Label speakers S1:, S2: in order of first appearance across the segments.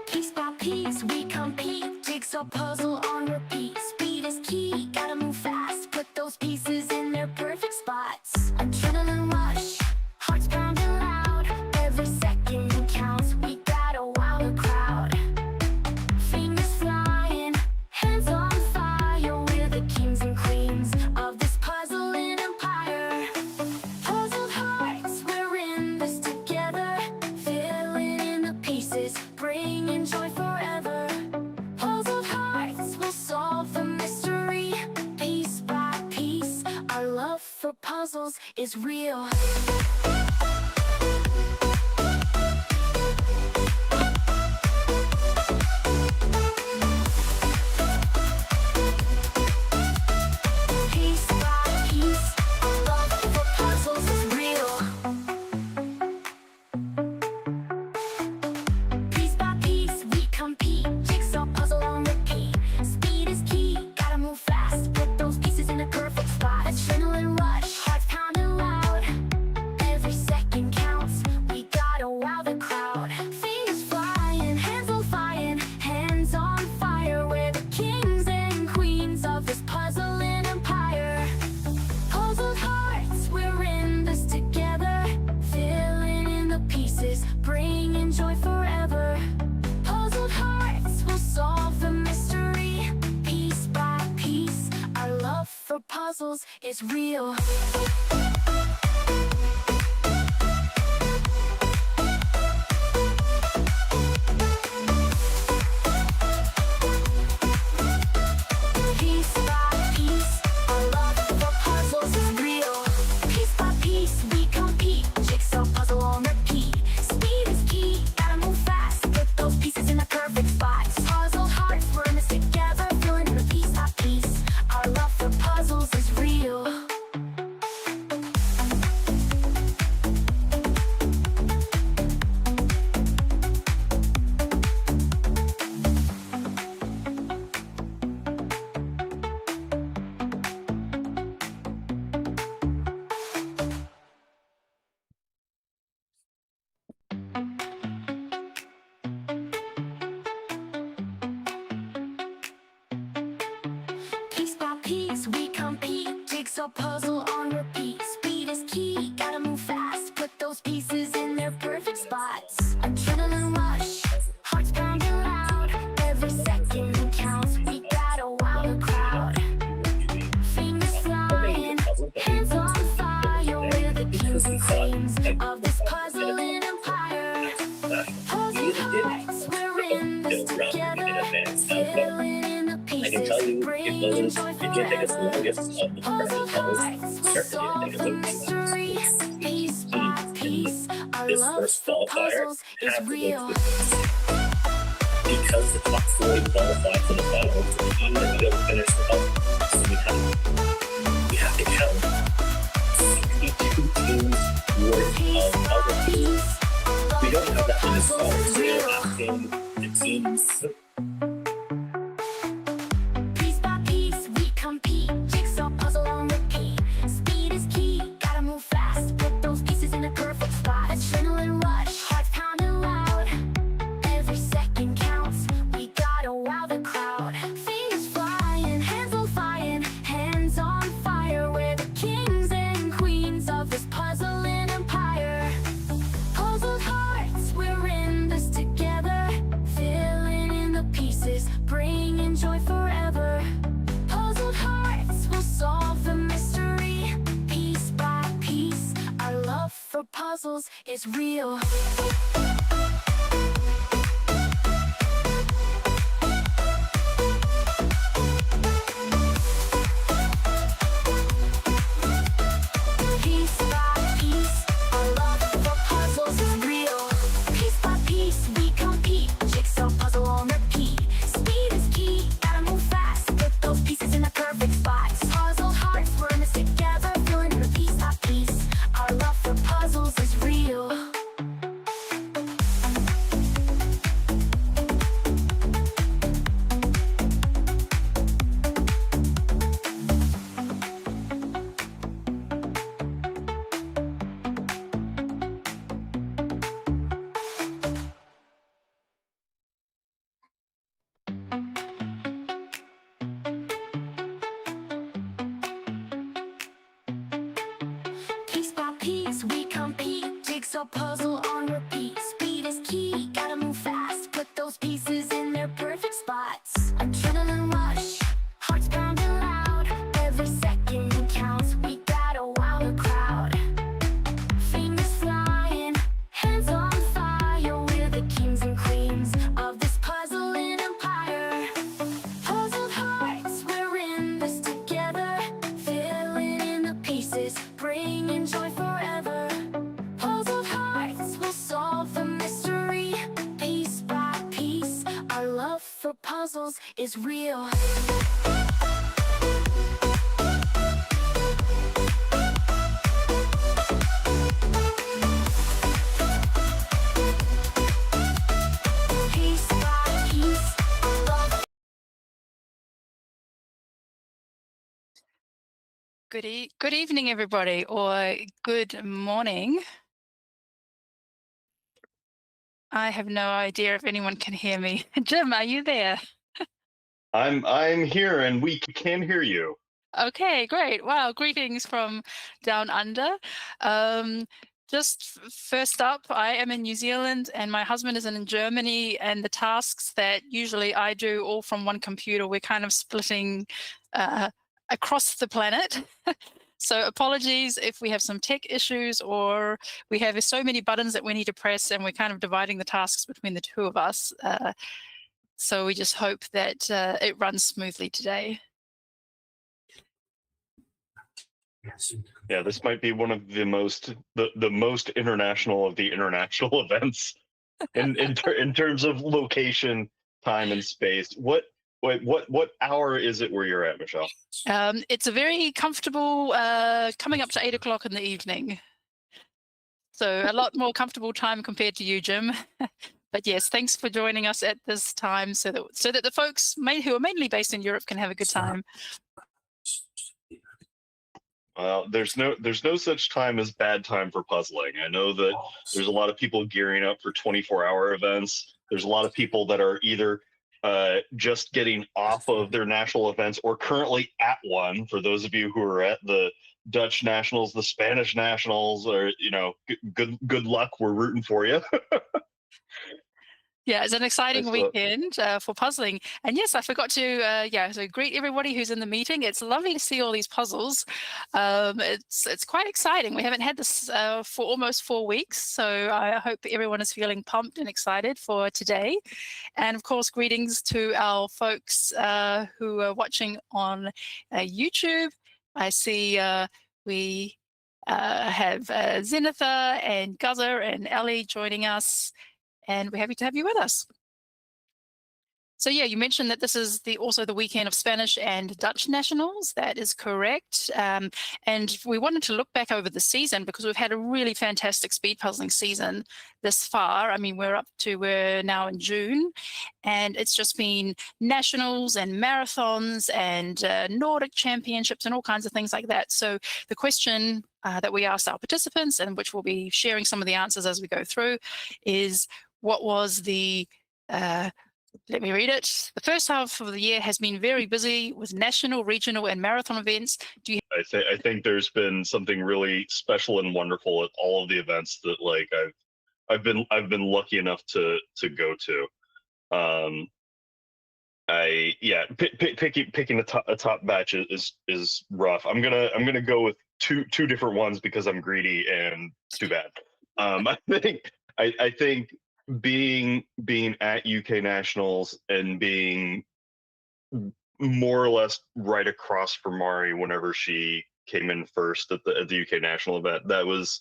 S1: Piece by piece, we compete. Jigsaw puzzle on repeat. Speed is key, gotta move fast. Put those pieces in their perfect spots. Adrenaline rush, hearts pounding loud. Every second counts, we gotta wow the crowd. Fingers flying, hands on fire. We're the kings and queens of this puzzling empire. Puzzled hearts, we're in this together. Filling in the pieces, bringing joy forever. Puzzled hearts will solve the mystery. Piece by piece, our love for puzzles is real. Piece by piece, our love for puzzles is real. Piece by piece, we compete. Jigsaw puzzle on repeat. Speed is key, gotta move fast. Put those pieces in a perfect spot. Adrenaline rush, hearts pounding loud. Every second counts, we gotta wow the crowd. Fingers flying, hands on fire, hands on fire. We're the kings and queens of this puzzling empire. Puzzled hearts, we're in this together. Filling in the pieces, bringing joy forever. Puzzled hearts will solve the mystery. Piece by piece, our love for puzzles is real. Piece by piece, our love for puzzles is real. Piece by piece, we compete. Jigsaw puzzle on repeat. Speed is key, gotta move fast. Put those pieces in the perfect spots. Puzzled hearts, we're in this together. Filling in the piece by piece, our love for puzzles is real. Piece by piece, we compete. Jigsaw puzzle on repeat. Speed is key, gotta move fast. Put those pieces in their perfect spots. Adrenaline rush, hearts pounding loud. Every second counts, we gotta wow the crowd. Fingers flying, hands on fire. We're the kings and queens of this puzzling empire. Puzzled hearts, we're in this together. Filling in the pieces, bringing joy forever. Puzzled hearts will solve the mystery. Piece by piece, our love for puzzles is real.
S2: Because the top 4 qualified for the finals, even if we don't finish the puzzle, so we have to count 62 teams worth
S1: Piece
S2: of
S1: by
S2: puzzles.
S1: piece, our
S2: We
S1: love
S2: don't have
S1: for
S2: that in this
S1: puzzles
S2: song,
S1: is
S2: so we're
S1: real.
S2: asking the teams.
S1: Piece by piece, we compete. Jigsaw puzzle on repeat. Speed is key, gotta move fast. Put those pieces in a perfect spot. Adrenaline rush, hearts pounding loud. Every second counts, we gotta wow the crowd. Fingers flying, hands on fire, hands on fire. We're the kings and queens of this puzzling empire. Puzzled hearts, we're in this together. Filling in the pieces, bringing joy forever. Puzzled hearts will solve the mystery. Piece by piece, our love for puzzles is real. Piece by piece, our love for puzzles is real. Piece by piece, we compete. Jigsaw puzzle on repeat. Speed is key, gotta move fast. Put those pieces in the perfect spots. Puzzled hearts, we're in this together. Filling in the piece by piece, our love for puzzles is real. jigsaw puzzle on repeat. Speed is key, gotta move fast. Put those pieces in their perfect spots. Adrenaline rush, hearts pounding loud. Every second counts, we gotta wow the crowd. Fingers flying, hands on fire. We're the kings and queens of this puzzling empire. Puzzled hearts, we're in this together. Filling in the pieces, bringing joy forever. Puzzled hearts will solve the mystery. Piece by piece, our love for puzzles is real. Piece by piece, our love.
S3: Good evening, everybody, or good morning. I have no idea if anyone can hear me. Jim, are you there?
S4: I'm here and we can hear you.
S3: Okay, great. Wow, greetings from down under. First up, I am in New Zealand and my husband is in Germany, and the tasks that usually I do all from one computer, we're kind of splitting across the planet. So apologies if we have some tech issues or we have so many buttons that we need to press and we're kind of dividing the tasks between the two of us. So we just hope that it runs smoothly today.
S4: Yeah, this might be one of the most international of the international events in terms of location, time, and space. What hour is it where you're at, Michelle?
S3: It's a very comfortable, coming up to 8 o'clock in the evening. So a lot more comfortable time compared to you, Jim. But yes, thanks for joining us at this time so that the folks who are mainly based in Europe can have a good time.
S4: Well, there's no such time as bad time for puzzling. I know that there's a lot of people gearing up for 24-hour events. There's a lot of people that are either just getting off of their national events or currently at one. For those of you who are at the Dutch nationals, the Spanish nationals, or good luck. We're rooting for you.
S3: Yeah, it's an exciting weekend for puzzling. And yes, I forgot to so greet everybody who's in the meeting. It's lovely to see all these puzzles. It's quite exciting. We haven't had this for almost 4 weeks, so I hope everyone is feeling pumped and excited for today. And of course, greetings to our folks who are watching on YouTube. I see we have Zenitha and Guzzer and Ellie joining us. And we're happy to have you with us. So yeah, you mentioned that this is also the weekend of Spanish and Dutch nationals. That is correct. And we wanted to look back over the season because we've had a really fantastic speed puzzling season this far. I mean, we're now in June, and it's just been nationals and marathons and Nordic championships and all kinds of things like that. So the question that we asked our participants, and which we'll be sharing some of the answers as we go through, is what was the let me read it. The first half of the year has been very busy with national, regional, and marathon events.
S4: I think there's been something really special and wonderful at all of the events that I've been lucky enough to go to. Picking a top batch is rough. I'm gonna go with two different ones because I'm greedy and too bad. I think being at UK Nationals and being more or less right across from Mari whenever she came in first at the UK National event, that was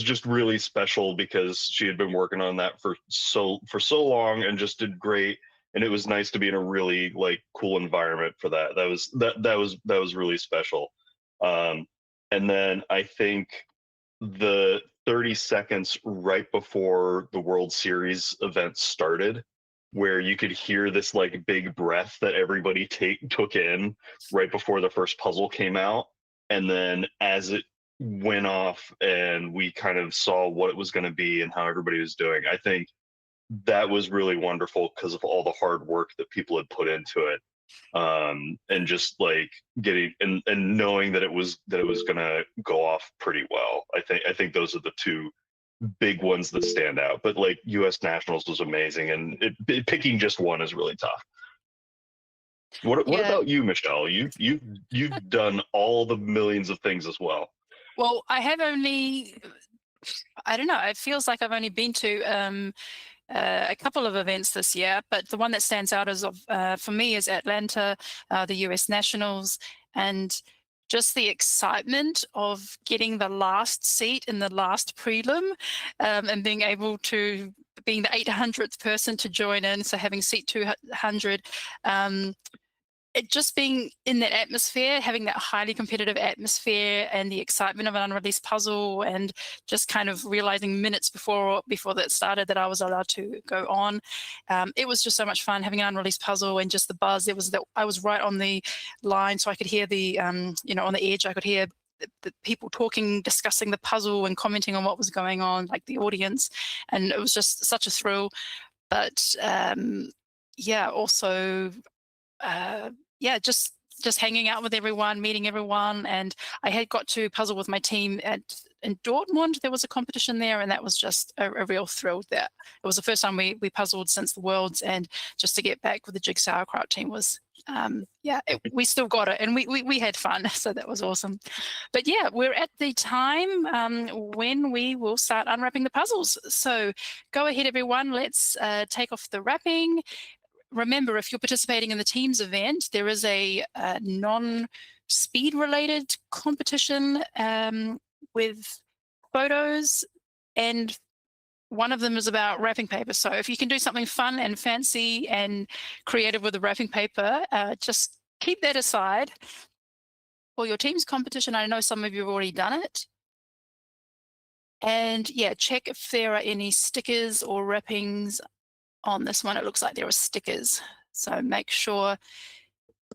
S4: just really special because she had been working on that for so long and just did great. And it was nice to be in a really cool environment for that. That was really special. And then I think the 30 seconds right before the World Series event started, where you could hear this big breath that everybody took in right before the first puzzle came out. And then as it went off and we kind of saw what it was going to be and how everybody was doing, I think that was really wonderful because of all the hard work that people had put into it. And just getting and knowing that it was gonna go off pretty well. I think those are the two big ones that stand out, but like U.S. Nationals was amazing, and picking just one is really tough. What
S3: Yeah.
S4: about you, Michelle? You've done all the millions of things as well.
S3: Well, I have only, I don't know, it feels like I've only been to a couple of events this year, but the one that stands out for me is Atlanta, the US Nationals, and just the excitement of getting the last seat in the last prelim, and being able to being the 800th person to join in, so having seat 200. It just being in that atmosphere, having that highly competitive atmosphere and the excitement of an unreleased puzzle, and just kind of realizing minutes before that started that I was allowed to go on. It was just so much fun having an unreleased puzzle and just the buzz. I was right on the line, so I could hear the, on the edge, I could hear the people talking, discussing the puzzle and commenting on what was going on, like the audience. And it was just such a thrill. But yeah, also, just hanging out with everyone, meeting everyone. And I had got to puzzle with my team in Dortmund. There was a competition there, and that was just a real thrill. That it was the first time we puzzled since the Worlds, and just to get back with the Jigsaw Crowd team was, we still got it, and we had fun, so that was awesome. But yeah, we're at the time when we will start unwrapping the puzzles. So go ahead, everyone. Let's take off the wrapping. Remember, if you're participating in the Teams event, there is a non-speed related competition with photos, and one of them is about wrapping paper. So if you can do something fun and fancy and creative with the wrapping paper, just keep that aside for your Teams competition. I know some of you have already done it. And yeah, check if there are any stickers or wrappings on this one. It looks like there are stickers, so make sure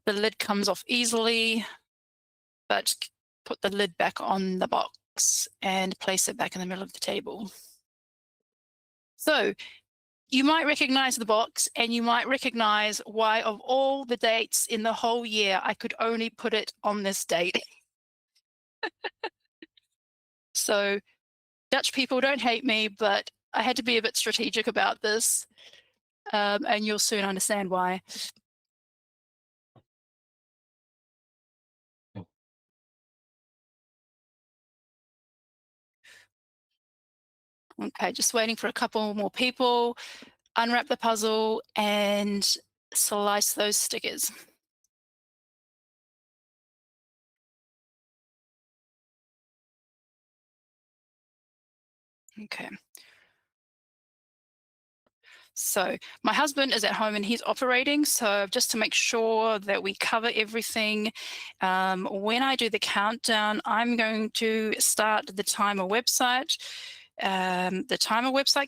S3: the lid comes off easily, but put the lid back on the box and place it back in the middle of the table. So you might recognize the box, and you might recognize why of all the dates in the whole year I could only put it on this date. So Dutch people, don't hate me, but I had to be a bit strategic about this. And you'll soon understand why. Okay, just waiting for a couple more people. Unwrap the puzzle and slice those stickers. Okay. So my husband is at home and he's operating. So just to make sure that we cover everything, when I do the countdown, I'm going to start the timer website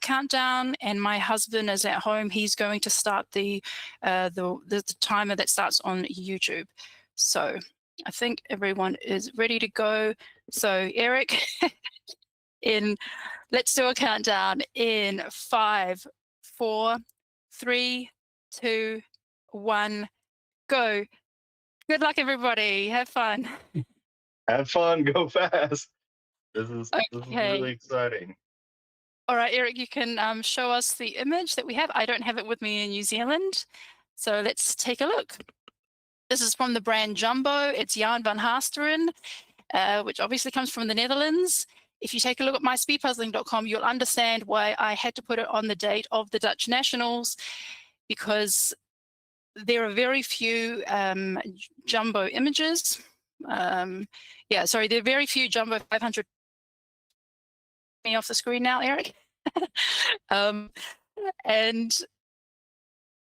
S3: countdown, and my husband is at home. He's going to start the timer that starts on YouTube. So I think everyone is ready to go. So Eric, let's do a countdown in 5, 4, 3, 2, 1, go. Good luck, everybody. Have fun.
S4: Have fun. Go fast. This is really exciting.
S3: All right, Eric, you can show us the image that we have. I don't have it with me in New Zealand, so let's take a look. This is from the brand Jumbo. It's Jan van Hasteren, which obviously comes from the Netherlands. If you take a look at myspeedpuzzling.com, you'll understand why I had to put it on the date of the Dutch Nationals, because there are very few Jumbo images. There are very few Jumbo 500. Me off the screen now, Eric. And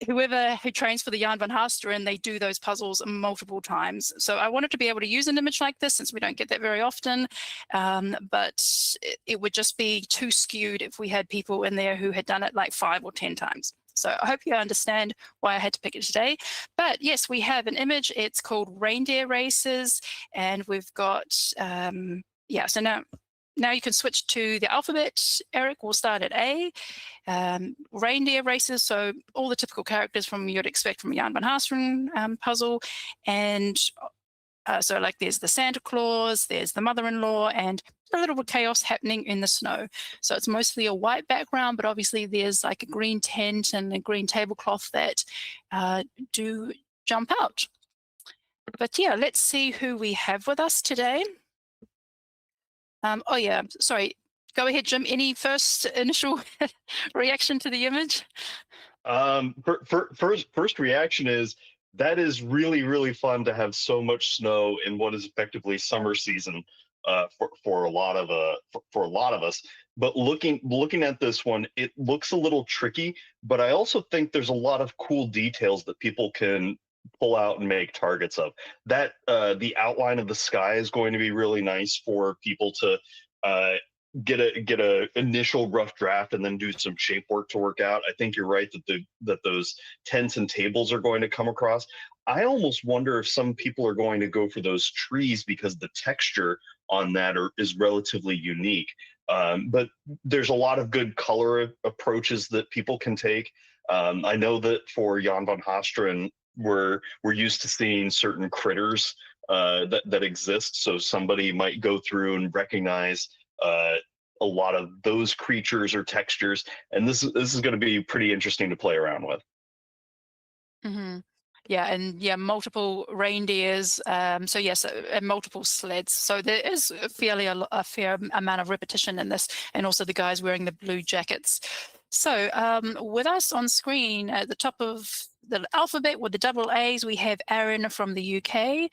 S3: whoever who trains for the Jan van Hasteren, they do those puzzles multiple times. So I wanted to be able to use an image like this, since we don't get that very often, but it would just be too skewed if we had people in there who had done it like 5 or 10 times. So I hope you understand why I had to pick it today. But yes, we have an image. It's called Reindeer Races, and we've got, so now you can switch to the alphabet. Eric, will start at A. Reindeer races, so all the typical characters you'd expect from a Jan van Hasteren puzzle. And So like there's the Santa Claus, there's the mother-in-law, and a little bit of chaos happening in the snow. So it's mostly a white background, but obviously there's like a green tent and a green tablecloth that do jump out. But yeah, let's see who we have with us today. Oh yeah, sorry. Go ahead, Jim. Any first initial reaction to the image?
S4: First reaction is that is really fun to have so much snow in what is effectively summer season for a lot of for a lot of us. But looking at this one, it looks a little tricky, but I also think there's a lot of cool details that people can pull out and make targets of. That the outline of the sky is going to be really nice for people to uh, get a initial rough draft and then do some shape work to work out. I think you're right that those tents and tables are going to come across. I almost wonder if some people are going to go for those trees because the texture on that is relatively unique. But there's a lot of good color approaches that people can take. I know that for Jan van Hasteren, we're used to seeing certain critters that exist. So somebody might go through and recognize a lot of those creatures or textures, and this is going to be pretty interesting to play around with.
S3: Hmm. Yeah, and yeah, multiple reindeers. So yes, and multiple sleds. So there is a fair amount of repetition in this, and also the guys wearing the blue jackets. So with us on screen at the top of the alphabet with the double A's, we have Aaron from the UK.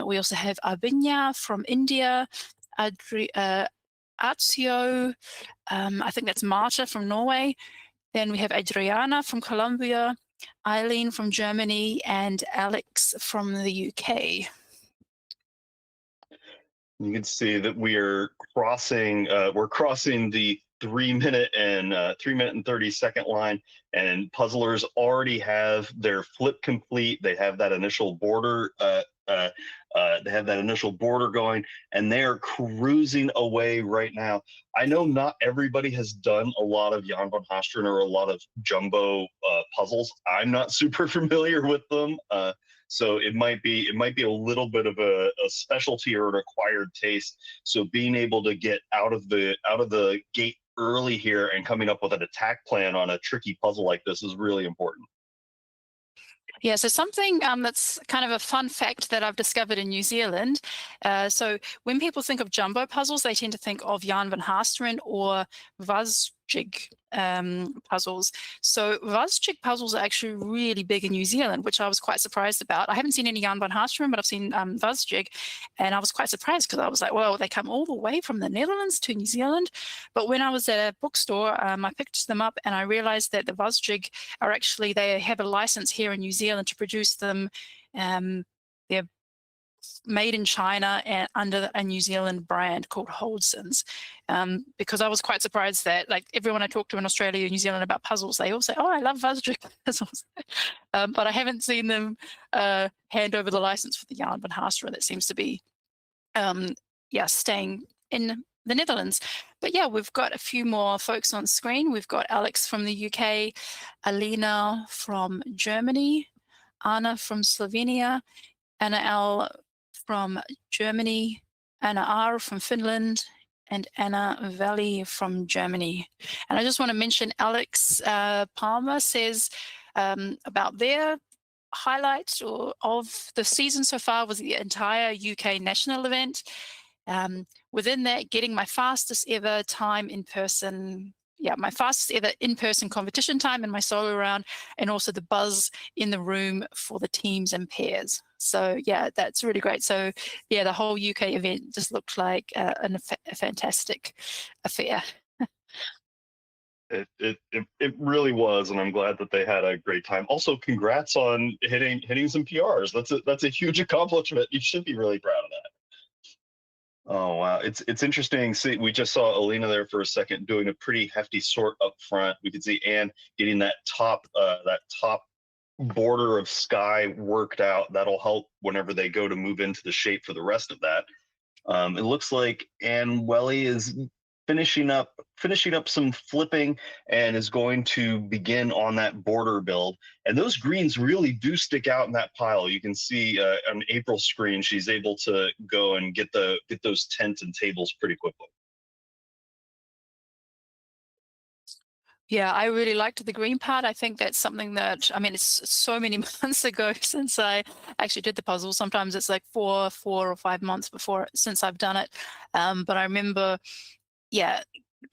S3: We also have Abinya from India, Azio, I think that's Marta from Norway. Then we have Adriana from Colombia, Eileen from Germany, and Alex from the UK.
S4: You can see that we're crossing the 3 minute and 3 minute and 30-second line, and puzzlers already have their flip complete. They have that initial border. They have that initial border going, and they are cruising away right now. I know not everybody has done a lot of Jan van Hasteren or a lot of jumbo puzzles. I'm not super familiar with them. So it might be a little bit of a specialty or an acquired taste. So being able to get out of the gate early here and coming up with an attack plan on a tricky puzzle like this is really important.
S3: Yeah, so something that's kind of a fun fact that I've discovered in New Zealand. So when people think of jumbo puzzles, they tend to think of Jan van Hasteren or Vazjig puzzles. So Vazjig puzzles are actually really big in New Zealand, which I was quite surprised about. I haven't seen any Jan van Hasteren, but I've seen Vazjig, and I was quite surprised because I was like, well, they come all the way from the Netherlands to New Zealand. But when I was at a bookstore, I picked them up and I realized that the Vazjig are actually, they have a license here in New Zealand to produce them. They're made in China and under a New Zealand brand called Holdson's. Because I was quite surprised that like everyone I talked to in Australia and New Zealand about puzzles, they all say, oh, I love Vazjig puzzles. But I haven't seen them hand over the license for the Jan van Hasteren. That seems to be, staying in the Netherlands. But yeah, we've got a few more folks on screen. We've got Alex from the UK, Alina from Germany, Anna from Slovenia, Anna L from Germany, Anna R from Finland, and Anna Valley from Germany. And I just want to mention Alex Palmer says about their highlight of the season so far was the entire UK national event. Within that, getting my fastest ever time in person, my fastest ever in-person competition time in my solo round, and also the buzz in the room for the teams and pairs. So yeah, that's really great. So yeah, the whole UK event just looked like a fantastic affair.
S4: It really was, and I'm glad that they had a great time. Also, congrats on hitting some PRs. That's a huge accomplishment. You should be really proud of that. Oh wow, it's interesting. See, we just saw Alina there for a second doing a pretty hefty sort up front. We could see Anne getting that top border of sky worked out. That'll help whenever they go to move into the shape for the rest of that. It looks like Anne Welly is finishing up some flipping and is going to begin on that border build. And those greens really do stick out in that pile. You can see on April's screen, she's able to go and get those tents and tables pretty quickly.
S3: Yeah, I really liked the green part. I think that's something that, I mean, it's so many months ago since I actually did the puzzle. Sometimes it's like 4 or 5 months before since I've done it. But I remember, yeah,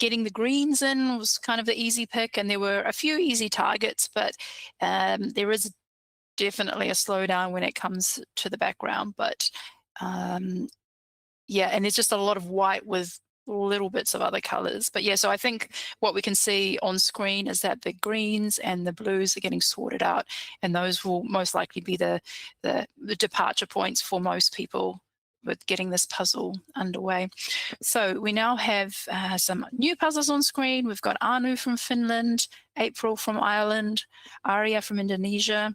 S3: getting the greens in was kind of the easy pick, and there were a few easy targets, but there is definitely a slowdown when it comes to the background. But yeah, and there's just a lot of white with little bits of other colors. But yeah, so I think what we can see on screen is that the greens and the blues are getting sorted out, and those will most likely be the departure points for most people with getting this puzzle underway. So we now have some new puzzles on screen. We've got Anu from Finland, April from Ireland, Aria from Indonesia,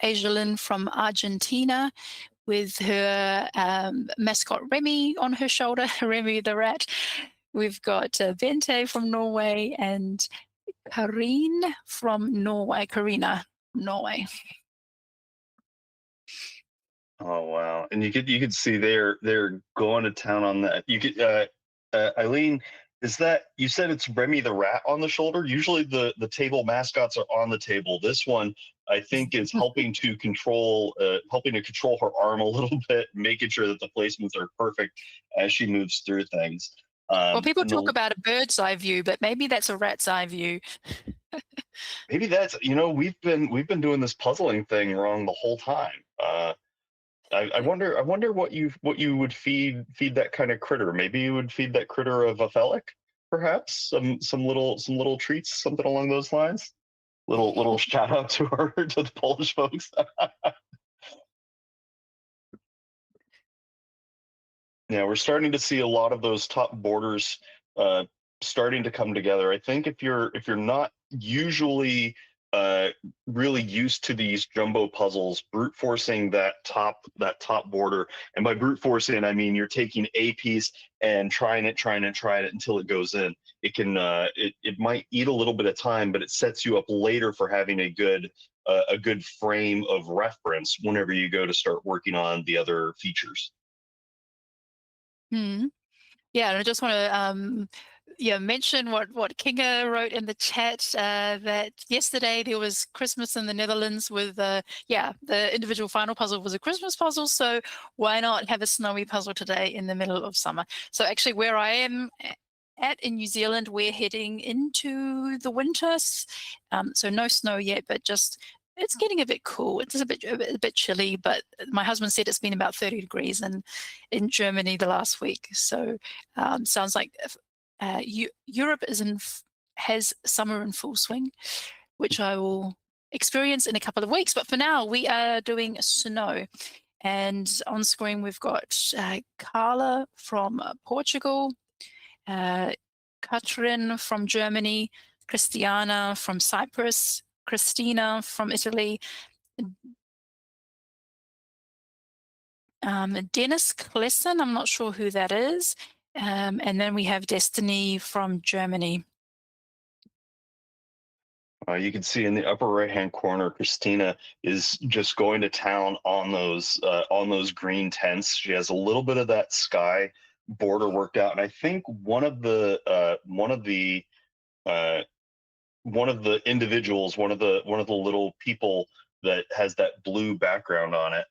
S3: Ajalyn from Argentina, with her mascot Remy on her shoulder, Remy the rat. We've got Bente from Norway and Karina from Norway.
S4: Oh wow! And you could see they're going to town on that. You could Eileen, is that you said it's Remy the rat on the shoulder? Usually the table mascots are on the table. This one I think is helping to control her arm a little bit, making sure that the placements are perfect as she moves through things.
S3: Well, people
S4: And
S3: talk about a bird's eye view, but maybe that's a rat's eye view.
S4: maybe that's we've been doing this puzzling thing wrong the whole time. I wonder what you would feed that kind of critter. Maybe you would feed that critter of a Athelic, perhaps some little treats, something along those lines. Little shout out to the Polish folks. Yeah, we're starting to see a lot of those top borders starting to come together. I think if you're not usually uh, really used to these jumbo puzzles, brute forcing that top border, and by brute forcing I mean you're taking a piece and trying it until it goes in. It can it might eat a little bit of time, but it sets you up later for having a good frame of reference whenever you go to start working on the other features.
S3: Hmm. Yeah, and I just want to yeah, mention what Kinga wrote in the chat, that yesterday there was Christmas in the Netherlands with yeah, the individual final puzzle was a Christmas puzzle, so why not have a snowy puzzle today in the middle of summer? So actually where I am at in New Zealand, we're heading into the winter. So no snow yet, but just it's getting a bit cool. It's a bit chilly, but my husband said it's been about 30 degrees in Germany the last week. So sounds like Europe has summer in full swing, which I will experience in a couple of weeks. But for now, we are doing snow. And on screen, we've got Carla from Portugal, Katrin from Germany, Christiana from Cyprus, Christina from Italy, Dennis Klessen, I'm not sure who that is. And then we have Destiny from Germany.
S4: You can see in the upper right hand corner, Christina is just going to town on those green tents. She has a little bit of that sky border worked out, and I think one of the individuals, one of the little people that has that blue background on it,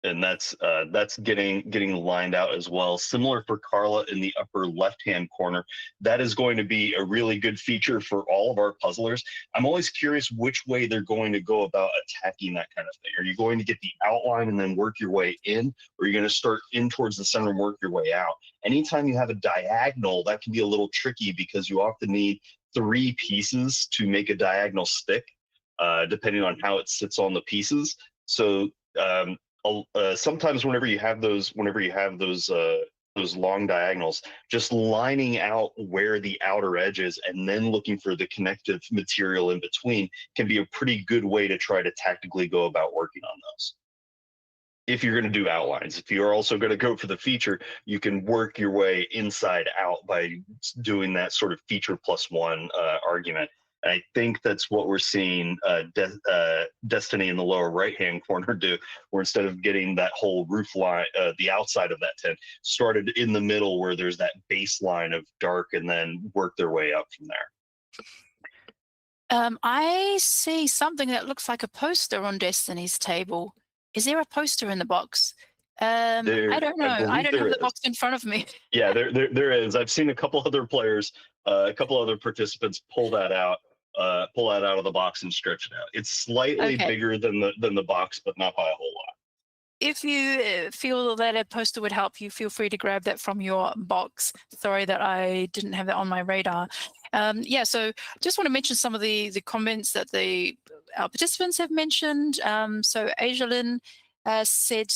S4: and that's getting lined out as well. Similar for Carla in the upper left hand corner. That is going to be a really good feature for all of our puzzlers. I'm always curious which way they're going to go about attacking that kind of thing. Are you going to get the outline and then work your way in, or are you going to start in towards the center and work your way out? Anytime you have a diagonal, that can be a little tricky because you often need 3 pieces to make a diagonal stick, depending on how it sits on the pieces. So sometimes whenever you have those long diagonals, just lining out where the outer edge is and then looking for the connective material in between can be a pretty good way to try to tactically go about working on those. if you're going to do outlines. If you're also going to go for the feature, you can work your way inside out by doing that sort of feature plus one argument. And I think that's what we're seeing Destiny in the lower right-hand corner do, where instead of getting that whole roof line, the outside of that tent, started in the middle where there's that baseline of dark and then work their way up from there.
S3: I see something that looks like a poster on Destiny's table. Is there a poster in the box? I don't know. I don't have the box in front of me.
S4: Yeah, there is. I've seen a couple other players, a couple other participants pull that out of the box and stretch it out. It's slightly
S3: Okay.
S4: bigger than the box, but not by a whole lot.
S3: If you feel that a poster would help you, feel free to grab that from your box. Sorry that I didn't have that on my radar. Yeah, so just want to mention some of the comments that our participants have mentioned. So Ajalyn said,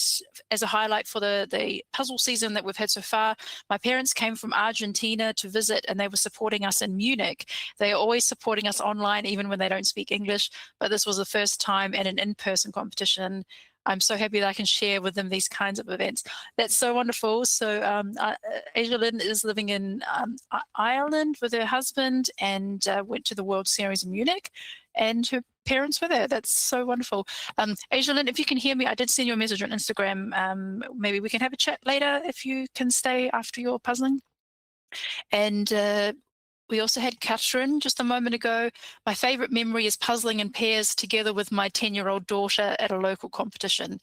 S3: as a highlight for the puzzle season that we've had so far, my parents came from Argentina to visit and they were supporting us in Munich. They are always supporting us online, even when they don't speak English, but this was the first time at an in-person competition. I'm so happy that I can share with them these kinds of events. That's so wonderful. So Ajalyn is living in Ireland with her husband and went to the World Series in Munich, and her parents were there. That's so wonderful. Ajalyn, if you can hear me, I did send you a message on Instagram. Maybe we can have a chat later if you can stay after your puzzling. And we also had Catherine just a moment ago. My favorite memory is puzzling in pairs together with my 10-year-old daughter at a local competition.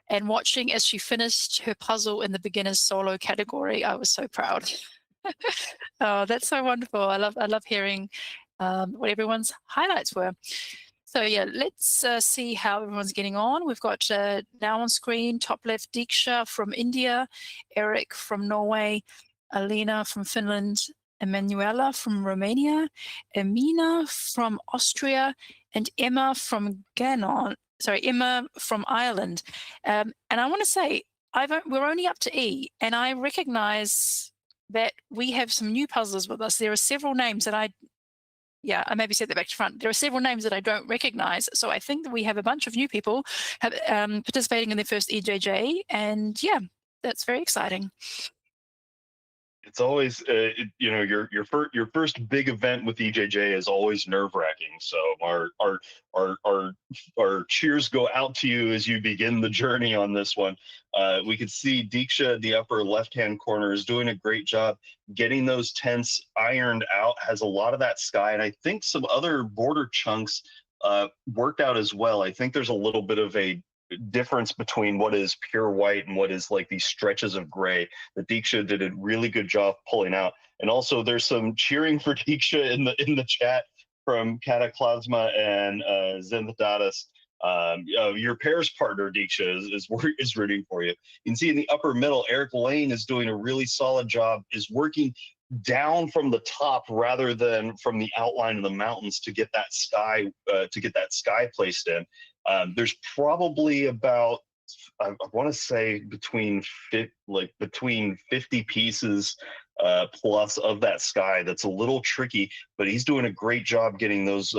S3: And watching as she finished her puzzle in the beginner's solo category, I was so proud. Oh, that's so wonderful. I love hearing what everyone's highlights were. So yeah, let's see how everyone's getting on. We've got now on screen, top left, Diksha from India, Eric from Norway, Alina from Finland, Emanuela from Romania, Emina from Austria, and Emma from Emma from Ireland. And I want to say, we're only up to E, and I recognize that we have some new puzzlers with us. There are several names that I maybe said that back to front. There are several names that I don't recognize. So I think that we have a bunch of new people participating in their first EJJ. And yeah, that's very exciting.
S4: It's always, your first big event with EJJ is always nerve-wracking. So our cheers go out to you as you begin the journey on this one. We could see Diksha in the upper left-hand corner is doing a great job getting those tents ironed out. Has a lot of that sky, and I think some other border chunks worked out as well. I think there's a little bit of a difference between what is pure white and what is like these stretches of gray that Diksha did a really good job pulling out. And also there's some cheering for Diksha in the chat from Cataclysma and Zenthadatus. Your pairs partner Diksha is rooting for you. You can see in the upper middle, Eric Lane is doing a really solid job, is working down from the top rather than from the outline of the mountains to get that sky placed in. There's probably about, I want to say between 50 pieces plus of that sky. That's a little tricky, but he's doing a great job getting those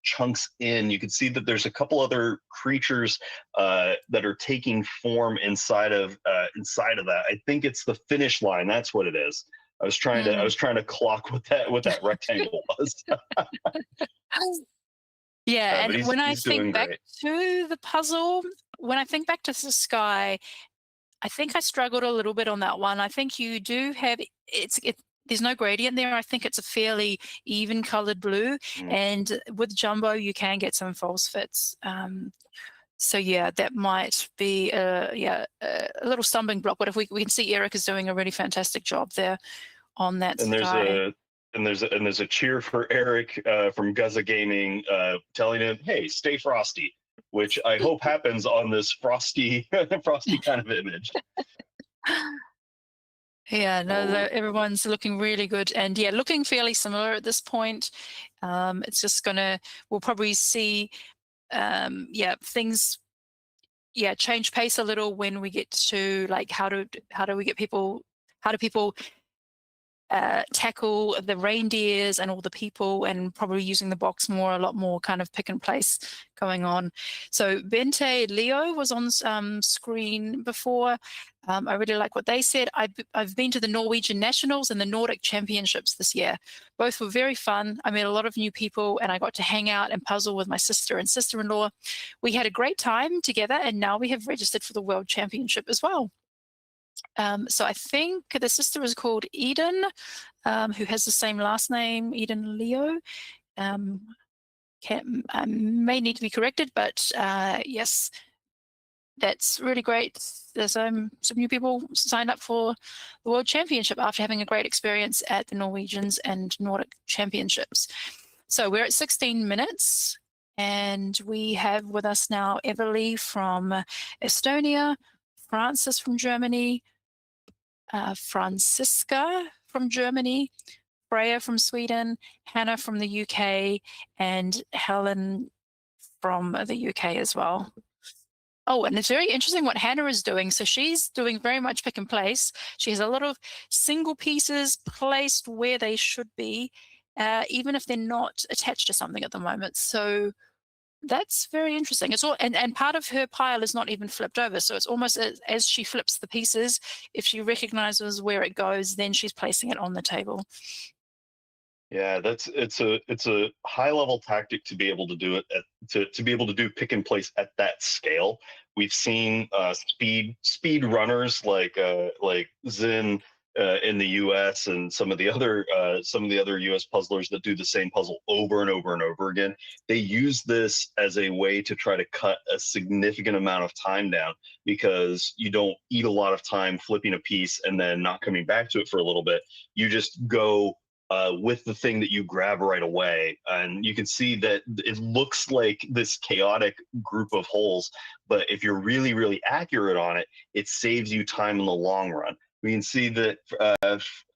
S4: chunks in. You can see that there's a couple other creatures that are taking form inside of that. I think it's the finish line. That's what it is. I was trying to clock what that rectangle was.
S3: Yeah, and when I think back
S4: great.
S3: to the puzzle, when I think back to the sky, I think I struggled a little bit on that one. I think you do have there's no gradient there. I think it's a fairly even colored blue, and with jumbo you can get some false fits. So yeah, that might be a little stumbling block. But if we can see Eric is doing a really fantastic job there on that sky.
S4: And there's a cheer for Eric from Guzza Gaming telling him, "Hey, stay frosty," which I hope happens on this frosty kind of image.
S3: Yeah, no, everyone's looking really good, and yeah, looking fairly similar at this point. It's just we'll probably see, things, change pace a little when we get to like how do people tackle the reindeers and all the people, and probably using the box a lot more kind of pick and place going on. So Bente Leo was on screen before. I really like what they said. I've been to the Norwegian Nationals and the Nordic Championships this year. Both were very fun. I met a lot of new people, and I got to hang out and puzzle with my sister and sister-in-law. We had a great time together, and now we have registered for the World Championship as well. So I think the sister is called Eden, who has the same last name, Eden Leo. May need to be corrected, but yes, that's really great. There's some new people signed up for the World Championship after having a great experience at the Norwegians and Nordic Championships. So we're at 16 minutes, and we have with us now Everly from Estonia, Francis from Germany, Franziska from Germany, Freya from Sweden, Hannah from the UK, and Helen from the UK as well. Oh, and it's very interesting what Hannah is doing. So she's doing very much pick and place. She has a lot of single pieces placed where they should be, even if they're not attached to something at the moment. So that's very interesting. It's all, and part of her pile is not even flipped over. So it's almost as she flips the pieces, if she recognizes where it goes, then she's placing it on the table.
S4: Yeah, it's a high level tactic to be able to do it to be able to do pick and place at that scale. We've seen speed runners like Zin in the U.S. and some of the other U.S. puzzlers that do the same puzzle over and over and over again. They use this as a way to try to cut a significant amount of time down, because you don't eat a lot of time flipping a piece and then not coming back to it for a little bit. You just go with the thing that you grab right away. And you can see that it looks like this chaotic group of holes, but if you're really, really accurate on it, it saves you time in the long run. We can see that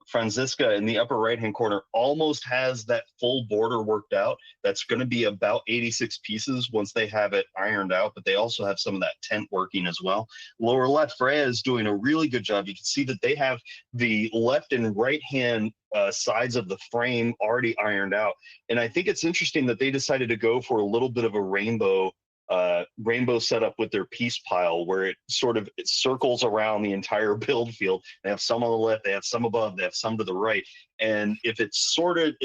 S4: Franziska in the upper right-hand corner almost has that full border worked out. That's going to be about 86 pieces once they have it ironed out, but they also have some of that tent working as well. Lower left, Freya is doing a really good job. You can see that they have the left and right-hand sides of the frame already ironed out. And I think it's interesting that they decided to go for a little bit of a rainbow setup with their piece pile, where it circles around the entire build field. They have some on the left, they have some above, they have some to the right. And if it's sorted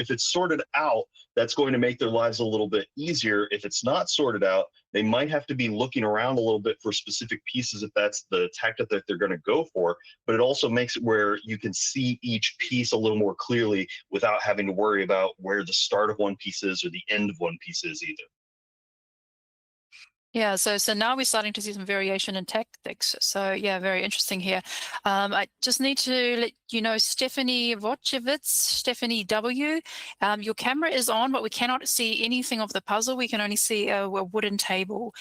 S4: out, that's going to make their lives a little bit easier. If it's not sorted out, they might have to be looking around a little bit for specific pieces if that's the tactic that they're going to go for. But it also makes it where you can see each piece a little more clearly without having to worry about where the start of one piece is or the end of one piece is either.
S3: Yeah, so now we're starting to see some variation in tactics. So yeah, very interesting here. I just need to let you know, Stephanie Vochevitz, Stephanie W, your camera is on, but we cannot see anything of the puzzle. We can only see a wooden table.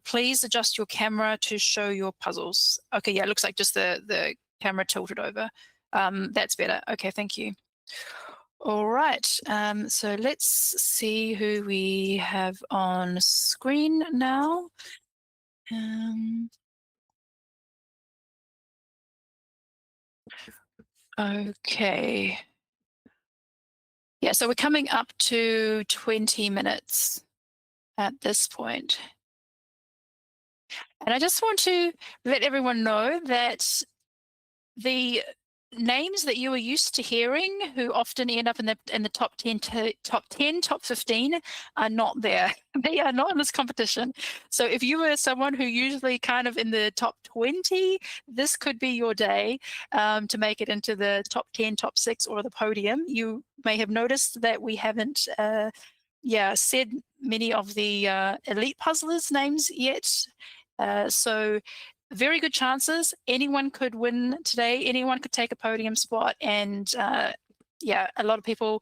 S3: Please adjust your camera to show your puzzles. Okay, yeah, it looks like just the camera tilted over. That's better. Okay, thank you. All right, so let's see who we have on screen now. Okay. Yeah, so we're coming up to 20 minutes at this point. And I just want to let everyone know that the names that you are used to hearing, who often end up in the top 10, top 15, are not there. They are not in this competition. So if you were someone who usually kind of in the top 20, this could be your day to make it into the top 10, top 6, or the podium. You may have noticed that we haven't said many of the elite puzzlers' names yet. So very good chances. Anyone could win today. Anyone could take a podium spot, and a lot of people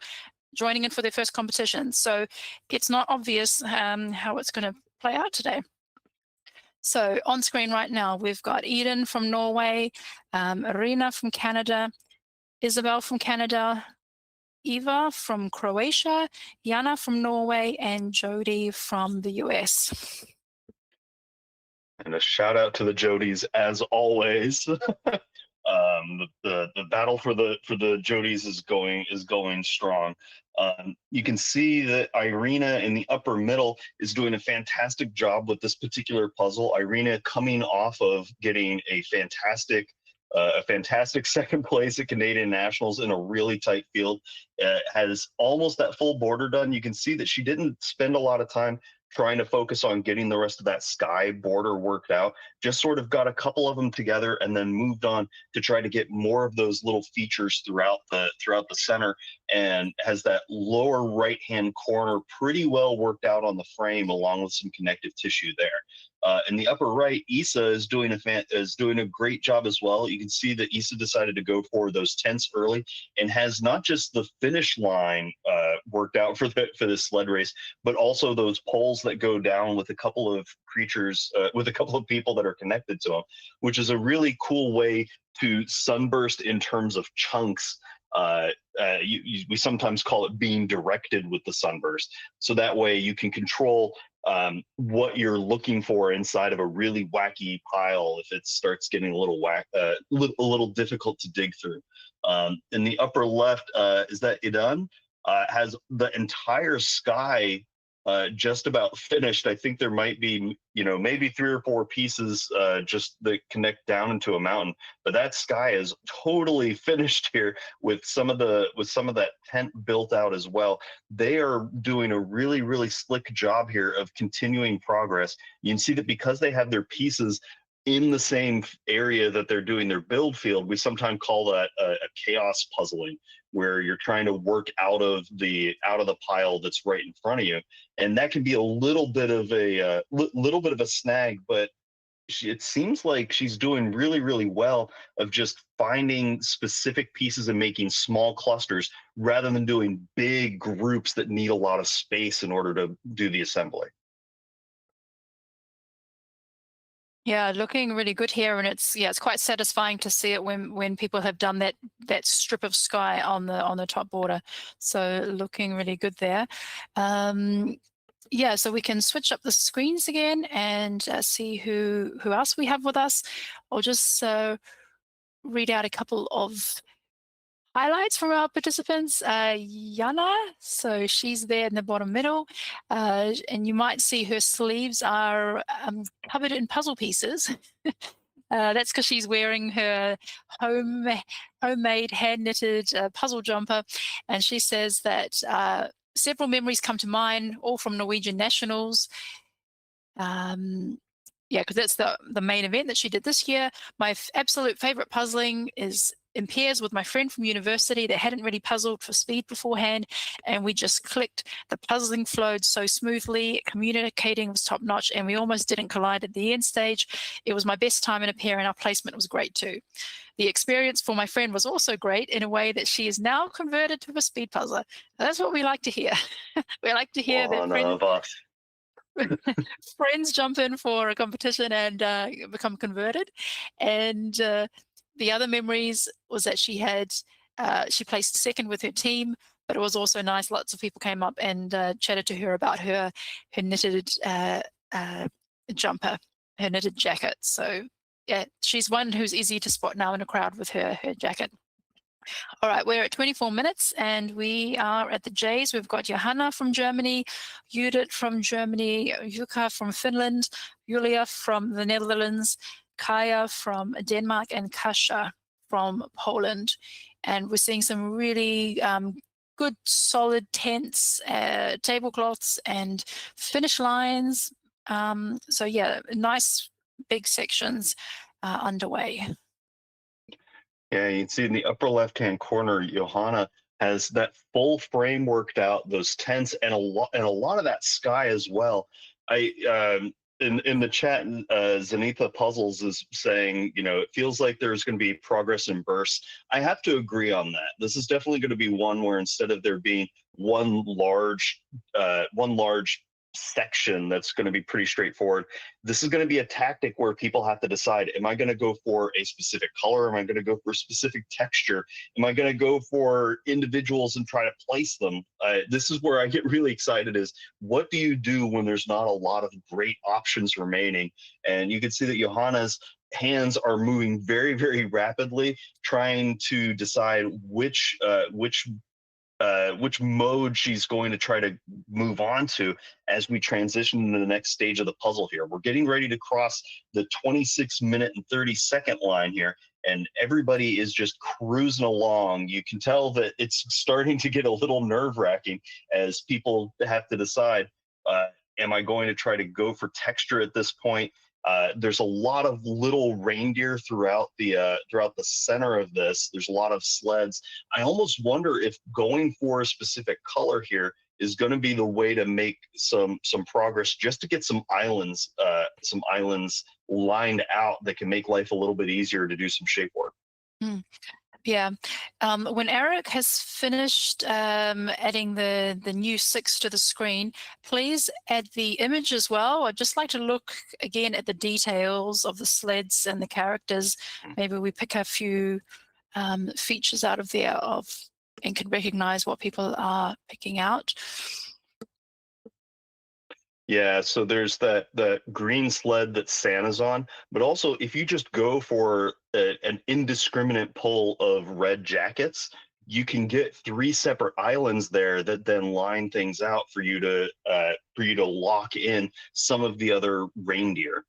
S3: joining in for their first competition. So it's not obvious how it's going to play out today. So on screen right now, we've got Eden from Norway, Irina from Canada, Isabel from Canada, Eva from Croatia, Jana from Norway, and Jody from the US.
S4: And a shout out to the Jodies as always. The battle for the Jodies is going strong. You can see that Irina in the upper middle is doing a fantastic job with this particular puzzle. Irina coming off of getting a fantastic second place at Canadian Nationals in a really tight field, has almost that full border done. You can see that she didn't spend a lot of time trying to focus on getting the rest of that sky border worked out, just sort of got a couple of them together and then moved on to try to get more of those little features throughout the center, and has that lower right hand corner pretty well worked out on the frame along with some connective tissue there. In the upper right, Issa is doing a great job as well. You can see that Issa decided to go for those tents early and has not just the finish line worked out for the sled race, but also those poles that go down with a couple of creatures, with a couple of people that are connected to them, which is a really cool way to sunburst in terms of chunks. We sometimes call it being directed with the sunburst. So that way you can control what you're looking for inside of a really wacky pile if it starts getting a little difficult to dig through. In the upper left, is that Idan? Has the entire sky just about finished. I think there might be, maybe 3 or 4 pieces just that connect down into a mountain, but that sky is totally finished here with some of that tent built out as well. They are doing a really, really slick job here of continuing progress. You can see that because they have their pieces in the same area that they're doing their build field, we sometimes call that a chaos puzzling, where you're trying to work out of the pile that's right in front of you, and that can be a little bit of a snag. But it seems like she's doing really, really well of just finding specific pieces and making small clusters rather than doing big groups that need a lot of space in order to do the assembly.
S3: Yeah, looking really good here, and it's quite satisfying to see it when people have done that strip of sky on the top border. So looking really good there. So we can switch up the screens again and see who else we have with us. I'll just read out a couple of highlights from our participants. Yana, so she's there in the bottom middle, and you might see her sleeves are covered in puzzle pieces. That's because she's wearing her homemade hand-knitted puzzle jumper, and she says that several memories come to mind, all from Norwegian nationals. Because that's the main event that she did this year. My absolute favorite puzzling is in pairs with my friend from university that hadn't really puzzled for speed beforehand, and we just clicked. The puzzling flowed so smoothly, communicating was top notch, and we almost didn't collide at the end stage. It was my best time in a pair, and our placement was great too. The experience for my friend was also great in a way that she is now converted to a speed puzzler. That's what we like to hear. We like to hear that friends jump in for a competition and become converted. And the other memories was that she placed second with her team, but it was also nice. Lots of people came up and chatted to her about her knitted jumper, her knitted jacket. So yeah, she's one who's easy to spot now in a crowd with her jacket. All right, we're at 24 minutes and we are at the J's. We've got Johanna from Germany, Judith from Germany, Jukka from Finland, Julia from the Netherlands, Kaya from Denmark, and Kasia from Poland. And we're seeing some really good, solid tents, tablecloths, and finish lines. So yeah, nice big sections underway.
S4: Yeah, you can see in the upper left-hand corner, Johanna has that full frame worked out, those tents, and a lot of that sky as well. In the chat, Zenitha Puzzles is saying, it feels like there's going to be progress in bursts. I have to agree on that. This is definitely going to be one where instead of there being one large section that's going to be pretty straightforward, this is going to be a tactic where people have to decide, am I going to go for a specific color? Am I going to go for a specific texture? Am I going to go for individuals and try to place them? This is where I get really excited, is what do you do when there's not a lot of great options remaining? And you can see that Johanna's hands are moving very, very rapidly, trying to decide which mode she's going to try to move on to as we transition into the next stage of the puzzle here. We're getting ready to cross the 26-minute and 30-second line here, and everybody is just cruising along. You can tell that it's starting to get a little nerve-wracking as people have to decide, am I going to try to go for texture at this point? There's a lot of little reindeer throughout the center of this. There's a lot of sleds. I almost wonder if going for a specific color here is going to be the way to make some progress, just to get some islands lined out that can make life a little bit easier to do some shape work.
S3: Mm. Yeah. When Eric has finished adding the new 6 to the screen, please add the image as well. I'd just like to look again at the details of the sleds and the characters. Maybe we pick a few features out of there and can recognize what people are picking out.
S4: Yeah, so there's the green sled that Santa's on, but also if you just go for an indiscriminate pull of red jackets, you can get 3 separate islands there that then line things out for you to lock in some of the other reindeer.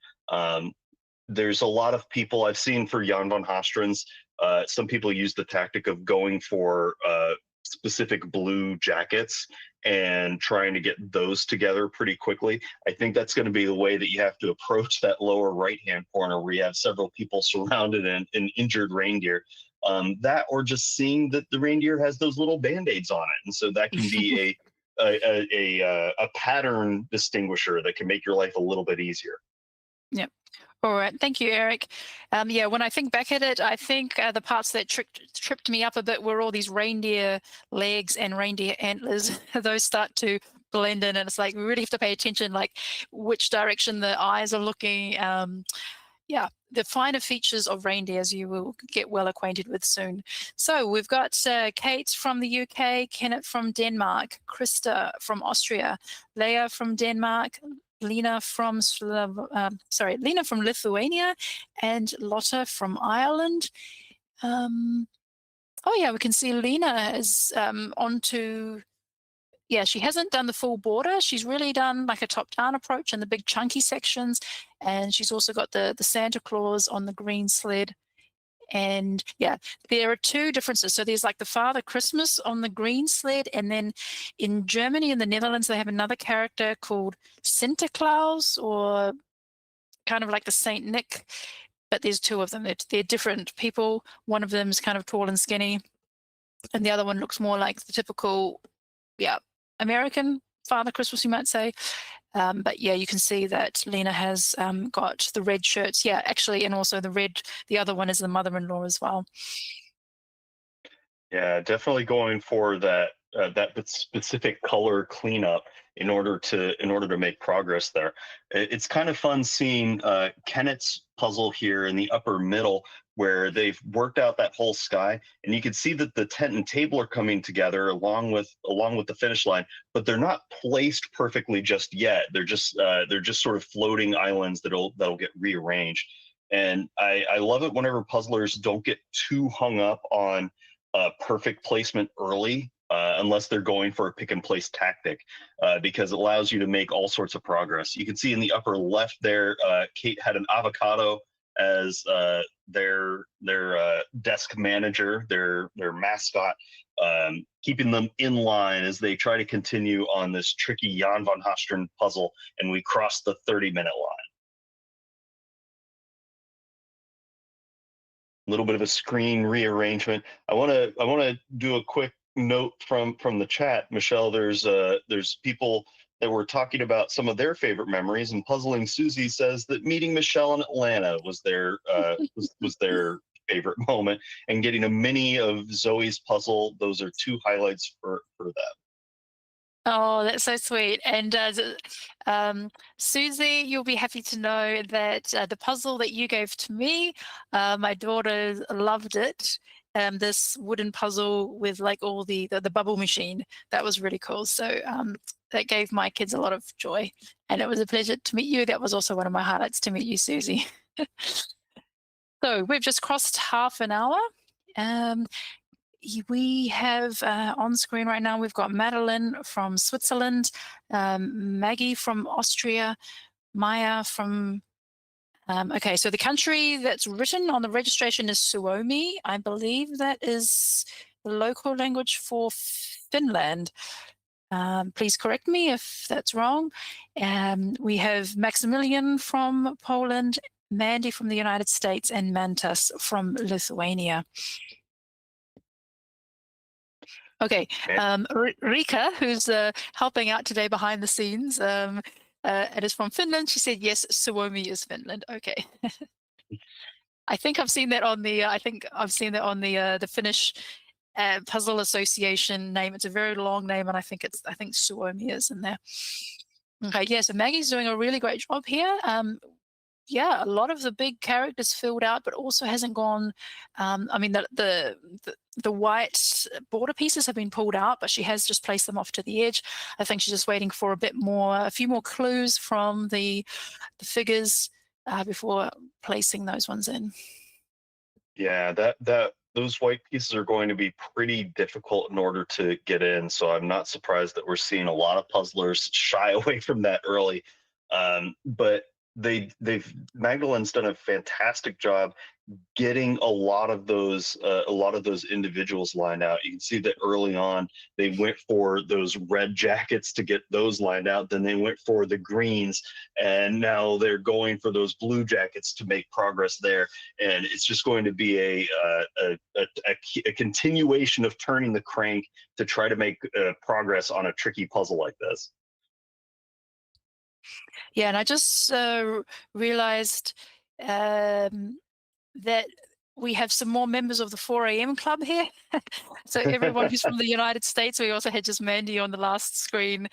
S4: There's a lot of people I've seen for Jan van Hastrens. Some people use the tactic of going for specific blue jackets and trying to get those together pretty quickly. I think that's going to be the way that you have to approach that lower right-hand corner where you have several people surrounded in injured reindeer. That, or just seeing that the reindeer has those little band-aids on it, and so that can be a pattern distinguisher that can make your life a little bit easier.
S3: Yep. All right. Thank you, Eric. Yeah, when I think back at it, I think the parts that tripped me up a bit were all these reindeer legs and reindeer antlers. Those start to blend in, and it's like we really have to pay attention, like which direction the eyes are looking. Yeah, the finer features of reindeers you will get well acquainted with soon. So we've got Kate from the UK, Kenneth from Denmark, Krista from Austria, Leah from Denmark, Lena from Lithuania, and Lotta from Ireland. Oh yeah, we can see Lena is onto. Yeah, she hasn't done the full border. She's really done like a top-down approach in the big chunky sections, and she's also got the Santa Claus on the green sled. And yeah, there are 2 differences. So there's like the Father Christmas on the green sled, and then in Germany and the Netherlands, they have another character called Santa Claus, or kind of like the Saint Nick, but there's 2 of them. They're different people. One of them is kind of tall and skinny, and the other one looks more like the typical, yeah, American Father Christmas, you might say. But yeah, you can see that Lena has got the red shirts. Yeah, actually, and also the other one is the mother-in-law as well.
S4: Yeah, definitely going for that specific color cleanup in order to make progress there. It's kind of fun seeing Kenneth's puzzle here in the upper middle, where they've worked out that whole sky, and you can see that the tent and table are coming together along with the finish line, but they're not placed perfectly just yet. They're just sort of floating islands that'll get rearranged. And I love it whenever puzzlers don't get too hung up on perfect placement early, unless they're going for a pick and place tactic, because it allows you to make all sorts of progress. You can see in the upper left there, Kate had an avocado as their desk manager, their mascot, keeping them in line as they try to continue on this tricky Jan van Hasteren puzzle, and we cross the 30-minute line. A little bit of a screen rearrangement. I want to do a quick note from the chat, Michelle. There's people that were talking about some of their favorite memories, and Puzzling Susie says that meeting Michelle in Atlanta was their was their favorite moment, and getting a mini of Zoe's puzzle. Those are 2 highlights for them.
S3: Oh, that's so sweet. And Susie, you'll be happy to know that the puzzle that you gave to me, my daughter loved it. This wooden puzzle with like all the bubble machine. That was really cool. So that gave my kids a lot of joy. And it was a pleasure to meet you. That was also one of my highlights, to meet you, Susie. So we've just crossed half an hour. We have on screen right now, we've got Madeline from Switzerland, Maggie from Austria, Maya from okay, so the country that's written on the registration is Suomi. I believe that is the local language for Finland. Please correct me if that's wrong. We have Maximilian from Poland, Mandy from the United States, and Mantas from Lithuania. Okay, Rika, who's helping out today behind the scenes, it is from Finland. She said, yes, Suomi is Finland. Okay. I think I've seen that on the. The Finnish Puzzle Association name. It's a very long name, and I think Suomi is in there. Okay, yeah. So Maggie's doing a really great job here. Yeah, a lot of the big characters filled out, but also hasn't gone. I mean, the white border pieces have been pulled out, but she has just placed them off to the edge. I think she's just waiting for a few more clues from the figures before placing those ones in.
S4: Yeah, those white pieces are going to be pretty difficult in order to get in. So I'm not surprised that we're seeing a lot of puzzlers shy away from that early. But Magdalene's done a fantastic job getting a lot of those individuals lined out. You can see that early on they went for those red jackets to get those lined out, then they went for the greens, and now they're going for those blue jackets to make progress there. And it's just going to be a continuation of turning the crank to try to make progress on a tricky puzzle like this.
S3: Yeah, and I just realized that we have some more members of the 4 a.m. club here. So everyone who's from the United States, we also had just Mandy on the last screen.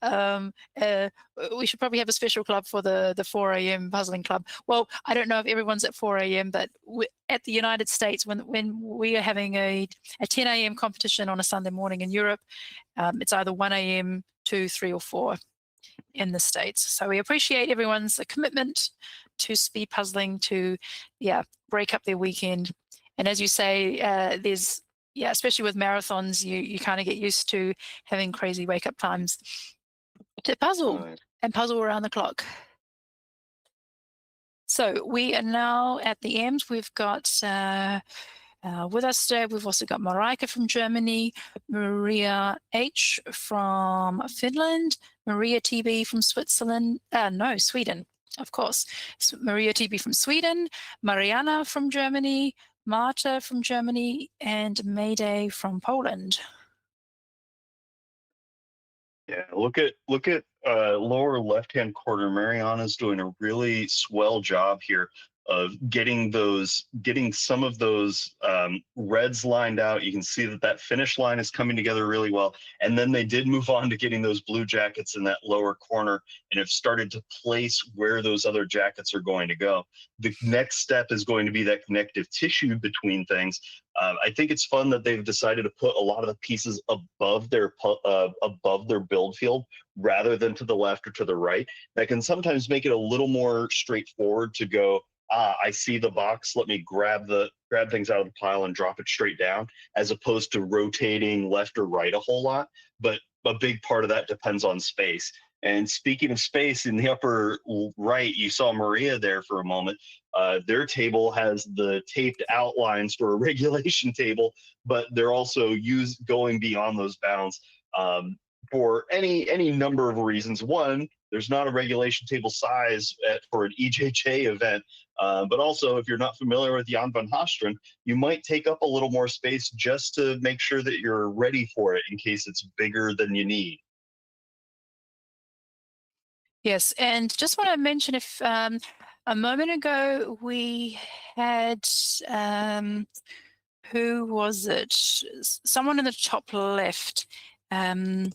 S3: We should probably have a special club for the 4 a.m. puzzling club. Well, I don't know if everyone's at 4 a.m., but at the United States, when we are having a 10 a.m. competition on a Sunday morning in Europe, it's either 1 a.m., 2, 3, or 4 in the States. So we appreciate everyone's commitment to speed puzzling, to break up their weekend. And as you say, especially with marathons, you kind of get used to having crazy wake up times to puzzle and puzzle around the clock. So we are now at the end. We've got with us today, we've also got Marika from Germany, Maria H from Finland, Maria TB from Switzerland, Sweden, of course. So Maria TB from Sweden, Mariana from Germany, Marta from Germany, and Mayday from Poland.
S4: Yeah, look at lower left-hand corner. Mariana's doing a really swell job here of getting some of those reds lined out. You can see that finish line is coming together really well. And then they did move on to getting those blue jackets in that lower corner and have started to place where those other jackets are going to go. The next step is going to be that connective tissue between things. I think it's fun that they've decided to put a lot of the pieces above their build field rather than to the left or to the right. That can sometimes make it a little more straightforward to go, I see the box, let me grab things out of the pile and drop it straight down, as opposed to rotating left or right a whole lot. But a big part of that depends on space. And speaking of space, in the upper right, you saw Maria there for a moment. Their table has the taped outlines for a regulation table, but they're also going beyond those bounds for any number of reasons. One, there's not a regulation table size for an EJJ event, but also if you're not familiar with Jan van Hasteren, you might take up a little more space just to make sure that you're ready for it in case it's bigger than you need.
S3: Yes, and just want to mention if a moment ago we had, who was it? Someone in the top left. I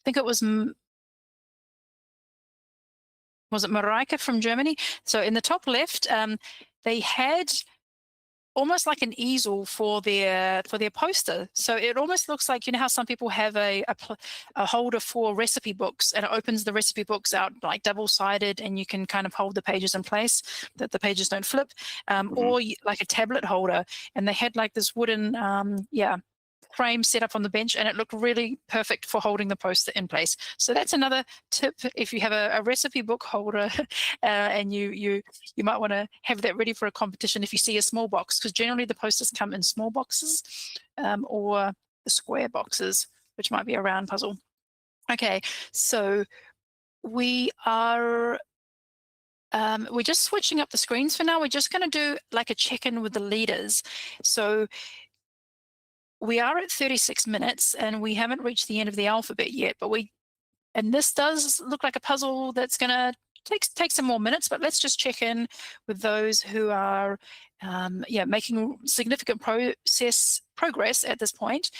S3: think it was it Marika from Germany? So in the top left, they had almost like an easel for their poster. So it almost looks like, you know how some people have a holder for recipe books, and it opens the recipe books out like double-sided, and you can kind of hold the pages in place that the pages don't flip, or like a tablet holder. And they had like this wooden frame set up on the bench, and it looked really perfect for holding the poster in place. So that's another tip if you have a recipe book holder, and you might want to have that ready for a competition if you see a small box, because generally the posters come in small boxes, or the square boxes, which might be a round puzzle. Okay, so we are we're just switching up the screens for now. We're just going to do like a check-in with the leaders. So we are at 36 minutes and we haven't reached the end of the alphabet yet, but and this does look like a puzzle that's going to take some more minutes, but let's just check in with those who are making significant progress at this point.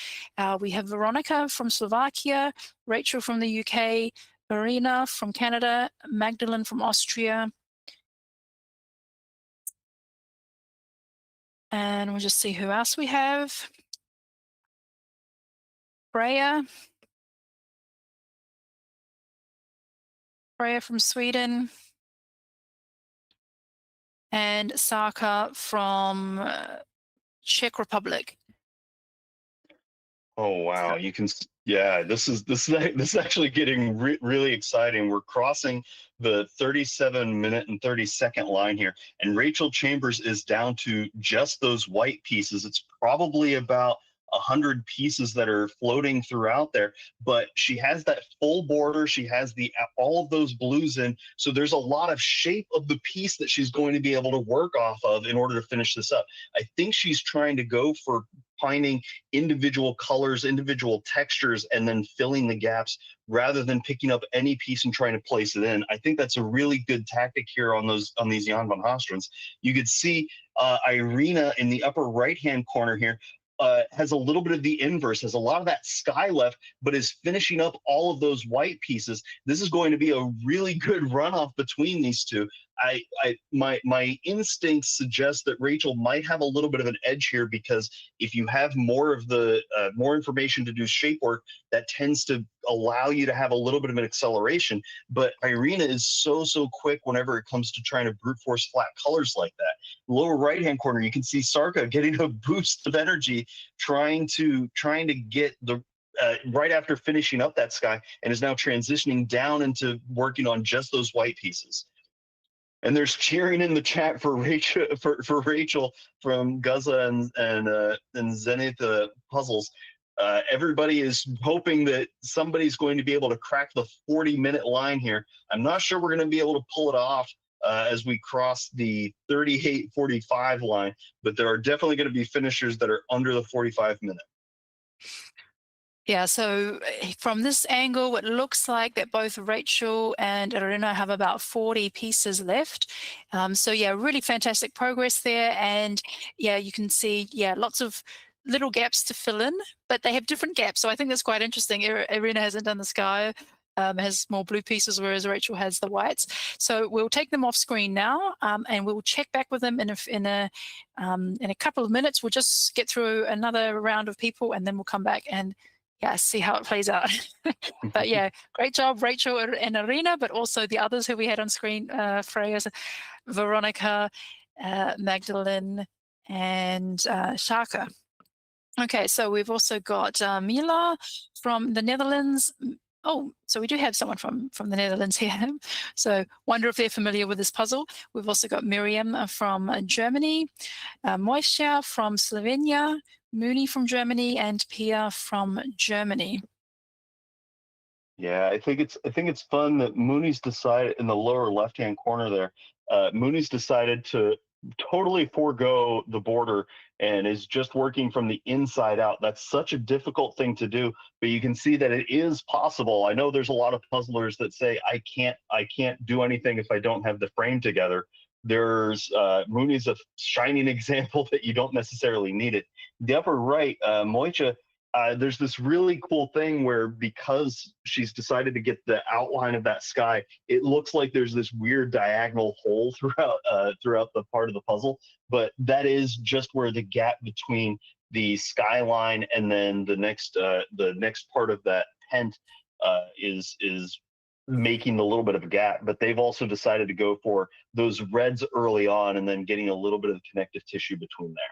S3: We have Veronica from Slovakia, Rachel from the UK, Marina from Canada, Magdalene from Austria. And we'll just see who else we have. Freya from Sweden, and Saka from Czech Republic.
S4: Oh wow, you can, yeah, this is actually getting really exciting. We're crossing the 37-minute and 30-second line here, and Rachel Chambers is down to just those white pieces. It's probably about 100 pieces that are floating throughout there, but she has that full border. She has all of those blues in, so there's a lot of shape of the piece that she's going to be able to work off of in order to finish this up. I think she's trying to go for finding individual colors, individual textures, and then filling the gaps rather than picking up any piece and trying to place it in. I think that's a really good tactic here on these Jan van Hastrands. You could see Irina in the upper right-hand corner here has a little bit of the inverse, has a lot of that sky left, but is finishing up all of those white pieces. This is going to be a really good runoff between these two. My instincts suggest that Rachel might have a little bit of an edge here, because if you have more of the more information to do shape work, that tends to allow you to have a little bit of an acceleration. But Irina is so quick whenever it comes to trying to brute force flat colors like that. Lower right hand corner, you can see Sarka getting a boost of energy, trying to get the right after finishing up that sky, and is now transitioning down into working on just those white pieces. And there's cheering in the chat for Rachel Rachel from Gaza and Zenith Puzzles. Everybody is hoping that somebody's going to be able to crack the 40-minute line here. I'm not sure we're going to be able to pull it off as we cross the 38-45 line, but there are definitely going to be finishers that are under the 45-minute.
S3: Yeah, so from this angle, it looks like that both Rachel and Irina have about 40 pieces left. So yeah, really fantastic progress there. And yeah, you can see, lots of little gaps to fill in, but they have different gaps. So I think that's quite interesting. Irina hasn't done the sky, has more blue pieces, whereas Rachel has the whites. So we'll take them off screen now, and we'll check back with them in a couple of minutes. We'll just get through another round of people, and then we'll come back and see how it plays out. But yeah, great job, Rachel and Irina, but also the others who we had on screen, Freya, Veronica, Magdalene, and Shaka. Okay, so we've also got Mila from the Netherlands. Oh, so we do have someone from the Netherlands here. So wonder if they're familiar with this puzzle. We've also got Miriam from Germany, Moisha from Slovenia, Mooney from Germany, and Pia from Germany.
S4: Yeah, I think it's fun that Mooney's decided in the lower left-hand corner there. Mooney's decided to totally forego the border and is just working from the inside out. That's such a difficult thing to do, but you can see that it is possible. I know there's a lot of puzzlers that say I can't do anything if I don't have the frame together. There's Mooney's a shining example that you don't necessarily need it. The upper right, Moicha there's this really cool thing where because she's decided to get the outline of that sky, it looks like there's this weird diagonal hole throughout the part of the puzzle. But that is just where the gap between the skyline and then the next part of that tent is making a little bit of a gap. But they've also decided to go for those reds early on and then getting a little bit of the connective tissue between there.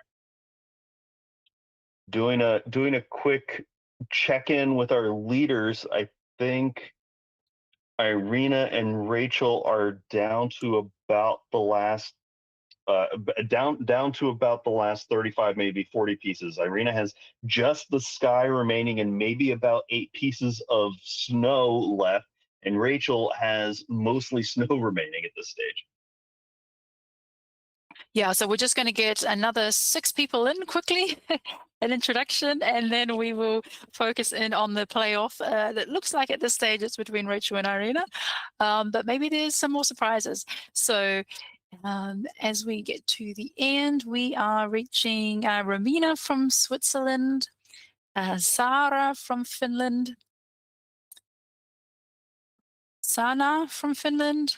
S4: Doing a quick check-in with our leaders. I think Irina and Rachel are down to about the last down to about the last 35, maybe 40 pieces. Irina has just the sky remaining and maybe about 8 pieces of snow left, and Rachel has mostly snow remaining at this stage.
S3: Yeah, so we're just going to get another 6 people in quickly, an introduction, and then we will focus in on the playoff. That looks like at this stage it's between Rachel and Irina, but maybe there's some more surprises. So as we get to the end, we are reaching Romina from Switzerland, Sara from Finland, Sana from Finland,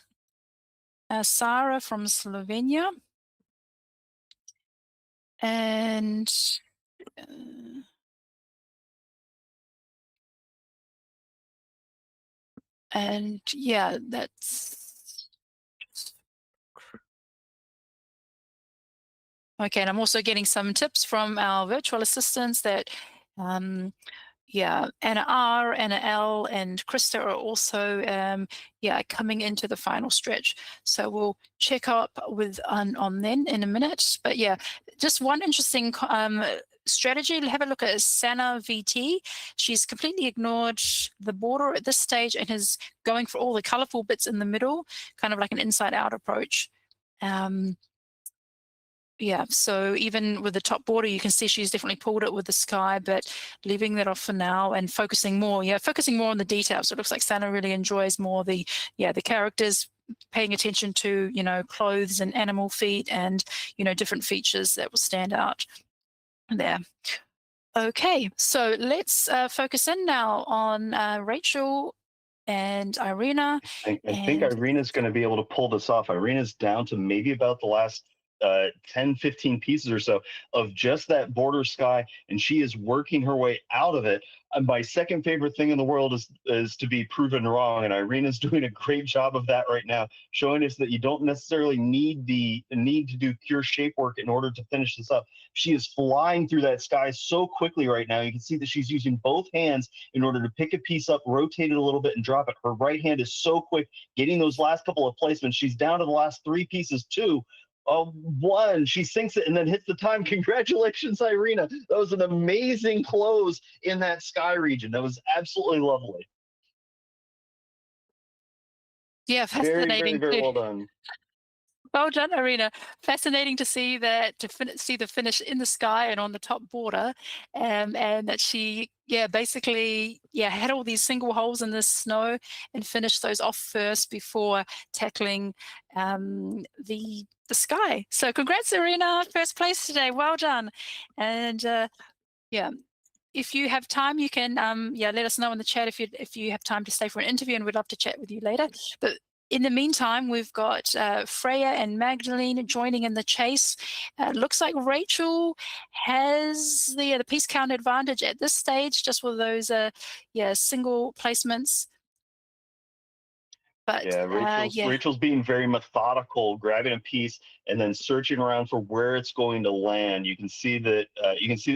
S3: Sara from Slovenia, and yeah, that's okay. And I'm also getting some tips from our virtual assistants that yeah, Anna R, Anna L, and Krista are also yeah, coming into the final stretch. So we'll check up with on them in a minute. But yeah, just one interesting strategy. Have a look at Sana VT. She's completely ignored the border at this stage and is going for all the colorful bits in the middle, kind of like an inside-out approach. Yeah, so even with the top border, you can see she's definitely pulled it with the sky, but leaving that off for now and focusing more on the details. So it looks like Sana really enjoys more the characters, paying attention to, clothes and animal feet and, different features that will stand out there. Okay, so let's focus in now on Rachel and Irina.
S4: I think Irina's going to be able to pull this off. Irina's down to maybe about the last 10, 15 pieces or so of just that border sky, and she is working her way out of it. And my second favorite thing in the world is to be proven wrong, and Irina's doing a great job of that right now, showing us that you don't necessarily need to do pure shape work in order to finish this up. She is flying through that sky so quickly right now. You can see that she's using both hands in order to pick a piece up, rotate it a little bit, and drop it. Her right hand is so quick getting those last couple of placements. She's down to the last 3 pieces too. One, she sinks it and then hits the time. Congratulations, Irina. That was an amazing close in that sky region. That was absolutely lovely.
S3: Yeah, fascinating.
S4: Very well done.
S3: Well done, Irina. Fascinating to see that, see the finish in the sky and on the top border, and that she, basically, had all these single holes in the snow and finished those off first before tackling the sky. So congrats, Irina, first place today. Well done. And if you have time, you can let us know in the chat if you have time to stay for an interview, and we'd love to chat with you later. But in the meantime, we've got Freya and Magdalene joining in the chase. Looks like Rachel has the piece count advantage at this stage, just with those single placements. But
S4: Rachel's being very methodical, grabbing a piece and then searching around for where it's going to land. You can see that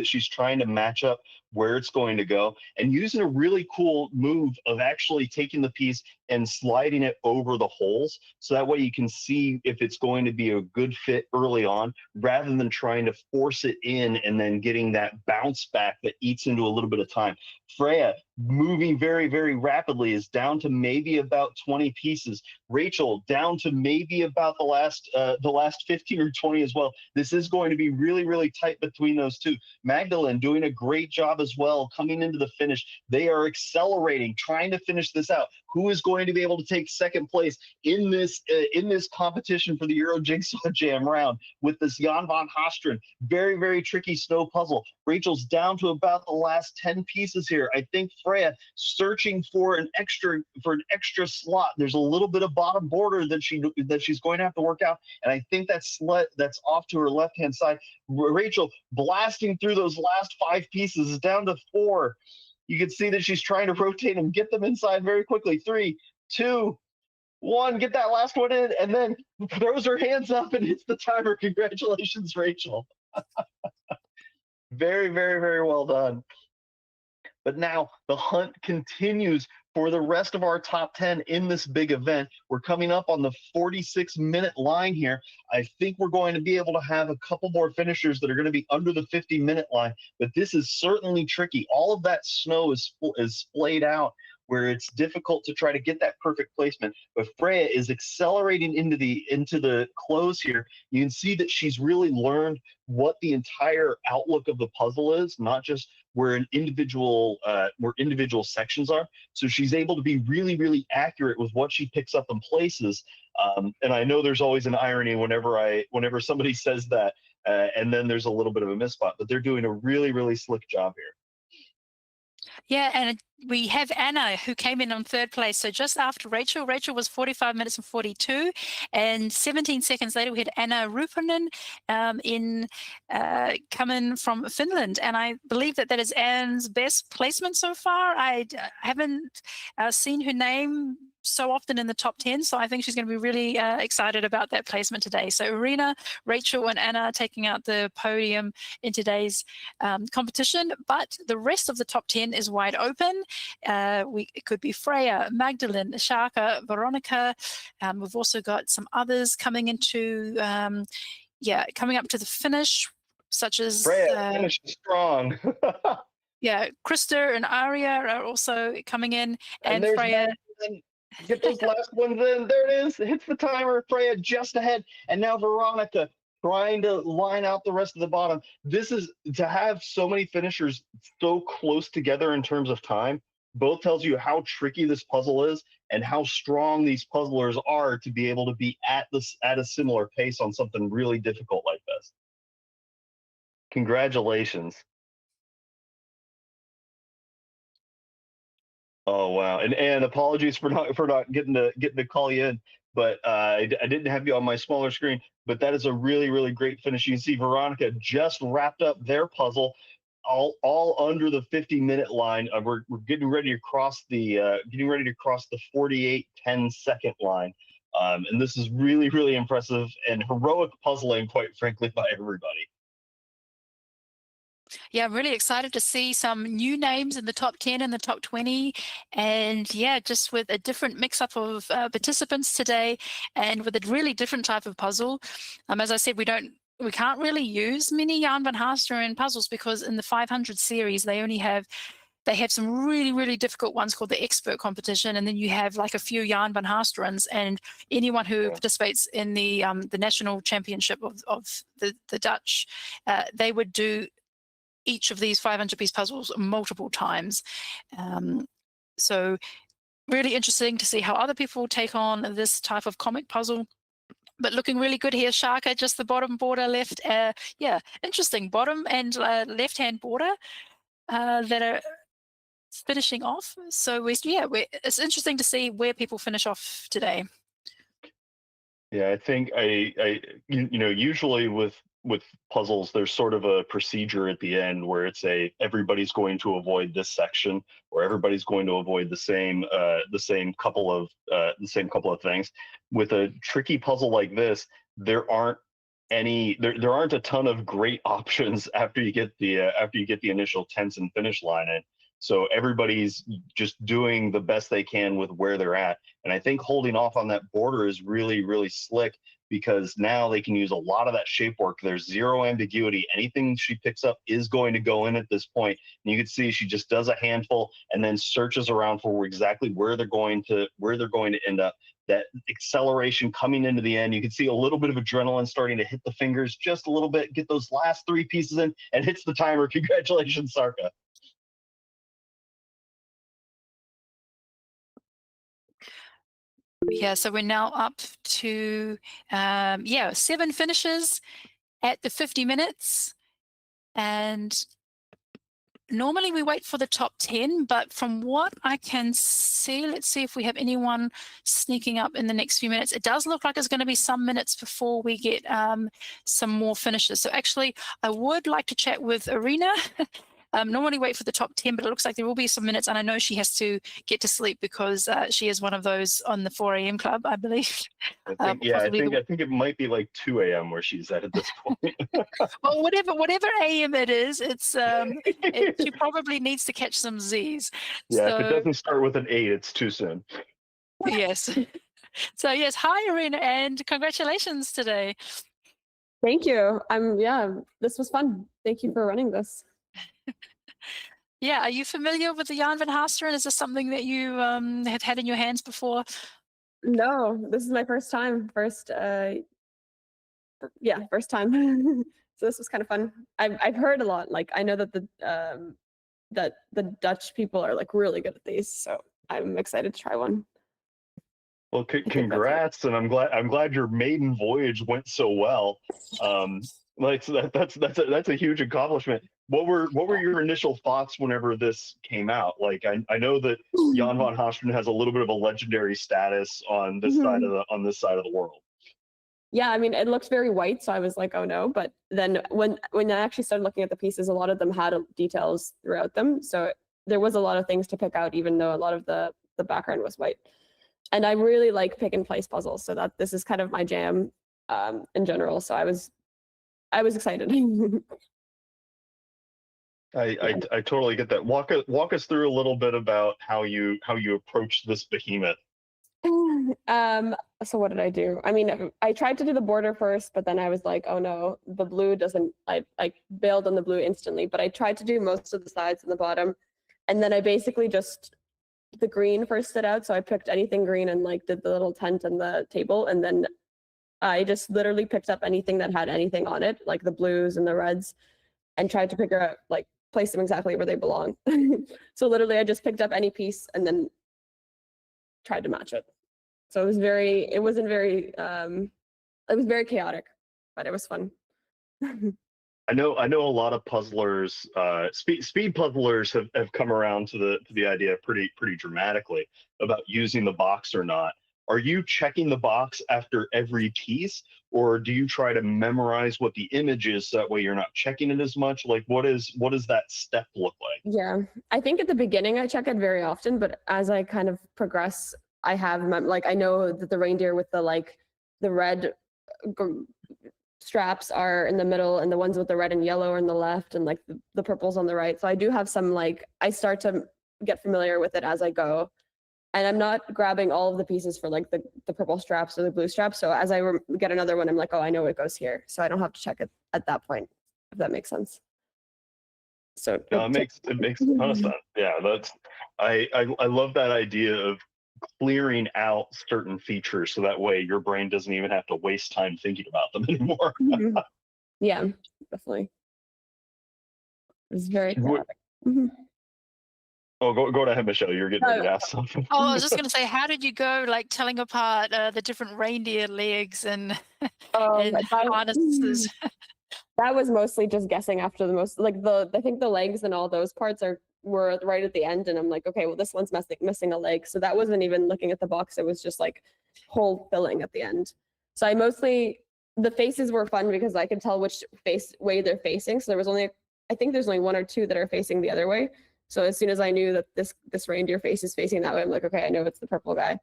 S4: she's trying to match up where it's going to go, and using a really cool move of actually taking the piece and sliding it over the holes, so that way you can see if it's going to be a good fit early on, rather than trying to force it in and then getting that bounce back that eats into a little bit of time. Freya, moving very, very rapidly, is down to maybe about 20 pieces. Rachel down to maybe about the last 15 or 20 as well. This is going to be really, really tight between those two. Magdalene doing a great job as well, coming into the finish. They are accelerating, trying to finish this out. who is going to be able to take second place in this competition for the Euro Jigsaw Jam round with this Jan van Hasteren. Very, very tricky snow puzzle. Rachel's down to about the last 10 pieces here. I think Freya searching for an extra slot. There's a little bit of bottom border that she's going to have to work out, and I think that's off to her left-hand side. Rachel blasting through those last 5 pieces is down to 4. You can see that she's trying to rotate and get them inside very quickly. 3, 2, 1. Get that last one in, and then throws her hands up and hits the timer. Congratulations, Rachel. Very, very, very well done. But now the hunt continues for the rest of our top 10 in this big event. We're coming up on the 46-minute line here. I think we're going to be able to have a couple more finishers that are going to be under the 50-minute line, but this is certainly tricky. All of that snow is splayed out where it's difficult to try to get that perfect placement. But Freya is accelerating into the close here. You can see that she's really learned what the entire outlook of the puzzle is, not just where individual sections are. So she's able to be really, really accurate with what she picks up and places. And I know there's always an irony whenever somebody says that, and then there's a little bit of a misspot, but they're doing a really, really slick job here.
S3: Yeah, and we have Anna, who came in on 3rd place. So just after Rachel. Rachel was 45 minutes and 42. And 17 seconds later, we had Anna Rupanen coming from Finland. And I believe that is Anne's best placement so far. I haven't seen her name so often in the top 10. So I think she's going to be really excited about that placement today. So Irina, Rachel, and Anna taking out the podium in today's competition. But the rest of the top 10 is wide open. It could be Freya, Magdalene, Shaka, Veronica. We've also got some others coming into, coming up to the finish, such as
S4: Freya finished strong.
S3: Yeah, Krista and Aria are also coming in, and Freya.
S4: Get those last ones in. There it is. It hits the timer. Freya just ahead. And now Veronica trying to line out the rest of the bottom. This is to have so many finishers so close together in terms of time. Both tells you how tricky this puzzle is and how strong these puzzlers are to be able to be at a similar pace on something really difficult like this. Congratulations. Oh wow, and apologies for not getting to call you in, but I didn't have you on my smaller screen. But that is a really, really great finish. You can see Veronica just wrapped up their puzzle, all under the 50-minute line. We're getting ready to cross the 48 10-second line, and this is really, really impressive and heroic puzzling, quite frankly, by everybody.
S3: Yeah, I'm really excited to see some new names in the top 10 and the top 20. And yeah, just with a different mix-up of participants today and with a really different type of puzzle. As I said, we can't really use many Jan van Hasteren puzzles because in the 500 series, they have some really, really difficult ones called the expert competition. And then you have like a few Jan van Hasterens, and anyone who participates in the national championship of the Dutch, they would do each of these 500-piece puzzles multiple times. So really interesting to see how other people take on this type of comic puzzle. But looking really good here, Shaka, just the bottom border left. Yeah, interesting bottom and left-hand border that are finishing off. So it's interesting to see where people finish off today.
S4: Yeah, I think usually with puzzles, there's sort of a procedure at the end where it's everybody's going to avoid this section, or everybody's going to avoid the same couple of things. With a tricky puzzle like this, there aren't a ton of great options after you get the initial tense and finish line in. So everybody's just doing the best they can with where they're at. And I think holding off on that border is really, really slick, because now they can use a lot of that shape work. There's zero ambiguity. Anything she picks up is going to go in at this point. And you can see she just does a handful and then searches around for exactly where they're going to end up. That acceleration coming into the end, you can see a little bit of adrenaline starting to hit the fingers just a little bit, get those last 3 pieces in, and hits the timer. Congratulations, Sarka.
S3: Yeah, so we're now up to 7 finishes at the 50 minutes, and normally we wait for the top 10, but from what I can see, let's see if we have anyone sneaking up in the next few minutes. It does look like it's going to be some minutes before we get some more finishes. So actually, I would like to chat with Arena. Normally wait for the top 10, but it looks like there will be some minutes, and I know she has to get to sleep because she is one of those on the 4 a.m. club, I believe.
S4: I think, yeah, I think it might be like 2 a.m. where she's at this point.
S3: Well, whatever AM it is, she probably needs to catch some Z's.
S4: Yeah, if it
S3: So
S4: doesn't start with an 8, it's too soon.
S3: yes. So yes, hi Arena, and congratulations today.
S5: Thank you. This was fun. Thank you for running this.
S3: Yeah, are you familiar with the Jan van Hasteren? Is this something that you have had in your hands before?
S5: No, this is my first time. First time. So this was kind of fun. I've heard a lot. Like I know that the Dutch people are like really good at these, so I'm excited to try one.
S4: Well,
S5: that's it.
S4: congrats, and I'm glad your maiden voyage went so well. Like so that's a huge accomplishment. What were your initial thoughts whenever this came out? Like I know that Jan van Hasteren has a little bit of a legendary status on this side of the world.
S5: Yeah, I mean, it looks very white, so I was like, oh no. But then when I actually started looking at the pieces, a lot of them had details throughout them, so there was a lot of things to pick out, even though a lot of the background was white. And I really like pick and place puzzles, so that this is kind of my jam in general. So I was excited.
S4: I totally get that. Walk us through a little bit about how you approach this behemoth.
S5: So what did I do? I mean, I tried to do the border first, but then I was like, oh no, the blue doesn't, I bailed on the blue instantly, but I tried to do most of the sides and the bottom. And then I basically just, the green first stood out. So I picked anything green and like did the little tent and the table. And then I just literally picked up anything that had anything on it, like the blues and the reds, and tried to figure out, like, place them exactly where they belong. So literally I just picked up any piece and then tried to match it. So it was very chaotic, but it was fun.
S4: I know a lot of puzzlers, speed puzzlers have come around to the idea pretty dramatically about using the box or not. Are you checking the box after every piece, or do you try to memorize what the image is so that way you're not checking it as much? Like what does that step look like?
S5: Yeah, I think at the beginning I check it very often, but as I kind of progress, I have like I know that the reindeer with the red straps are in the middle, and the ones with the red and yellow are in the left, and like the purples on the right. So I do have some, like, I start to get familiar with it as I go, and I'm not grabbing all of the pieces for like the purple straps or the blue straps. So as I get another one, I'm like, oh, I know it goes here, so I don't have to check it at that point, if that makes sense. So
S4: it makes a ton of sense. Yeah, that's I love that idea of clearing out certain features so that way your brain doesn't even have to waste time thinking about them anymore.
S5: Yeah, definitely. It's very chaotic.
S4: Oh, go ahead, Michelle. You're getting ready to ask something.
S3: Oh, I was just going to say, how did you go, like telling apart the different reindeer legs and harnesses?
S5: That was mostly just guessing after the most, like I think the legs and all those parts were right at the end, and I'm like, okay, well this one's missing a leg, so that wasn't even looking at the box. It was just like whole filling at the end. So the faces were fun because I could tell which way they're facing. So I think there's only one or two that are facing the other way. So as soon as I knew that this reindeer face is facing that way, I'm like, okay, I know it's the purple guy,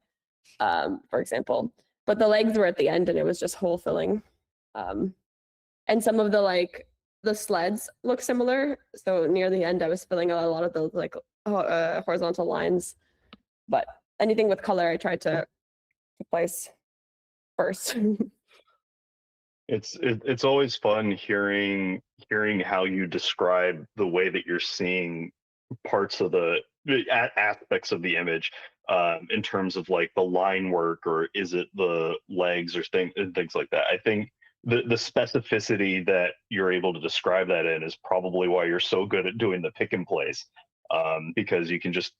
S5: for example. But the legs were at the end, and it was just whole filling. And some of the sleds look similar. So near the end, I was filling out a lot of those like horizontal lines. But anything with color, I tried to place first.
S4: It's always fun hearing how you describe the way that you're seeing parts of the aspects of the image, in terms of like the line work, or is it the legs or things like that. I think the specificity that you're able to describe that in is probably why you're so good at doing the pick and place, because you can just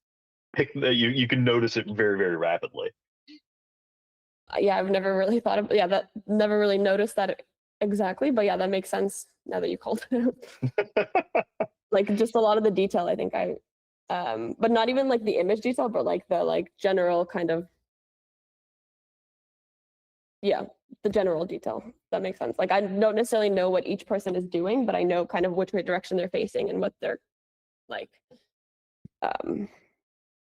S4: you can notice it very, very rapidly.
S5: yeah, I've never really thought of, yeah, that never really noticed that exactly, but yeah, that makes sense now that you called it out. Like just a lot of the detail, I think but not even like the image detail, but like the like general kind of, yeah, the general detail. That makes sense. Like I don't necessarily know what each person is doing, but I know kind of which way direction they're facing and what they're like.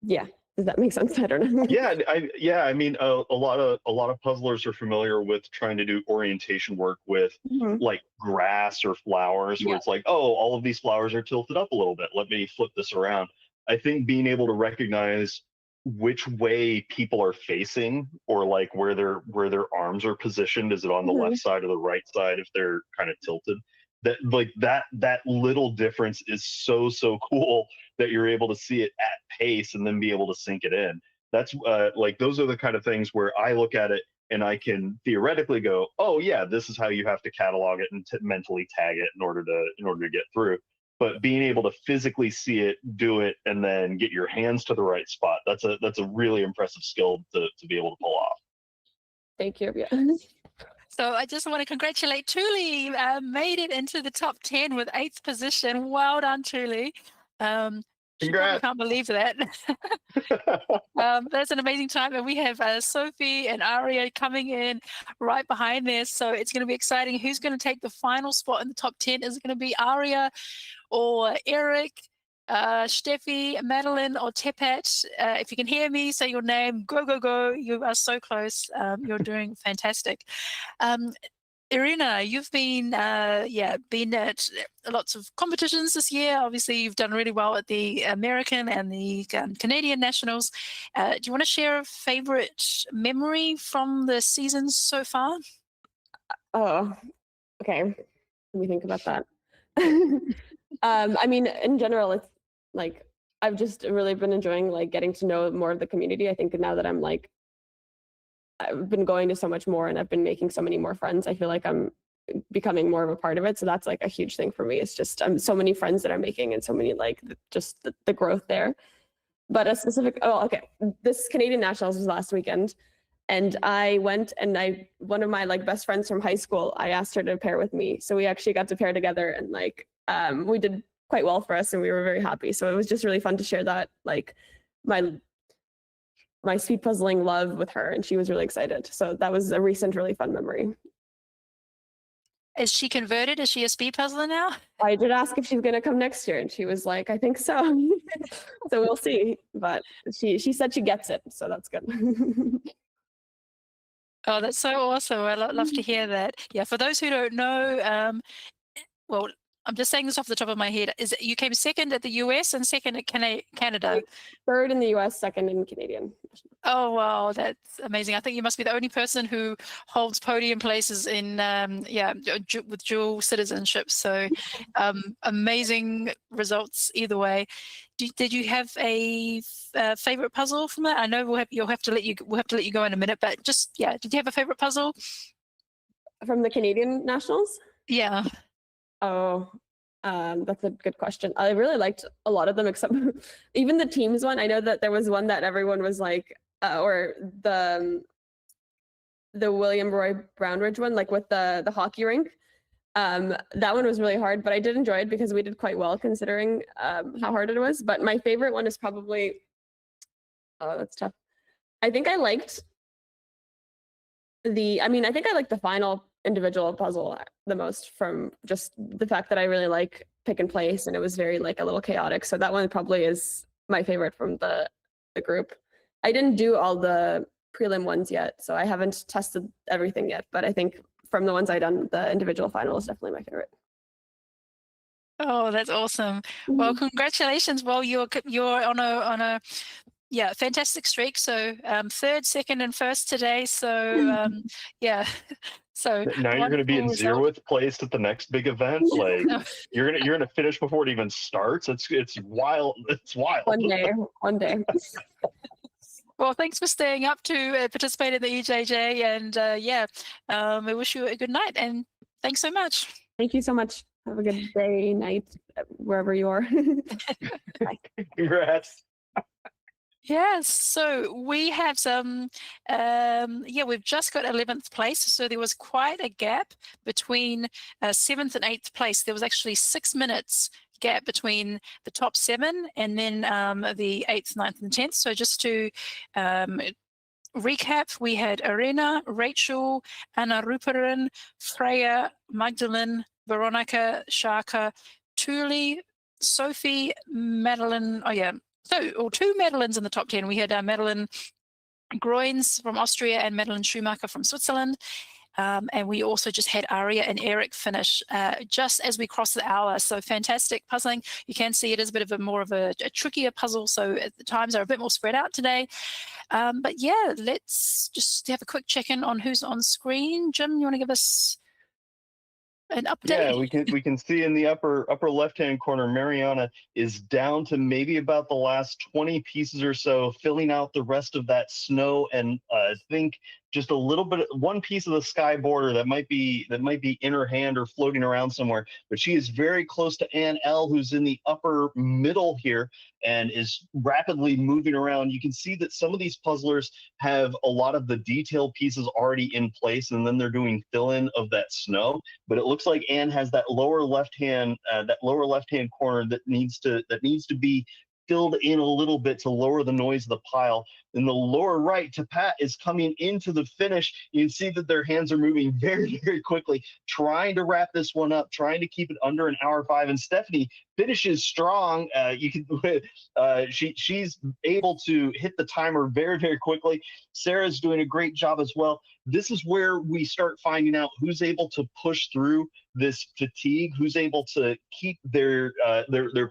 S5: Yeah, does that make sense? I don't know.
S4: I mean, a lot of puzzlers are familiar with trying to do orientation work with
S5: Mhm.
S4: like grass or flowers, where
S5: Yeah.
S4: it's like, oh, all of these flowers are tilted up a little bit. Let me flip this around. I think being able to recognize which way people are facing, or like where their arms are positioned, is it on the
S5: Mhm.
S4: left side or the right side if they're kind of tilted? That little difference is so cool, that you're able to see it at pace and then be able to sink it in. That's like, those are the kind of things where I look at it and I can theoretically go, oh yeah, this is how you have to catalog it and mentally tag it in order to get through. But being able to physically see it, do it, and then get your hands to the right spot, that's a really impressive skill to be able to pull off.
S5: Thank you. Yeah.
S3: So I just want to congratulate Tuli, made it into the top 10 with 8th position. Well done, Tuli. She probably
S4: Congrats.
S3: can't believe that. That's an amazing time. And we have Sophie and Aria coming in right behind there. So it's going to be exciting. Who's going to take the final spot in the top 10? Is it going to be Aria or Eric, Steffi, Madeline, or Tepat? If you can hear me, say your name. Go, go, go. You are so close. You're doing fantastic. Irina, you've been at lots of competitions this year. Obviously, you've done really well at the American and the Canadian nationals. Do you want to share a favorite memory from the seasons so far?
S5: Oh, okay. Let me think about that. I mean, in general, it's like I've just really been enjoying like getting to know more of the community. I think now that I've been going to so much more and I've been making so many more friends, I feel like I'm becoming more of a part of it. So that's like a huge thing for me. It's just so many friends that I'm making and so many like just the growth there. But a specific, oh, okay. This Canadian Nationals was last weekend. And I went and one of my like best friends from high school, I asked her to pair with me. So we actually got to pair together and like, we did quite well for us and we were very happy. So it was just really fun to share that, like my speed puzzling love with her. And she was really excited. So that was a recent, really fun memory.
S3: Is she converted? Is she a speed puzzler now?
S5: I did ask if she's going to come next year and she was like, I think so. So we'll see. But she said she gets it. So that's good.
S3: Oh, that's so awesome. I love to hear that. Yeah, for those who don't know, well, I'm just saying this off the top of my head. Is it you came second at the US and second at Canada?
S5: Third in the US, second in Canadian.
S3: Oh, wow, that's amazing. I think you must be the only person who holds podium places in, with dual citizenship. So amazing results either way. Did you have a favorite puzzle from that? I know we'll have to let you go in a minute, but just, yeah, did you have a favorite puzzle?
S5: From the Canadian Nationals?
S3: Yeah.
S5: Oh, that's a good question. I really liked a lot of them, except even the teams one. I know that there was one that everyone was like, or the William Roy Brownridge one, like with the hockey rink. That one was really hard, but I did enjoy it because we did quite well considering how hard it was. But my favorite one is probably, oh, that's tough. I think I liked the final individual puzzle the most, from just the fact that I really like pick and place and it was very like a little chaotic. So that one probably is my favorite from the group. I didn't do all the prelim ones yet, so I haven't tested everything yet, but I think from the ones I've done, the individual final is definitely my favorite.
S3: Oh, that's awesome. Well, congratulations. Well, you're on a fantastic streak. So third, second, and first today. So yeah. So
S4: Now you're going to be in
S3: result.
S4: 0th place at the next big event. Like you're gonna finish before it even starts. It's wild. It's wild.
S5: One day.
S3: Well, thanks for staying up to participate in the EJJ, and we wish you a good night. And thanks so much.
S5: Thank you so much. Have a good day, night, wherever you are. Bye.
S4: Congrats.
S3: Yes, so we have some, we've just got 11th place. So there was quite a gap between 7th and 8th place. There was actually 6 minutes gap between the top 7 and then the 8th, 9th, and 10th. So just to recap, we had Arena, Rachel, Anna Ruperin, Freya, Magdalene, Veronica, Shaka, Tuli, Sophie, Madeline. Oh, yeah. So, or 2 Madeleines in the top 10. We had Madeline Groins from Austria and Madeline Schumacher from Switzerland. And we also just had Aria and Eric finish just as we crossed the hour. So fantastic puzzling. You can see it is a bit of more of a trickier puzzle. So the times are a bit more spread out today. But yeah, let's just have a quick check-in on who's on screen. Jim, you want to give us an update?
S4: Yeah, we can see in the upper left-hand corner, Mariana is down to maybe about the last 20 pieces or so, filling out the rest of that snow, and I think just a little bit, one piece of the sky border that might be in her hand or floating around somewhere. But she is very close to Ann L, who's in the upper middle here and is rapidly moving around. You can see that some of these puzzlers have a lot of the detail pieces already in place, and then they're doing fill-in of that snow. But it looks like Anne has that lower left hand corner that needs to be filled in a little bit to lower the noise of the pile. In the lower right, Tapat is coming into the finish. You can see that their hands are moving very, very quickly, trying to wrap this one up, trying to keep it under an hour 5. And Stephanie finishes strong. She's able to hit the timer very, very quickly. Sarah's doing a great job as well. This is where we start finding out who's able to push through this fatigue, who's able to keep their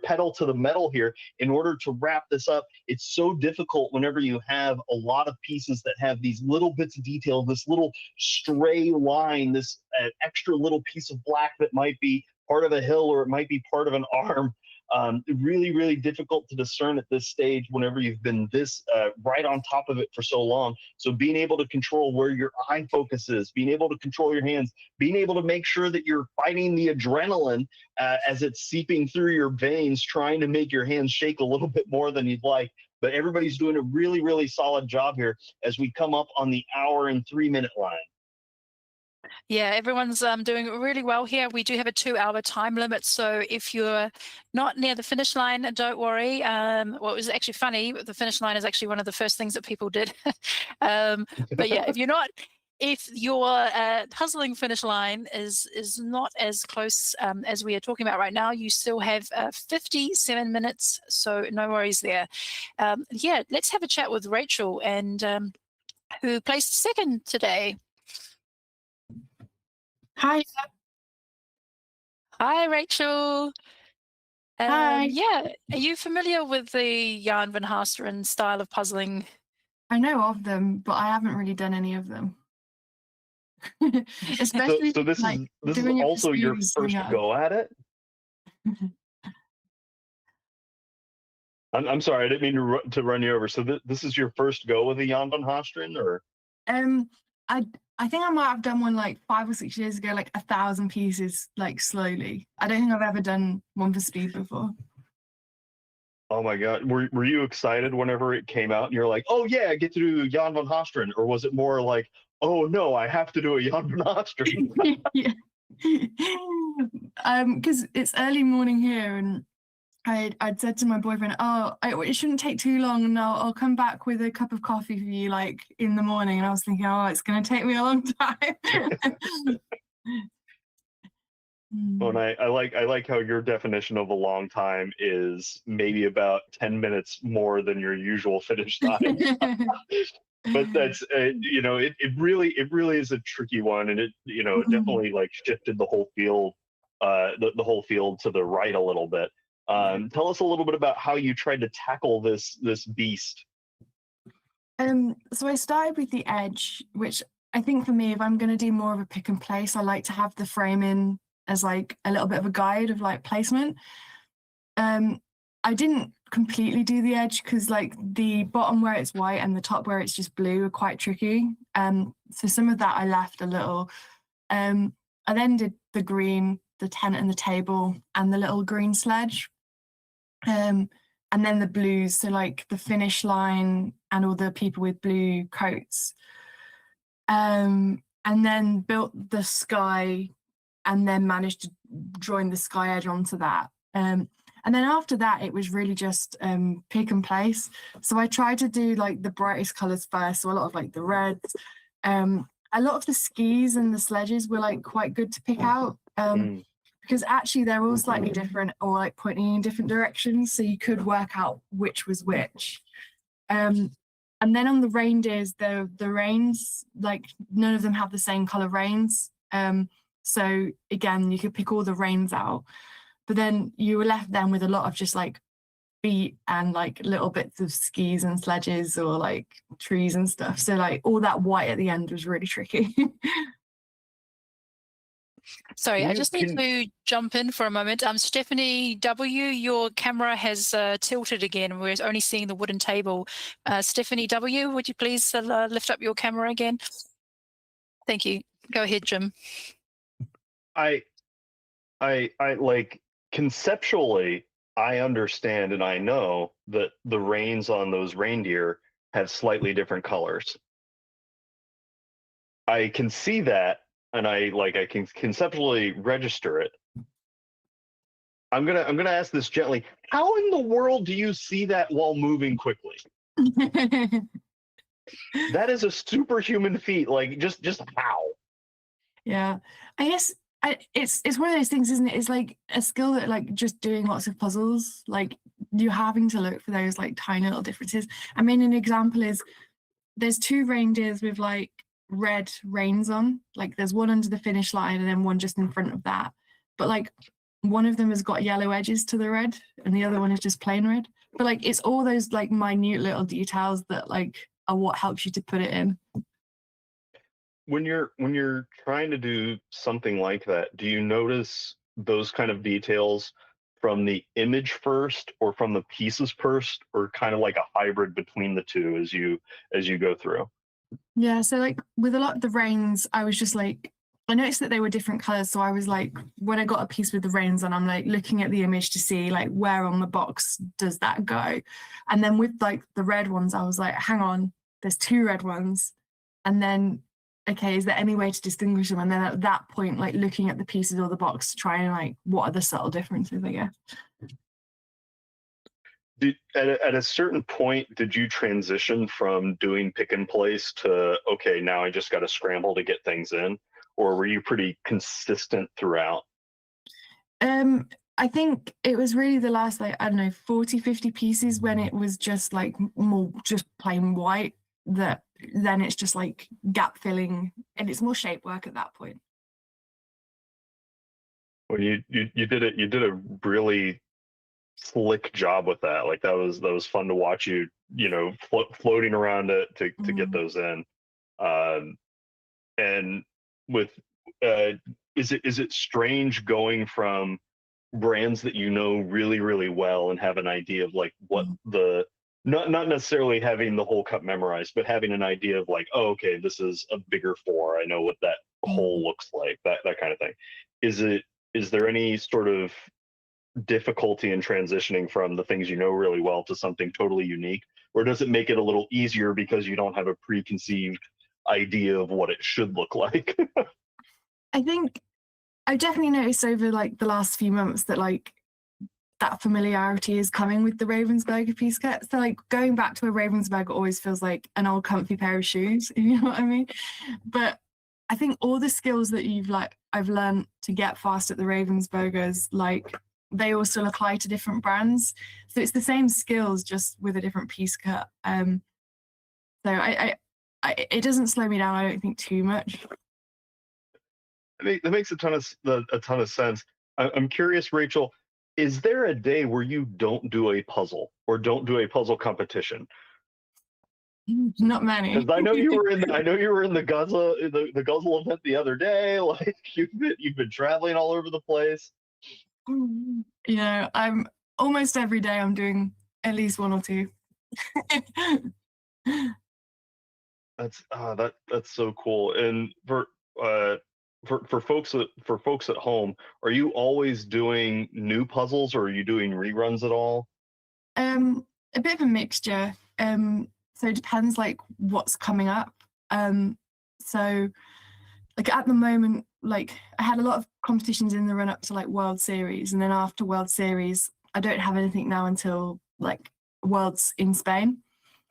S4: pedal to the metal here in order to wrap this up. It's so difficult whenever you have a lot of pieces that have these little bits of detail, this little stray line, this extra little piece of black that might be part of a hill or it might be part of an arm. Really, really difficult to discern at this stage whenever you've been this right on top of it for so long. So being able to control where your eye focus is, being able to control your hands, being able to make sure that you're fighting the adrenaline as it's seeping through your veins, trying to make your hands shake a little bit more than you'd like. But everybody's doing a really, really solid job here as we come up on the hour and 3-minute line.
S3: Yeah, everyone's doing really well here. We do have a 2-hour time limit, so if you're not near the finish line, don't worry. Well, it was actually funny. The finish line is actually one of the first things that people did. But yeah, if your puzzling finish line is not as close as we are talking about right now, you still have 57 minutes, so no worries there. Yeah, let's have a chat with Rachel, and who placed second today.
S6: Hi.
S3: Hi, Rachel.
S6: Hi.
S3: Yeah, are you familiar with the Jan van Hasteren style of puzzling?
S6: I know of them, but I haven't really done any of them. Especially
S4: So this
S6: like
S4: is
S6: doing it for
S4: also your
S6: speed,
S4: first
S6: yeah.
S4: go at it? I'm sorry, I didn't mean to run you over. So this is your first go with the Jan van Hasteren, or?
S6: I think I might have done one like 5 or 6 years ago, like 1,000 pieces, like slowly. I don't think I've ever done one for speed before.
S4: Oh my God, were you excited whenever it came out and you're like, oh yeah, I get to do Jan van Hasteren, or was it more like, oh no, I have to do a Jan van Hasteren?
S6: Yeah. Because it's early morning here, and I'd said to my boyfriend, oh, it shouldn't take too long, and I'll come back with a cup of coffee for you, like in the morning. And I was thinking, oh, it's going to take me a long time.
S4: Oh, and I like how your definition of a long time is maybe about 10 minutes more than your usual finish time. But that's it really is a tricky one, and it definitely like shifted the whole field the whole field to the right a little bit. Tell us a little bit about how you tried to tackle this beast.
S6: So I started with the edge, which I think for me, if I'm going to do more of a pick and place, I like to have the frame in as like a little bit of a guide of like placement. I didn't completely do the edge because like the bottom where it's white and the top where it's just blue are quite tricky. So some of that I left a little. I then did the green, the tent and the table, and the little green sledge. And and then the blues, so like the finish line and all the people with blue coats. And then built the sky, and then managed to join the sky edge onto that. And then after that, it was really just pick and place. So I tried to do like the brightest colors first. So a lot of like the reds. A lot of the skis and the sledges were like quite good to pick out. Because actually they're all slightly different, or like pointing in different directions. So you could work out which was which. And then on the reindeers, the reins, like none of them have the same color reins. So again, you could pick all the reins out. But then you were left then with a lot of just like feet and like little bits of skis and sledges or like trees and stuff. So like all that white at the end was really tricky.
S3: Sorry, I just need to jump in for a moment. Stephanie W, your camera has tilted again. We're only seeing the wooden table. Stephanie W, would you please lift up your camera again? Thank you. Go ahead, Jim.
S4: I like conceptually, I understand and I know that the reins on those reindeer have slightly different colors. I can see that, and I can conceptually register it. I'm gonna ask this gently. How in the world do you see that while moving quickly? That is a superhuman feat. Like just how?
S6: Yeah, I guess it's one of those things, isn't it? It's like a skill that like just doing lots of puzzles, like you're having to look for those like tiny little differences. I mean, an example is there's two reindeers with like red reins on, like there's one under the finish line and then one just in front of that, but like one of them has got yellow edges to the red and the other one is just plain red. But like it's all those like minute little details that like are what helps you to put it in.
S4: When you're trying to do something like that, do you notice those kind of details from the image first or from the pieces first, or kind of like a hybrid between the two as you go through?
S6: Yeah, so like with a lot of the reins, I was just like, I noticed that they were different colors. So I was like, when I got a piece with the reins on, I'm like looking at the image to see like where on the box does that go. And then with like the red ones, I was like, hang on, there's two red ones. And then, okay, is there any way to distinguish them? And then at that point, like looking at the pieces of the box to try and like, what are the subtle differences, I guess.
S4: At a certain point, did you transition from doing pick and place to, okay, now I just got to scramble to get things in? Or were you pretty consistent throughout?
S6: I think it was really the last, like, I don't know, 40, 50 pieces when it was just like more just plain white, that then it's just like gap filling and it's more shape work at that point.
S4: Well, you did it. You did a really slick job with that. Like that was fun to watch you, floating around to get those in. And with is it strange going from brands that you know really really well and have an idea of like what the not necessarily having the whole cup memorized, but having an idea of like, oh, okay, this is a bigger four, I know what that hole looks like, that kind of thing. Is there any sort of difficulty in transitioning from the things you know really well to something totally unique, or does it make it a little easier because you don't have a preconceived idea of what it should look like?
S6: I think I've definitely noticed over like the last few months that like that familiarity is coming with the Ravensburger piece set. So like going back to a Ravensburger always feels like an old comfy pair of shoes, you know what I mean? But I think all the skills that I've learned to get fast at the Ravensburgers, like they all still apply to different brands. So it's the same skills, just with a different piece cut. So I it doesn't slow me down, I don't think, too much.
S4: I mean, that makes a ton of sense. I'm curious, Rachel, is there a day where you don't do a puzzle or don't do a puzzle competition?
S6: Not many.
S4: Because I know you were in the Guzzle event the other day. Like you've been traveling all over the place.
S6: I'm almost every day I'm doing at least one or two.
S4: That's so cool. And for folks at home, are you always doing new puzzles or are you doing reruns at all?
S6: A bit of a mixture. So it depends like what's coming up. So like at the moment, like I had a lot of competitions in the run up to like World Series, and then after World Series, I don't have anything now until like Worlds in Spain.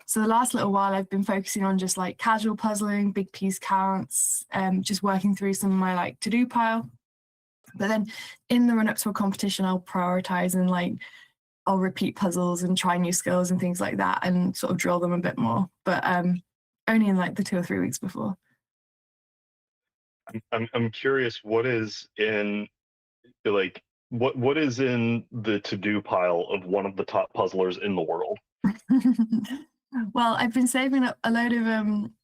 S6: So the last little while I've been focusing on just like casual puzzling, big piece counts, just working through some of my like to-do pile. But then in the run up to a competition, I'll prioritize and like I'll repeat puzzles and try new skills and things like that and sort of drill them a bit more. But only in like the 2 or 3 weeks before.
S4: I'm curious, what is in like what is in the to-do pile of one of the top puzzlers in the world?
S6: Well, I've been saving up a load of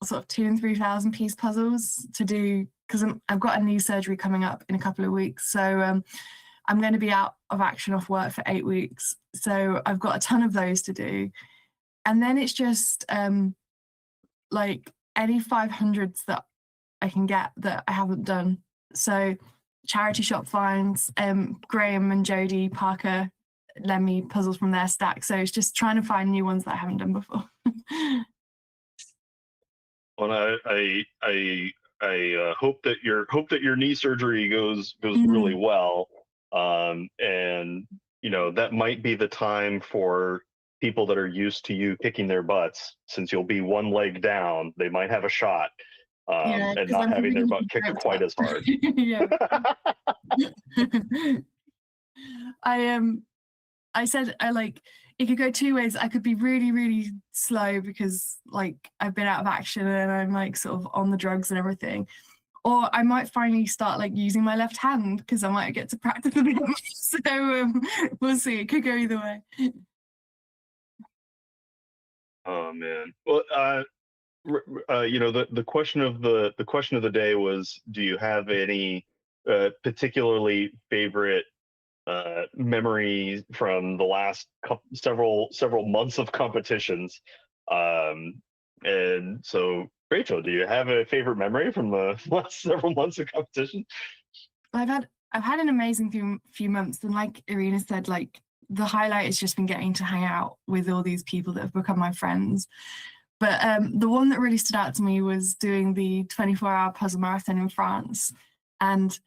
S6: sort of 2,000 and 3,000 piece puzzles to do because I've got a knee surgery coming up in a couple of weeks. So I'm going to be out of action off work for 8 weeks. So I've got a ton of those to do. And then it's just like any 500s that I can get that I haven't done. So charity shop finds, Graham and Jodie Parker lend me puzzles from their stack. So it's just trying to find new ones that I haven't done before.
S4: Well, I hope that your knee surgery goes really well, and you know that might be the time for people that are used to you kicking their butts, since you'll be one leg down, they might have a shot, and not having their butt kicked quite as hard.
S6: Yeah. I said I like it could go 2 ways. I could be really, really slow because like I've been out of action and I'm like sort of on the drugs and everything. Or I might finally start like using my left hand because I might get to practice a bit. So we'll see. It could go either way.
S4: Oh man. Well, you know, the question of the day was, do you have any particularly favorite memories from the last several months of competitions? And so, Rachel, do you have a favorite memory from the last several months of competition?
S6: I've had an amazing few months, and like Irina said, like the highlight has just been getting to hang out with all these people that have become my friends. But the one that really stood out to me was doing the 24-hour puzzle marathon in France. And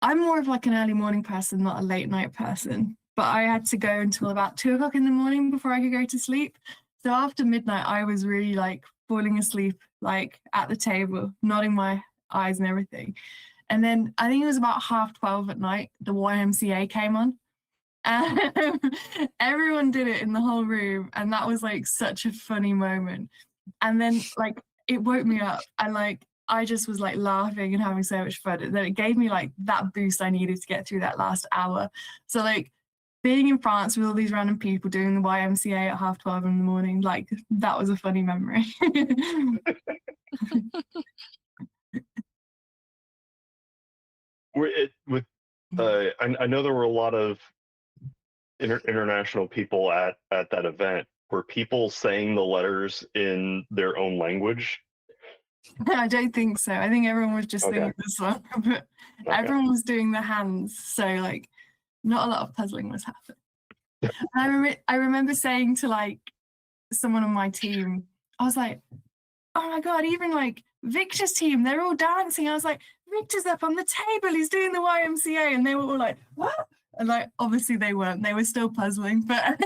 S6: I'm more of like an early morning person, not a late night person. But I had to go until about 2 o'clock in the morning before I could go to sleep. So after midnight, I was really like falling asleep, like at the table, nodding my eyes and everything. And then I think it was about 12:30 at night, the YMCA came on. And everyone did it in the whole room. And that was like such a funny moment. And then like it woke me up and like I just was like laughing and having so much fun. And then it gave me like that boost I needed to get through that last hour. So like being in France with all these random people doing the YMCA at 12:30 in the morning, like that was a funny memory.
S4: I know there were a lot of international people at that event. Were people saying the letters in their own language?
S6: I don't think so. I think everyone was just doing this one, but everyone was doing the hands. So like not a lot of puzzling was happening. I remember saying to like someone on my team, I was like, oh my God, even like Victor's team, they're all dancing. I was like, Victor's up on the table, he's doing the YMCA. And they were all like, what? And like, obviously they weren't, they were still puzzling. But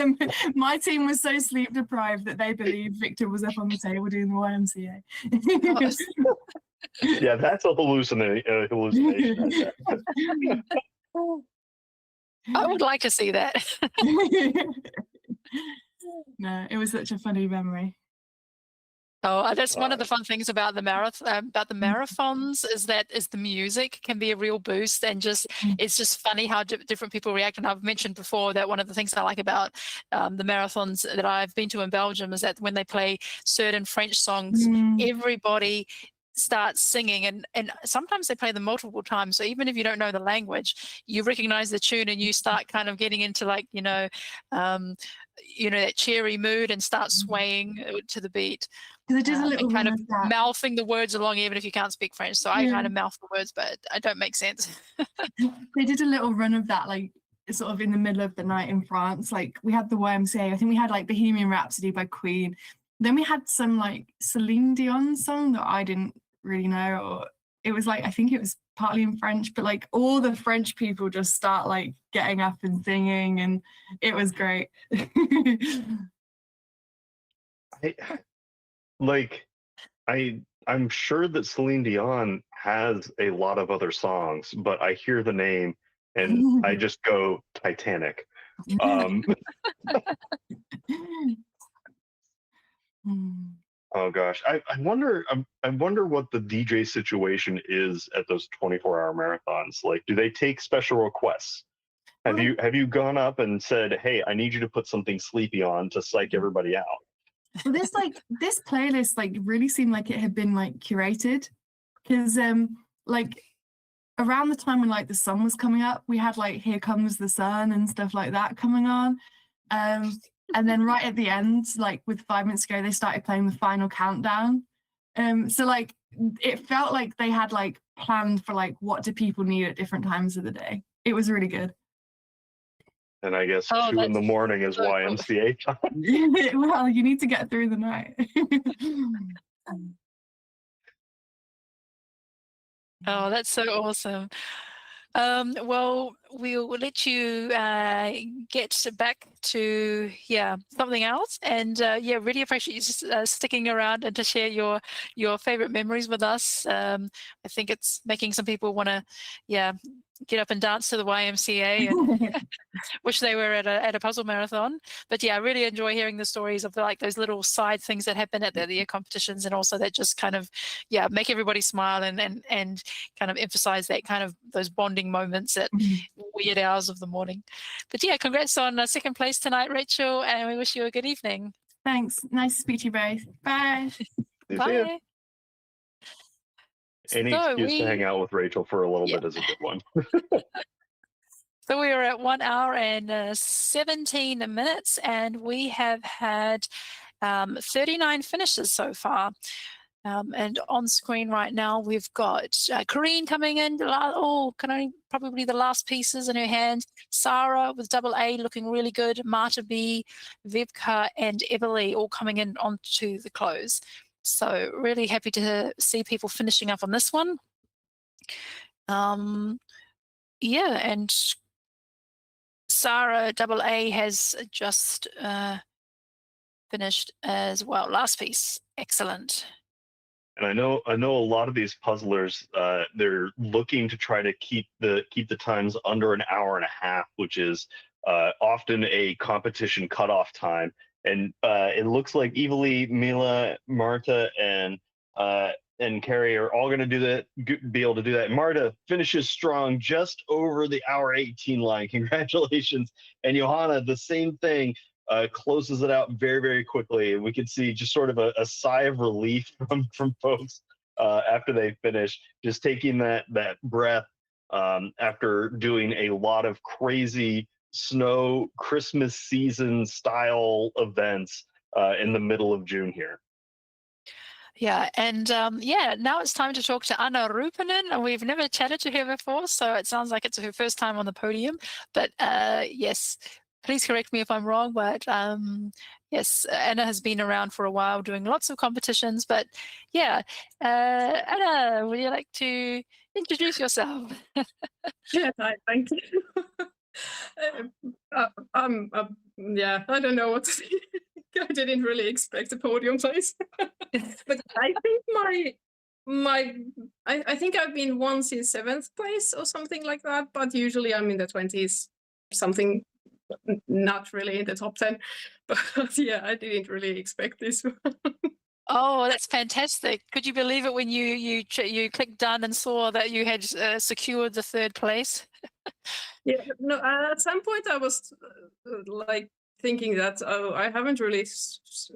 S6: my team was so sleep deprived that they believed Victor was up on the table doing the YMCA.
S4: Yeah, that's a hallucination.
S3: I would like to see that.
S6: No, it was such a funny memory.
S3: Oh, that's one of the fun things about the marathons is the music can be a real boost, and just it's just funny how different people react. And I've mentioned before that one of the things I like about the marathons that I've been to in Belgium is that when they play certain French songs, everybody starts singing, and sometimes they play them multiple times. So even if you don't know the language, you recognize the tune and you start kind of getting into like that cheery mood and start swaying to the beat.
S6: Because it is a little
S3: kind of mouthing the words along, even if you can't speak French. So I kind of mouth the words, but I don't make sense.
S6: They did a little run of that, like sort of in the middle of the night in France. Like we had the YMCA. I think we had like Bohemian Rhapsody by Queen. Then we had some like Celine Dion song that I didn't really know, or it was like I think it was partly in French, but like all the French people just start like getting up and singing, and it was great.
S4: I'm sure that Celine Dion has a lot of other songs, but I hear the name and I just go Titanic. Oh gosh, I wonder I wonder what the DJ situation is at those 24-hour marathons. Like, do they take special requests? Have you gone up and said, "Hey, I need you to put something sleepy on to psych everybody out"?
S6: Well, this playlist like really seemed like it had been like curated, because like around the time when like the sun was coming up, we had like Here Comes the Sun and stuff like that coming on. And then right at the end, like with 5 minutes ago, they started playing the final countdown. So like it felt like they had like planned for like what do people need at different times of the day. It was really good.
S4: And I guess 2 in the morning is YMCA time.
S6: Well, you need to get through the night.
S3: Oh, that's so awesome. Well, we'll let you get back to something else, and really appreciate you just, sticking around and to share your favorite memories with us. I think it's making some people want to get up and dance to the YMCA and wish they were at a puzzle marathon. But I really enjoy hearing the stories of like those little side things that happen at the competitions, and also that just kind of make everybody smile and kind of emphasize that kind of those bonding moments at weird hours of the morning. But congrats on second place tonight, Rachel, and we wish you a good evening.
S6: Thanks. Nice to speak to you both. Bye.
S3: Bye.
S4: Any excuse to hang out with Rachel for a little bit is a good one.
S3: So we are at 1 hour and 17 minutes, and we have had 39 finishes so far. And on screen right now, we've got Corrine coming in. Probably the last pieces in her hand. Sarah with double A looking really good. Marta B, Vivka, and Everly all coming in onto the close. So really happy to see people finishing up on this one. And Sarah double A has just finished as well. Last piece, excellent.
S4: And I know a lot of these puzzlers, they're looking to try to keep the times under an hour and a half, which is often a competition cutoff time. And it looks like Evely, Mila, Marta, and Carrie are all going to be able to do that. And Marta finishes strong, just over the hour 18 line. Congratulations! And Johanna, the same thing, closes it out very, very quickly. And we can see just sort of a sigh of relief from folks after they finish, just taking that breath after doing a lot of crazy snow Christmas season style events in the middle of June here.
S3: And now it's time to talk to Anna Rupanen. We've never chatted to her before, so it sounds like it's her first time on the podium. But yes, please correct me if I'm wrong, but yes, Anna has been around for a while doing lots of competitions. But Anna, would you like to introduce yourself?
S7: Yes, thank you. I don't know what to say. I didn't really expect a podium place. But I think I think I've been once in 7th place or something like that, but usually I'm in the 20s, something not really in the top 10. But I didn't really expect this one.
S3: Oh, that's fantastic. Could you believe it when you clicked done and saw that you had secured the 3rd place?
S7: No, at some point I was like thinking that, I haven't really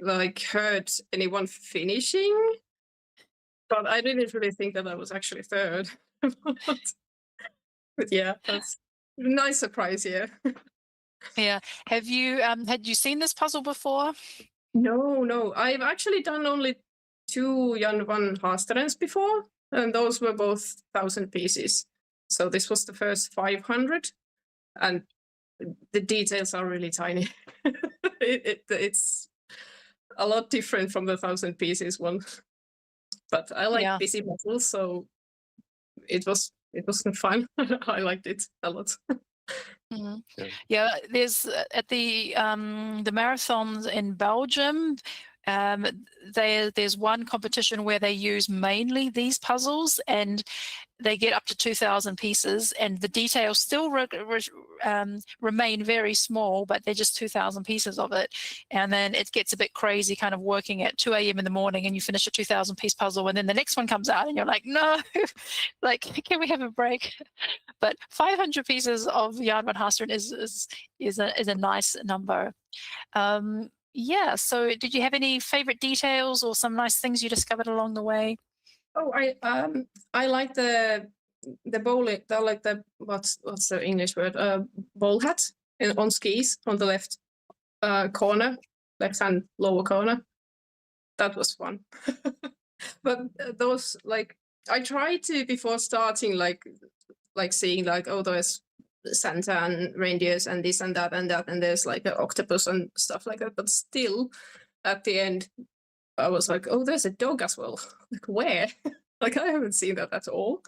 S7: like heard anyone finishing, but I didn't really think that I was actually 3rd. But that's a nice surprise.
S3: Have you had you seen this puzzle before?
S7: No, I've actually done only 2 Jan van Haasterens before, and those were both 1,000 pieces. So this was the first 500, and the details are really tiny. It's a lot different from the 1,000 pieces one. But I like
S3: Yeah.
S7: busy puzzles, so it was fun. I liked it a lot.
S3: Mhm.
S4: Yeah.
S3: Yeah, there's at the marathons in Belgium, there's one competition where they use mainly these puzzles, and they get up to 2,000 pieces, and the details still remain very small, but they're just 2,000 pieces of it. And then it gets a bit crazy, kind of working at 2 a.m. in the morning, and you finish a 2,000 piece puzzle, and then the next one comes out, and you're like, no, like, can we have a break? But 500 pieces of Jan van Hasteren is a nice number. Yeah. So, did you have any favorite details or some nice things you discovered along the way?
S7: Oh, I like the bowling. I like the what's the English word? Bowl hat on skis on the left corner, left hand lower corner. That was fun. But those, like, I tried to before starting, like seeing like, oh, there's Santa and reindeers and this and that, and there's like an octopus and stuff like that. But still, at the end, I was like, oh, there's a dog as well. Like, where? Like, I haven't seen that at all.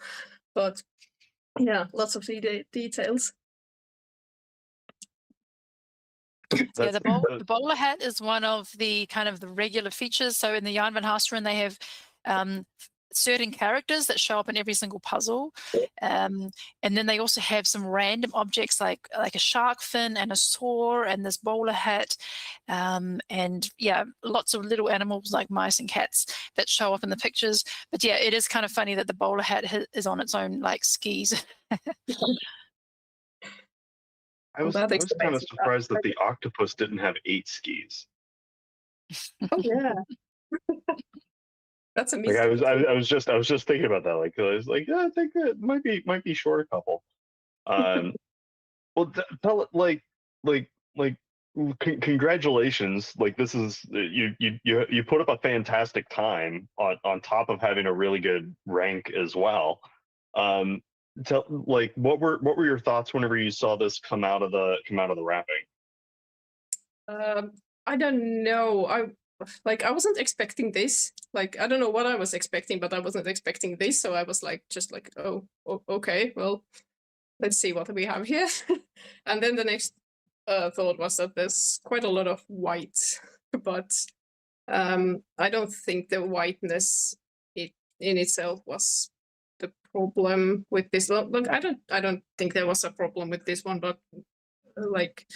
S7: But yeah, lots of details.
S3: Yeah, the bowler hat is one of the kind of the regular features. So in the Jan van Hasteren, they have certain characters that show up in every single puzzle, and then they also have some random objects like a shark fin and a saw and this bowler hat, and yeah, lots of little animals like mice and cats that show up in the pictures. But yeah, it is kind of funny that the bowler hat is on its own like skis.
S4: I was kind of surprised that the octopus didn't have 8 skis.
S7: Oh yeah. That's a
S4: Like
S7: mystery.
S4: I was just thinking about that. Like I was like, yeah, I think it might be short a couple. Well, tell it like congratulations. Like this is you put up a fantastic time on top of having a really good rank as well. Like what were your thoughts whenever you saw this come out of the wrapping?
S7: I don't know. I wasn't expecting this. Like, I don't know what I was expecting, but I wasn't expecting this. So I was like, just like, oh, okay, well, let's see what we have here. And then the next thought was that there's quite a lot of white, but I don't think the whiteness in itself was the problem with this. Look, I don't think there was a problem with this one, but like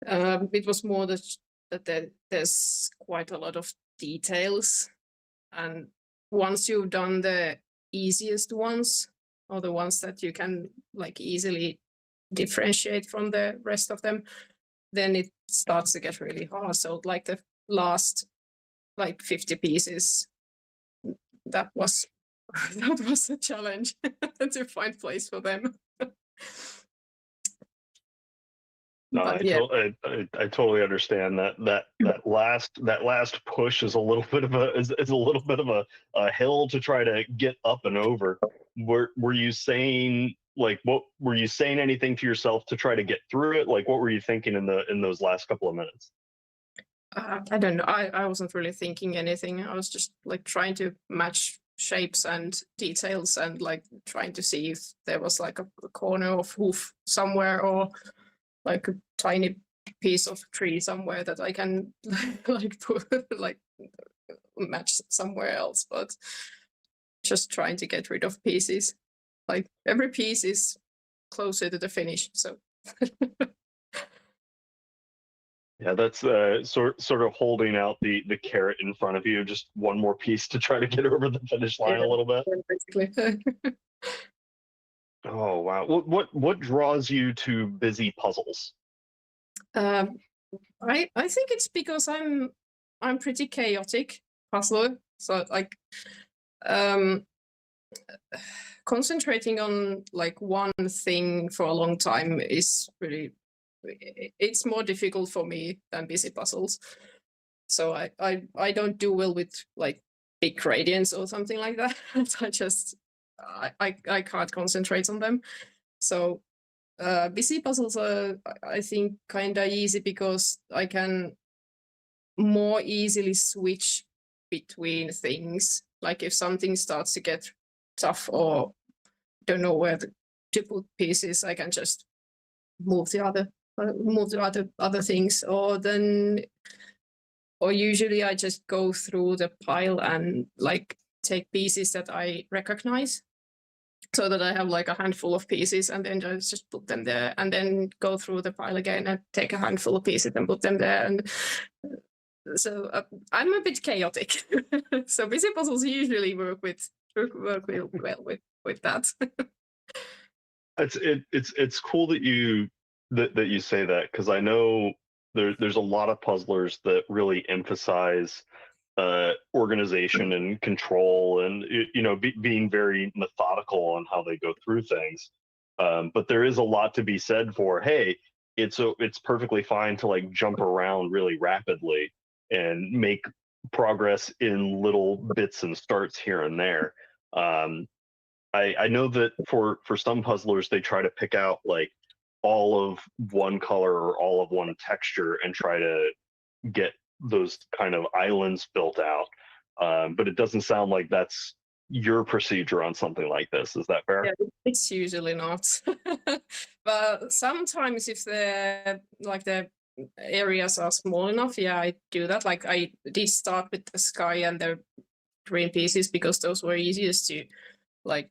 S7: it was more that there's quite a lot of details, and once you've done the easiest ones or the ones that you can like easily differentiate from the rest of them, then it starts to get really hard. So like the last like 50 pieces, that was a challenge to find place for them.
S4: No,
S7: But
S4: I totally understand that last push is a little bit of a hill to try to get up and over. Were you saying like what were you saying anything to yourself to try to get through it? Like what were you thinking in those last couple of minutes?
S7: I don't know. I wasn't really thinking anything. I was just like trying to match shapes and details and like trying to see if there was like a corner of hoof somewhere or like a tiny piece of tree somewhere that I can like put like match somewhere else. But just trying to get rid of pieces. Like every piece is closer to the finish. So
S4: Yeah, that's sort of holding out the carrot in front of you, just one more piece to try to get over the finish line a little bit.
S7: basically.
S4: Oh wow! What draws you to busy puzzles?
S7: I think it's because I'm pretty chaotic puzzler. So like concentrating on like one thing for a long time is really, it's more difficult for me than busy puzzles. So I don't do well with like big gradients or something like that. I can't concentrate on them. So busy puzzles are, I think, kind of easy because I can more easily switch between things. Like if something starts to get tough or don't know where to put pieces, I can just move the other things, or usually I just go through the pile and like take pieces that I recognize, so that I have like a handful of pieces, and then just put them there, and then go through the pile again and take a handful of pieces and put them there. And so I'm a bit chaotic. So busy puzzles usually work well with that.
S4: It's cool that you say that, because I know there's a lot of puzzlers that really emphasize organization and control, and being very methodical on how they go through things. But there is a lot to be said for, hey, it's perfectly fine to like jump around really rapidly and make progress in little bits and starts here and there. I know that for some puzzlers, they try to pick out like all of one color or all of one texture and try to get those kind of islands built out. But it doesn't sound like that's your procedure on something like this. Is that fair?
S7: Yeah, it's usually not. But sometimes if the areas are small enough, yeah, I do that. Like I did start with the sky and the green pieces because those were easiest to like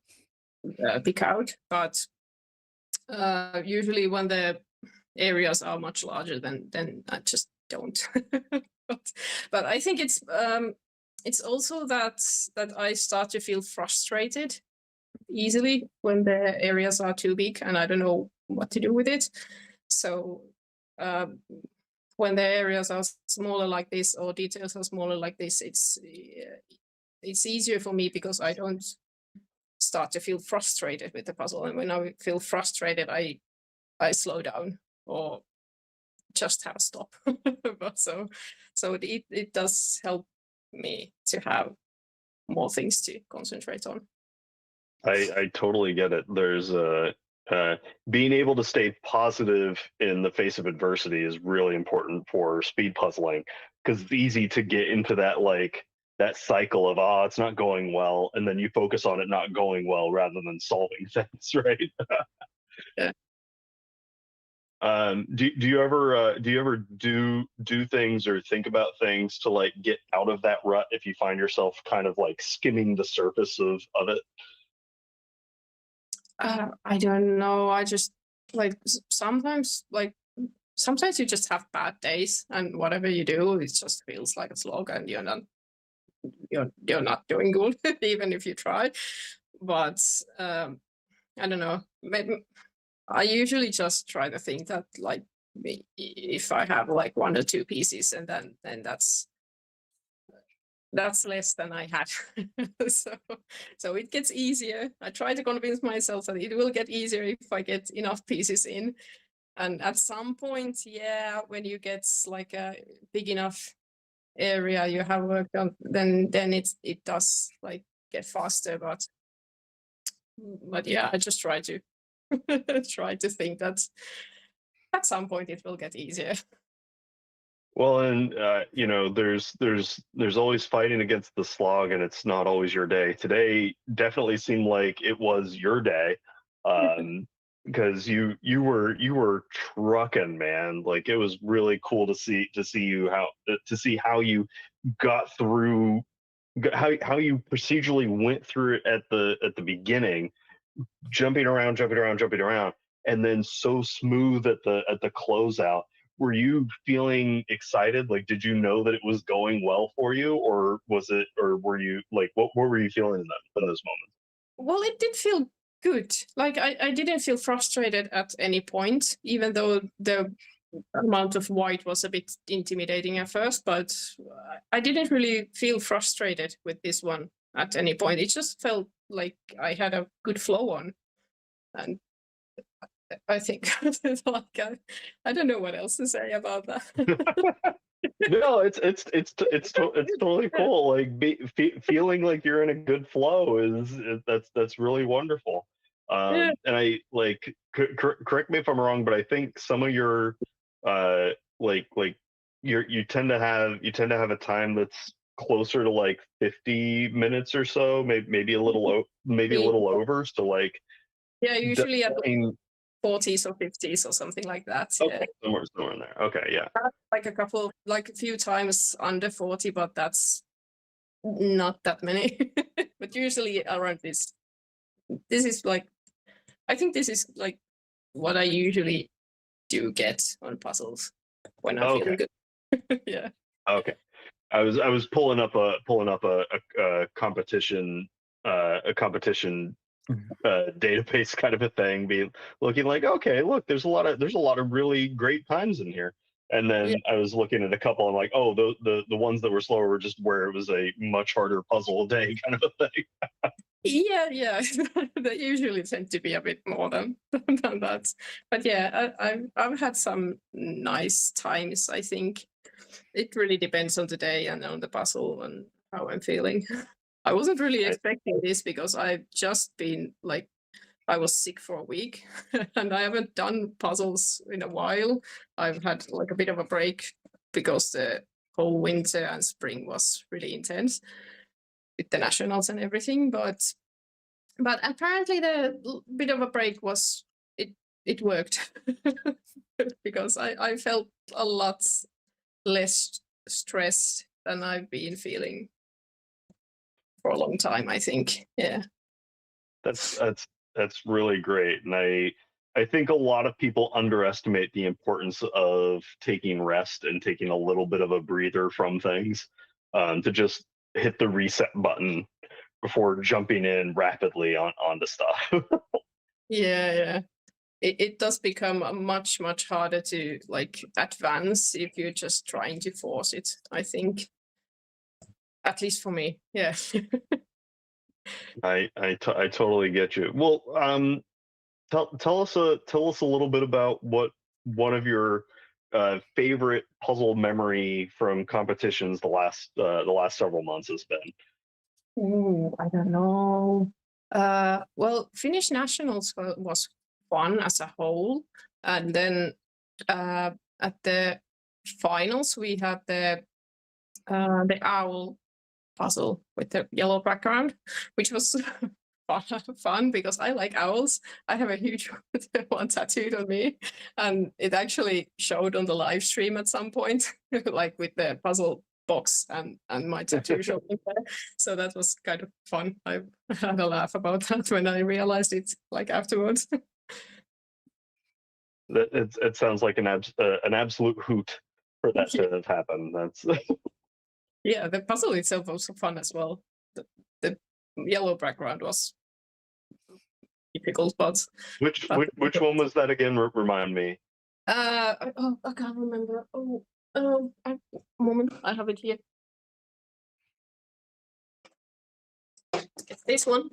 S7: pick out. But usually when the areas are much larger, then I just don't. but I think it's also that I start to feel frustrated easily when the areas are too big and I don't know what to do with it. So when the areas are smaller like this, or details are smaller like this, it's easier for me because I don't start to feel frustrated with the puzzle. And when I feel frustrated, I slow down or just have a stop. so it does help me to have more things to concentrate on.
S4: I totally get it. There's being able to stay positive in the face of adversity is really important for speed puzzling, because it's easy to get into that cycle of, it's not going well, and then you focus on it not going well rather than solving things, right?
S7: Yeah.
S4: Do you ever do things or think about things to like get out of that rut if you find yourself kind of like skimming the surface of it?
S7: I don't know. I just like sometimes you just have bad days, and whatever you do, it just feels like a slog, and you're not doing good even if you try. But I don't know. Maybe I usually just try to think that like if I have like one or two pieces, and then that's less than I had. so it gets easier. I try to convince myself that it will get easier if I get enough pieces in. And at some point, yeah, when you get like a big enough area you have worked on, then it does like get faster. But yeah, I just try to think that at some point it will get easier.
S4: Well, and there's always fighting against the slog, and it's not always your day. Today definitely seemed like it was your day, because you were trucking, man. Like it was really cool to see how you got through, how you procedurally went through it at the beginning, jumping around, and then so smooth at the closeout. Were you feeling excited? Like, did you know that it was going well for you, or were you like, what were you feeling in those moments?
S7: Well, it did feel good. Like I didn't feel frustrated at any point, even though the amount of white was a bit intimidating at first, but I didn't really feel frustrated with this one at any point. It just felt like I had a good flow on. And I think like I don't know what else to say about that.
S4: No, it's totally cool. Like feeling like you're in a good flow that's really wonderful. And I like correct me if I'm wrong, but I think some of your like you tend to have a time that's closer to like 50 minutes or so, maybe a little maybe a little over. So like
S7: Yeah, usually at
S4: in
S7: 40s or 50s or something like that.
S4: okay, somewhere in there. Okay, yeah.
S7: Like a few times under 40, but that's not that many. But usually around this. This is like, I think this is like what I usually do get on puzzles when I'm feeling good. Yeah.
S4: Okay. I was pulling up a competition database kind of a thing, be looking like, okay, look, there's a lot of really great times in here. And then
S7: Yeah.
S4: I was looking at a couple. I'm like, oh, the ones that were slower were just where it was a much harder puzzle a day kind of a thing.
S7: Yeah. They usually tend to be a bit more than that. But yeah, I've had some nice times. I think it really depends on the day and on the puzzle and how I'm feeling. I wasn't really
S4: Right.
S7: expecting this because I've just been like, I was sick for a week and I haven't done puzzles in a while. I've had like a bit of a break because the whole winter and spring was really intense with the nationals and everything. But apparently the bit of a break was it worked because I felt a lot less stressed than I've been feeling for a long time, I think. Yeah.
S4: That's really great, and I think a lot of people underestimate the importance of taking rest and taking a little bit of a breather from things, to just hit the reset button before jumping in rapidly onto stuff.
S7: Yeah. It does become much harder to like advance if you're just trying to force it, I think. At least for me. Yeah.
S4: I totally get you. Well, tell us a little bit about what one of your favorite puzzle memory from competitions the last several months has been.
S7: Ooh, I don't know. Well, Finnish nationals was fun as a whole, and then at the finals we had the owl puzzle with the yellow background, which was fun because I like owls. I have a huge one tattooed on me, and it actually showed on the live stream at some point, like with the puzzle box and my tattoo showing there. So that was kind of fun. I had a laugh about that when I realized it, like afterwards.
S4: It sounds like an absolute hoot for that to have happened. That's
S7: Yeah, the puzzle itself was fun as well. The yellow background was difficult, but
S4: which one was that again? Remind me.
S7: I can't remember. Moment, I have it here. It's this one.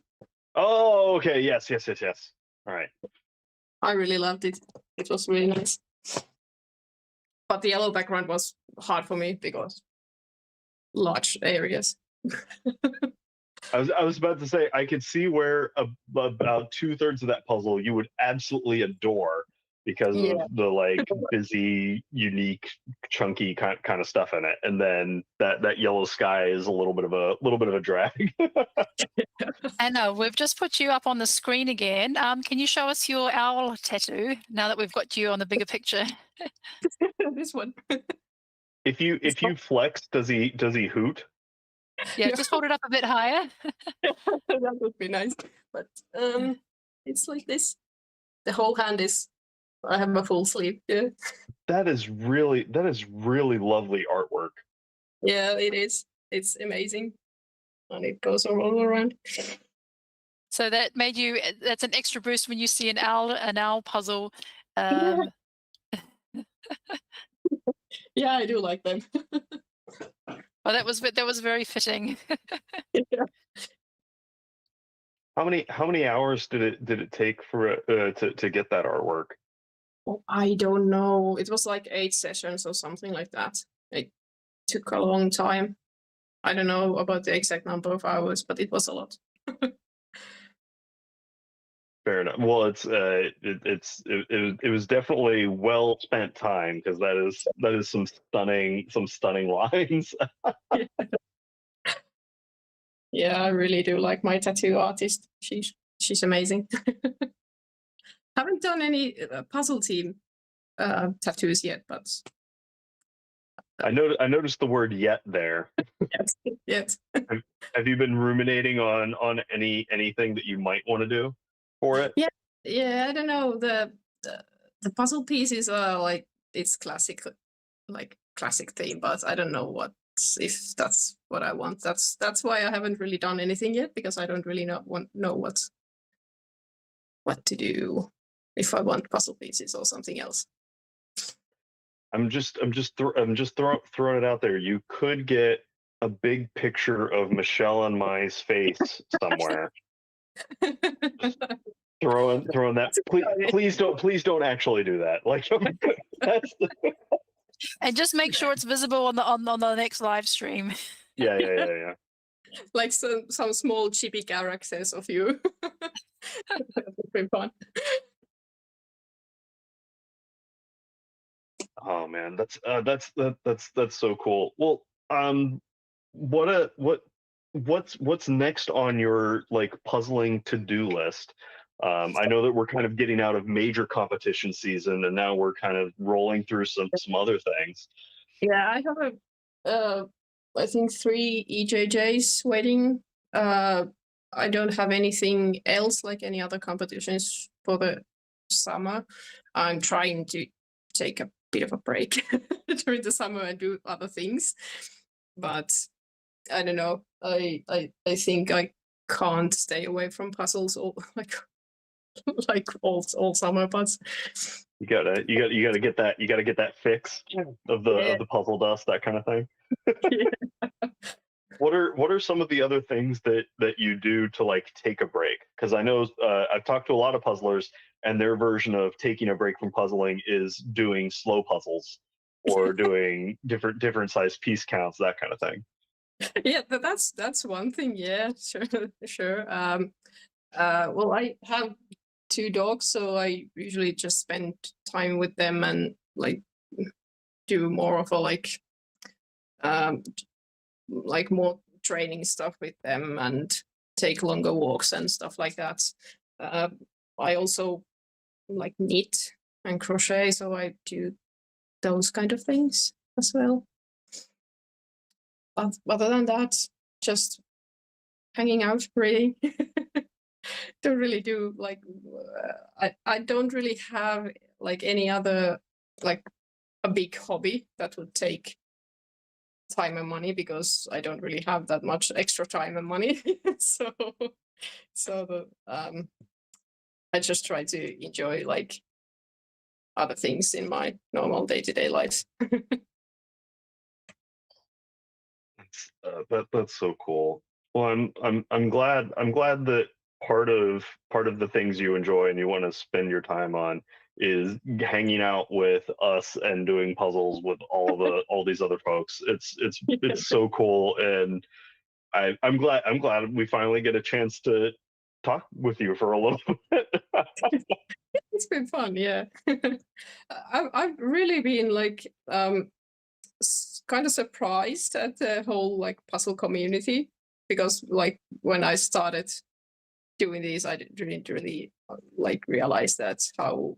S4: Oh, okay. Yes. All right.
S7: I really loved it. It was really nice. But the yellow background was hard for me because large areas.
S4: I was about to say I could see where about 2/3 of that puzzle you would absolutely adore because
S7: Yeah.
S4: of the like busy, unique, chunky kind of stuff in it, and then that yellow sky is a little bit of a drag.
S3: Anna, we've just put you up on the screen again. Can you show us your owl tattoo now that we've got you on the bigger picture?
S7: This one.
S4: If you flex, does he hoot?
S3: Yeah, just hold it up a bit higher.
S7: That would be nice. But it's like this. The whole hand is. I have a full sleeve. Yeah.
S4: That is really lovely artwork.
S7: Yeah, it is. It's amazing, and it goes all around.
S3: So that made you. That's an extra boost when you see an owl puzzle.
S7: Yeah. Yeah, I do like them.
S3: Well, that was very fitting.
S7: Yeah.
S4: How many hours did it take for to get that artwork?
S7: Oh, I don't know. It was like 8 sessions or something like that. It took a long time. I don't know about the exact number of hours, but it was a lot.
S4: Fair enough. Well, it was definitely well spent time because that is some stunning lines.
S7: Yeah, I really do like my tattoo artist. She's amazing. Haven't done any puzzle team tattoos yet, but
S4: I noticed the word "yet" there.
S7: yes, yes.
S4: Have you been ruminating on anything that you might want to do for it?
S7: Yeah. I don't know. The puzzle pieces are like it's classic, like classic theme, but I don't know what if that's what I want. That's why I haven't really done anything yet because I don't really know what to do if I want puzzle pieces or something else.
S4: I'm just throwing it out there. You could get a big picture of Michelle and Mai's face somewhere. Throwing that. Please don't actually do that. Like that's
S3: And just make sure it's visible on the next live stream.
S4: yeah.
S7: Like some small chibi characters of you. That would be fun.
S4: Oh man, that's so cool. Well, what's next on your like puzzling to-do list? I know that we're kind of getting out of major competition season, and now we're kind of rolling through some other things.
S7: Yeah, I have I think 3 EJJs waiting. I don't have anything else like any other competitions for the summer. I'm trying to take a bit of a break during the summer and do other things, but I don't know. I think I can't stay away from puzzles all like all summer, but
S4: You gotta get that fix of the puzzle dust, that kind of thing.
S7: yeah.
S4: What are some of the other things that you do to like take a break? Because I know I've talked to a lot of puzzlers, and their version of taking a break from puzzling is doing slow puzzles or doing different size piece counts, that kind of thing.
S7: Yeah, that's one thing. Yeah, sure. Well, I have 2 dogs, so I usually just spend time with them and like do more of a like more training stuff with them and take longer walks and stuff like that. I also like knit and crochet, so I do those kind of things as well. But other than that, just hanging out really. Don't really do like I don't really have like any other like a big hobby that would take time and money because I don't really have that much extra time and money. so I just try to enjoy like other things in my normal day-to-day life.
S4: That's so cool. Well, I'm glad that part of the things you enjoy and you want to spend your time on is hanging out with us and doing puzzles with all these other folks. It's so cool, and I'm glad we finally get a chance to talk with you for a little bit.
S7: It's been fun, yeah. I've really been like kind of surprised at the whole like puzzle community because like when I started doing these, I didn't really like realize that how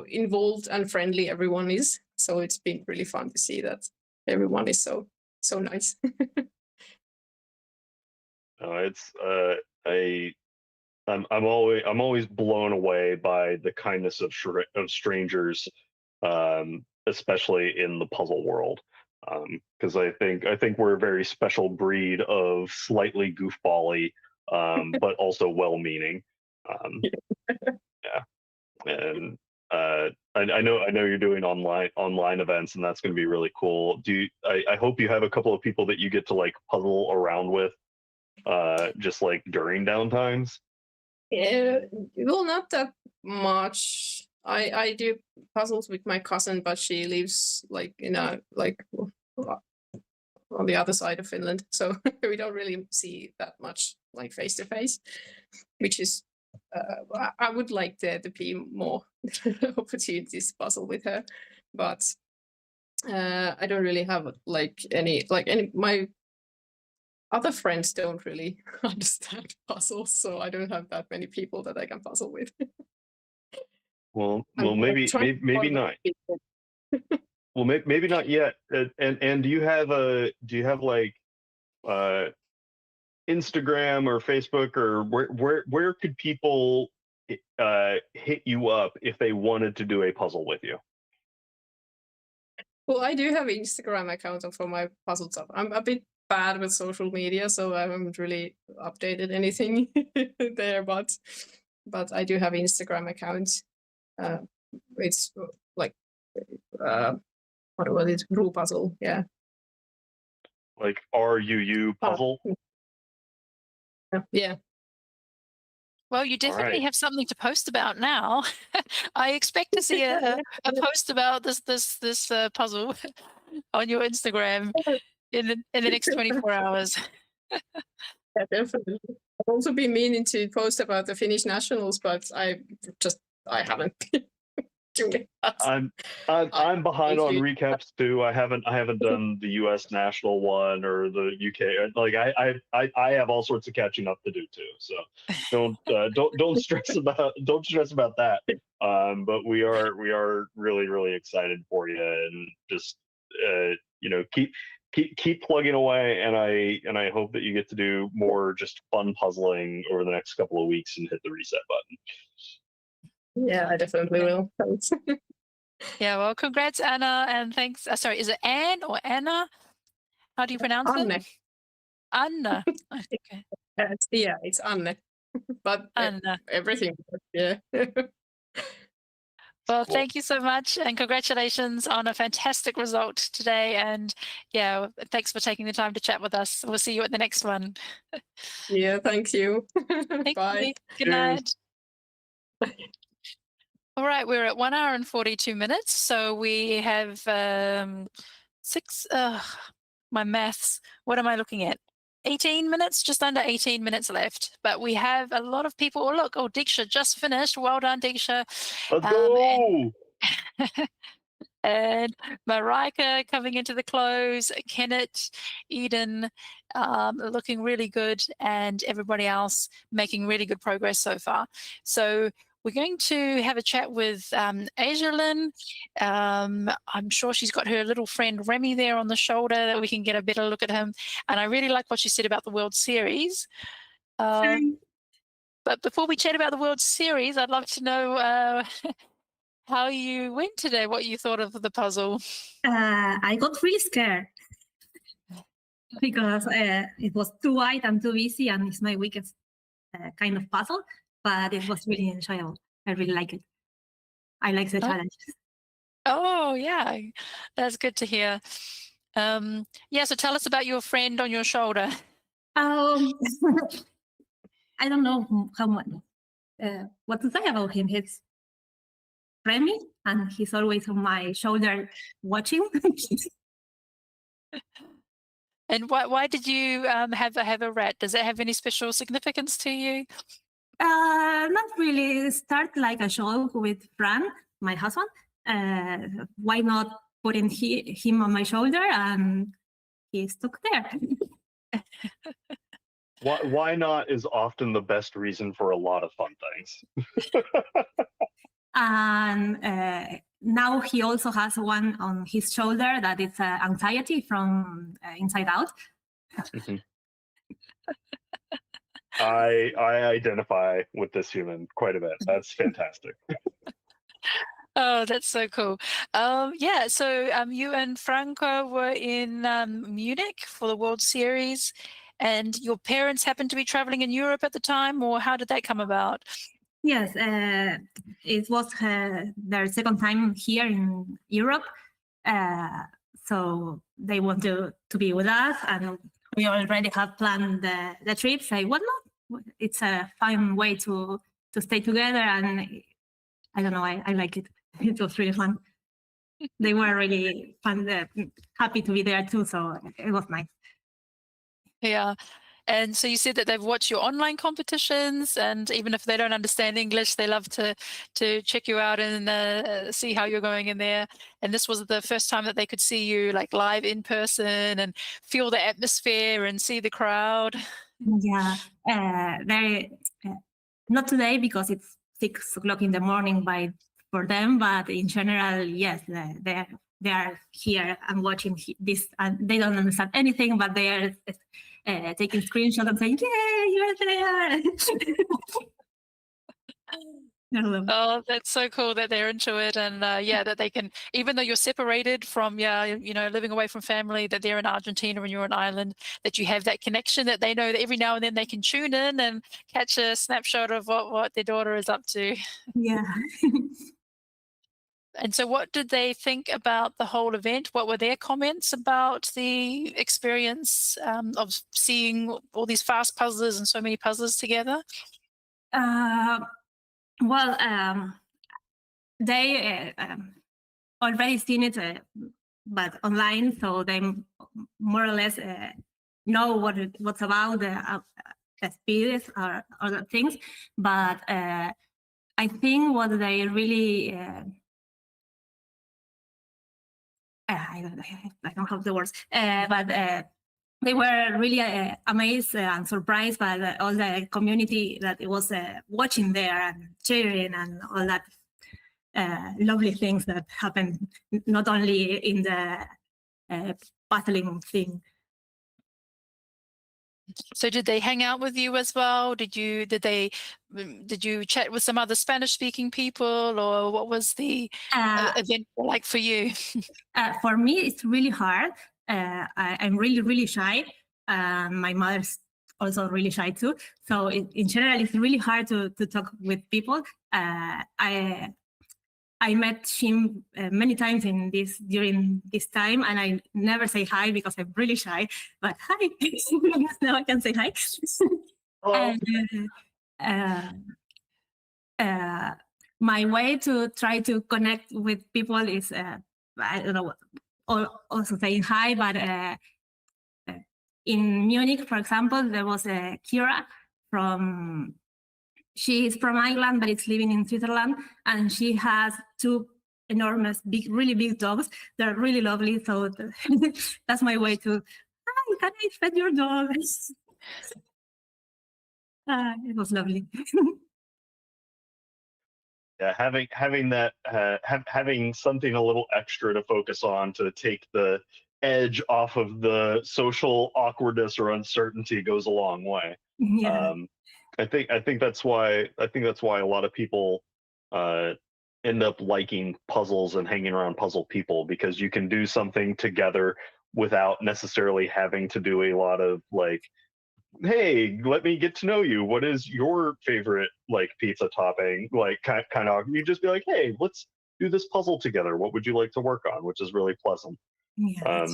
S7: involved and friendly everyone is. So it's been really fun to see that everyone is so nice.
S4: It's I'm always blown away by the kindness of strangers, especially in the puzzle world. Because I think we're a very special breed of slightly goofbally, but also well-meaning. Yeah, and I know you're doing online events, and that's going to be really cool. I hope you have a couple of people that you get to like puzzle around with, just like during downtimes.
S7: Well, not that much. I do puzzles with my cousin, but she lives like in a like on the other side of Finland, so we don't really see that much like face to face, which is I would like there to be more opportunities to puzzle with her, but I don't really have any my other friends don't really understand puzzles, so I don't have that many people that I can puzzle with.
S4: Well,
S7: I'm
S4: maybe
S7: trying
S4: maybe
S7: to
S4: not.
S7: people.
S4: Well, maybe not yet. And do you have like Instagram or Facebook, or where could people hit you up if they wanted to do a puzzle with you?
S7: Well, I do have an Instagram account for my puzzle stuff. I'm a bit bad with social media, so I haven't really updated anything there. But I do have an Instagram account. It's like what was it? Rule puzzle, yeah.
S4: Like RUU puzzle?
S7: Yeah.
S3: Well, you definitely
S4: right.
S3: have something to post about now. I expect to see a post about this puzzle on your Instagram in the next 24 hours.
S7: Yeah, definitely. I've also been meaning to post about the Finnish nationals, but I haven't been doing that.
S4: I'm behind on
S7: usually-
S4: recaps too. I haven't done the U.S. national one or the UK. Like I have all sorts of catching up to do too. So don't stress about that. But we are really excited for you, and just keep plugging away, and I hope that you get to do more just fun puzzling over the next couple of weeks and hit the reset button.
S7: Yeah, I definitely will. Thanks.
S3: Yeah, well, congrats, Anna, and thanks. Sorry, is it Anne or Anna? How do you pronounce
S7: Anne.
S3: it? Anna. Okay.
S7: It's Anne, but
S3: Anna.
S7: everything. Yeah.
S3: Well,
S4: Cool.
S3: thank you so much, and congratulations on a fantastic result today. And yeah, thanks for taking the time to chat with us. We'll see you at the next one.
S7: Yeah, thank you.
S3: Thank
S7: Bye.
S3: you. Good
S4: Cheers.
S3: night. All right, we're at 1 hour and 42 minutes. So we have my maths. What am I looking at? 18 minutes, just under 18 minutes left. But we have a lot of people. Oh, look, Diksha just finished. Well done, Diksha.
S4: Let's go.
S3: And Marika coming into the close, Kenneth, Eden, looking really good, and everybody else making really good progress so far. So we're going to have a chat with Ajalyn. I'm sure she's got her little friend Remy there on the shoulder that we can get a better look at him. And I really like what she said about the World Series. But before we chat about the World Series, I'd love to know how you went today, what you thought of the puzzle.
S8: I got really scared because it was too wide and too busy, and it's my weakest kind of puzzle, but it was really enjoyable. I really like it. I like the challenges.
S3: Oh, yeah, that's good to hear. Yeah, so tell us about your friend on your shoulder.
S8: I don't know how much, what to say about him. He's Remy, and he's always on my shoulder watching.
S3: And why did you have a rat? Does it have any special significance to you?
S8: Not really. Start like a show with Frank, my husband. Why not putting him on my shoulder, and he's stuck there.
S4: Why not is often the best reason for a lot of fun things.
S8: And now he also has one on his shoulder that is anxiety from Inside Out.
S4: I identify with this human quite a bit. That's fantastic.
S3: Oh, that's so cool. Yeah, so you and Franco were in Munich for the World Series, and your parents happened to be traveling in Europe at the time, or how did that come about?
S8: Yes, it was their second time here in Europe. So they want to be with us, and we already have planned the trip. Say, what not? It's a fun way to stay together, and I don't know, I like it. It was really fun. they were really fun, happy to be there too. So it was nice.
S3: Yeah. And so you said that they've watched your online competitions, and even if they don't understand English, they love to check you out and see how you're going in there. And this was the first time that they could see you like live in person and feel the atmosphere and see the crowd.
S8: Yeah, they not today because it's 6 o'clock in the morning for them, but in general, yes, they are here and watching this, and they don't understand anything, but they are taking screenshots and saying, "Yay, you're there!"
S3: Oh, that's so cool that they're into it, and yeah, that they can, even though you're separated from, living away from family, that they're in Argentina and you're in Ireland, that you have that connection, that they know that every now and then they can tune in and catch a snapshot of what their daughter is up to.
S8: Yeah.
S3: And so, what did they think about the whole event? What were their comments about the experience of seeing all these fast puzzlers and so many puzzlers together?
S8: Well, they already seen it, but online, so they more or less know what's about the experience or other things. But I think what they really I don't have the words, but they were really amazed and surprised by all the community that it was watching there and cheering and all that lovely things that happen, not only in the puzzling thing.
S3: So did they hang out with you as well? Did you chat with some other Spanish speaking people, or what was the event like for you?
S8: For me, it's really hard. I'm really, really shy. My mother's also really shy too. So in general, it's really hard to talk with people. I met him many times during this time, and I never say hi because I'm really shy. But hi, now I can say hi. And my way to try to connect with people is I don't know, also saying hi. But in Munich, for example, there was a Kira from. She is from Ireland, but it's living in Switzerland, and she has 2 enormous, really big dogs. They're really lovely. So that's my way to, hi, can I pet your dog? It was lovely.
S4: Yeah, having that having something a little extra to focus on to take the edge off of the social awkwardness or uncertainty goes a long way.
S8: Yeah.
S4: I think that's why a lot of people end up liking puzzles and hanging around puzzle people, because you can do something together without necessarily having to do a lot of like, hey, let me get to know you. What is your favorite like pizza topping? Like kind of, you just be like, hey, let's do this puzzle together. What would you like to work on? Which is really pleasant.
S8: Yeah.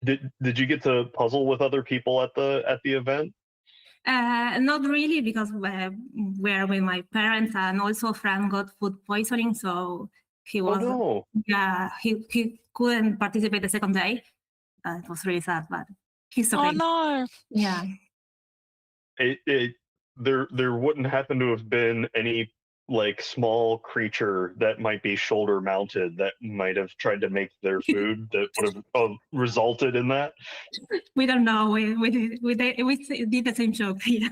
S4: Did you get to puzzle with other people at the event?
S8: Not really, because we're with my parents, and also Frank got food poisoning, so he was he couldn't participate the second day. It was really sad, but he's okay.
S3: Oh no!
S8: Yeah.
S4: There wouldn't happen to have been any like small creature that might be shoulder mounted that might have tried to make their food that would have resulted in that?
S8: We don't know. We did the same joke. Yeah.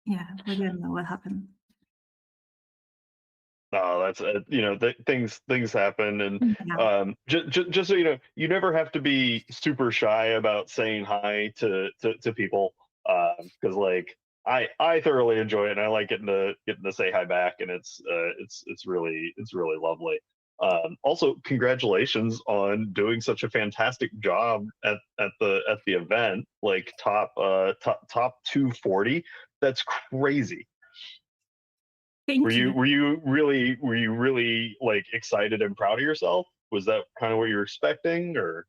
S8: Yeah, we didn't know what happened.
S4: No, that's things happen, and just so you know, you never have to be super shy about saying hi to people, because like I thoroughly enjoy it, and I like getting to say hi back, and it's really lovely. Also, congratulations on doing such a fantastic job at the event, like top 240. That's crazy.
S8: Thank you.
S4: Were you really like excited and proud of yourself? Was that kind of what you were expecting, or?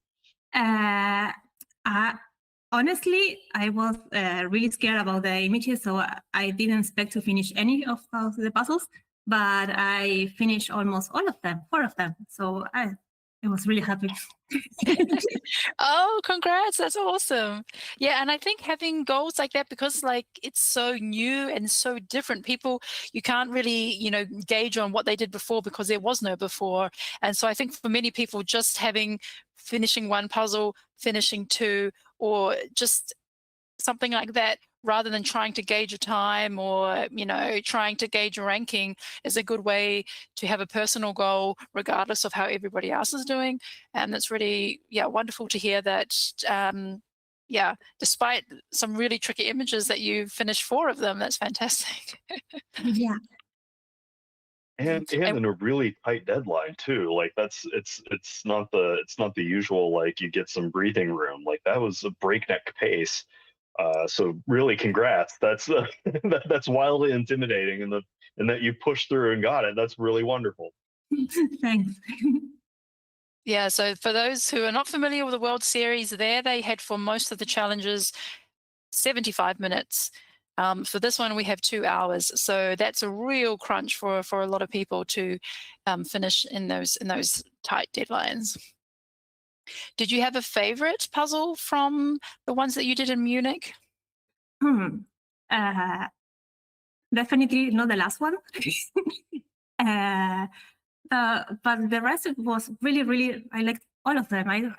S8: honestly, I was really scared about the images, so I didn't expect to finish any of the puzzles, but I finished almost all of them, 4 of them. So I was really happy.
S3: Oh, congrats. That's awesome. Yeah, and I think having goals like that, because like it's so new and so different, people, you can't really, gauge on what they did before because there was no before. And so I think for many people, just finishing one puzzle, finishing two, or just something like that, rather than trying to gauge a time or trying to gauge a ranking, is a good way to have a personal goal regardless of how everybody else is doing. And it's really wonderful to hear that despite some really tricky images, that you finished 4 of them. That's fantastic.
S8: Yeah.
S4: And in a really tight deadline too. Like it's not the usual, like you get some breathing room. Like that was a breakneck pace. So really, congrats. That's that's wildly intimidating, and that you pushed through and got it. That's really wonderful.
S8: Thanks.
S3: Yeah, so for those who are not familiar with the World Series, there they had for most of the challenges 75 minutes. For this one, we have 2 hours, so that's a real crunch for a lot of people to finish in those tight deadlines. Did you have a favorite puzzle from the ones that you did in Munich?
S8: Definitely not the last one. But the rest was really, really, I liked all of them.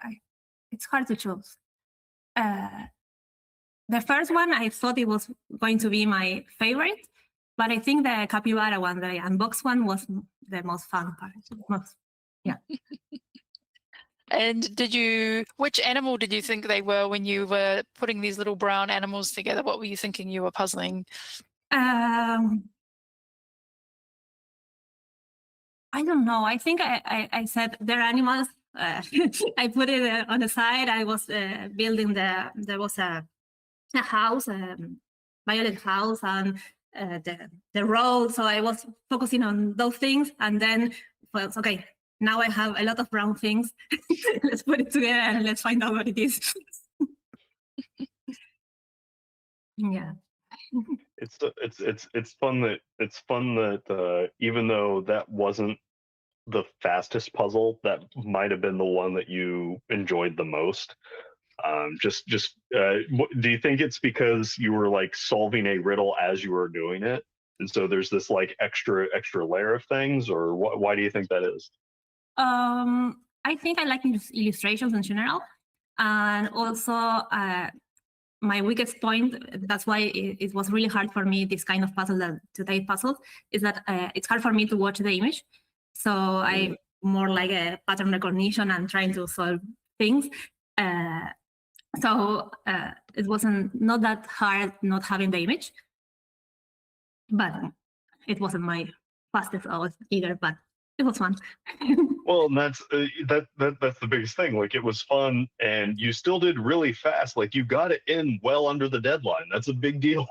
S8: It's hard to choose. The first one, I thought it was going to be my favorite, but I think the capybara one, the unboxed one, was the most fun part. Yeah.
S3: And which animal did you think they were when you were putting these little brown animals together? What were you thinking you were puzzling?
S8: I don't know. I think I said they're animals. I put it on the side. I was building there was a house, violet house, and the road. So I was focusing on those things, and then well, okay. Now I have a lot of brown things. Let's put it together and let's find out what it is. Yeah.
S4: It's fun that even though that wasn't the fastest puzzle, that might have been the one that you enjoyed the most. Do you think it's because you were like solving a riddle as you were doing it, and so there's this like extra layer of things, or why do you think that is?
S8: I think I like illustrations in general, and also my weakest point, that's why it was really hard for me, this kind of puzzle, today puzzles, is that it's hard for me to watch the image. So I'm more like a pattern recognition and trying to solve things. So it wasn't not that hard not having the image, but it wasn't my fastest either, but it was fun.
S4: Well, and that's the biggest thing. Like, it was fun, and you still did really fast. Like, you got it in well under the deadline. That's a big deal.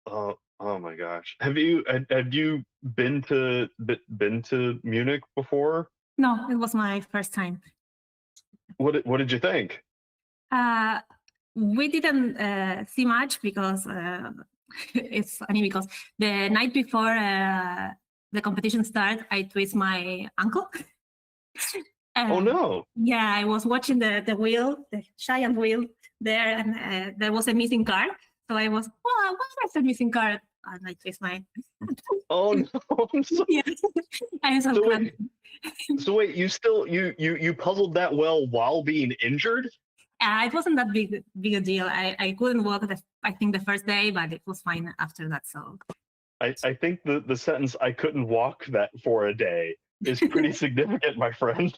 S4: Oh my gosh! Have you been to Munich before?
S8: No, it was my first time.
S4: What did you think?
S8: We didn't see much because it's funny because the night before the competition started, I twist my ankle.
S4: Oh no!
S8: Yeah, I was watching the wheel, the giant wheel there, and there was a missing card. So I was, why is there a missing card? And I twist my.
S4: Oh no! I'm sorry.
S8: Yeah, I was
S4: so wait, you puzzled that well while being injured?
S8: It wasn't that big a deal. I couldn't walk I think the first day, but it was fine after that. So
S4: I think the sentence "I couldn't walk that for a day" is pretty significant, my friend.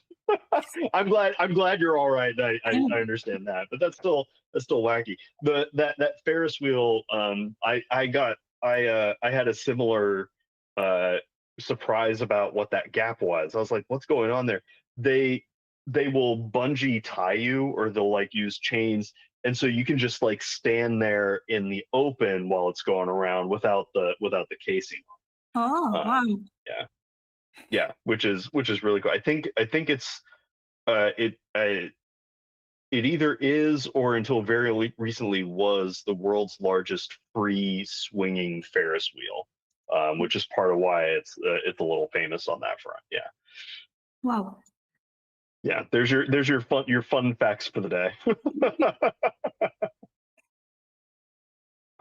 S4: I'm glad you're all right. I understand that, but that's still wacky. That Ferris wheel. I had a similar surprise about what that gap was. I was like, what's going on there? They will bungee tie you, or they'll like use chains, and so you can just like stand there in the open while it's going around without the casing.
S8: Oh wow!
S4: Yeah, which is really cool. I think it's it either is or until very recently was the world's largest free swinging Ferris wheel, which is part of why it's a little famous on that front. Yeah.
S8: Wow.
S4: Yeah, there's your fun facts for the day.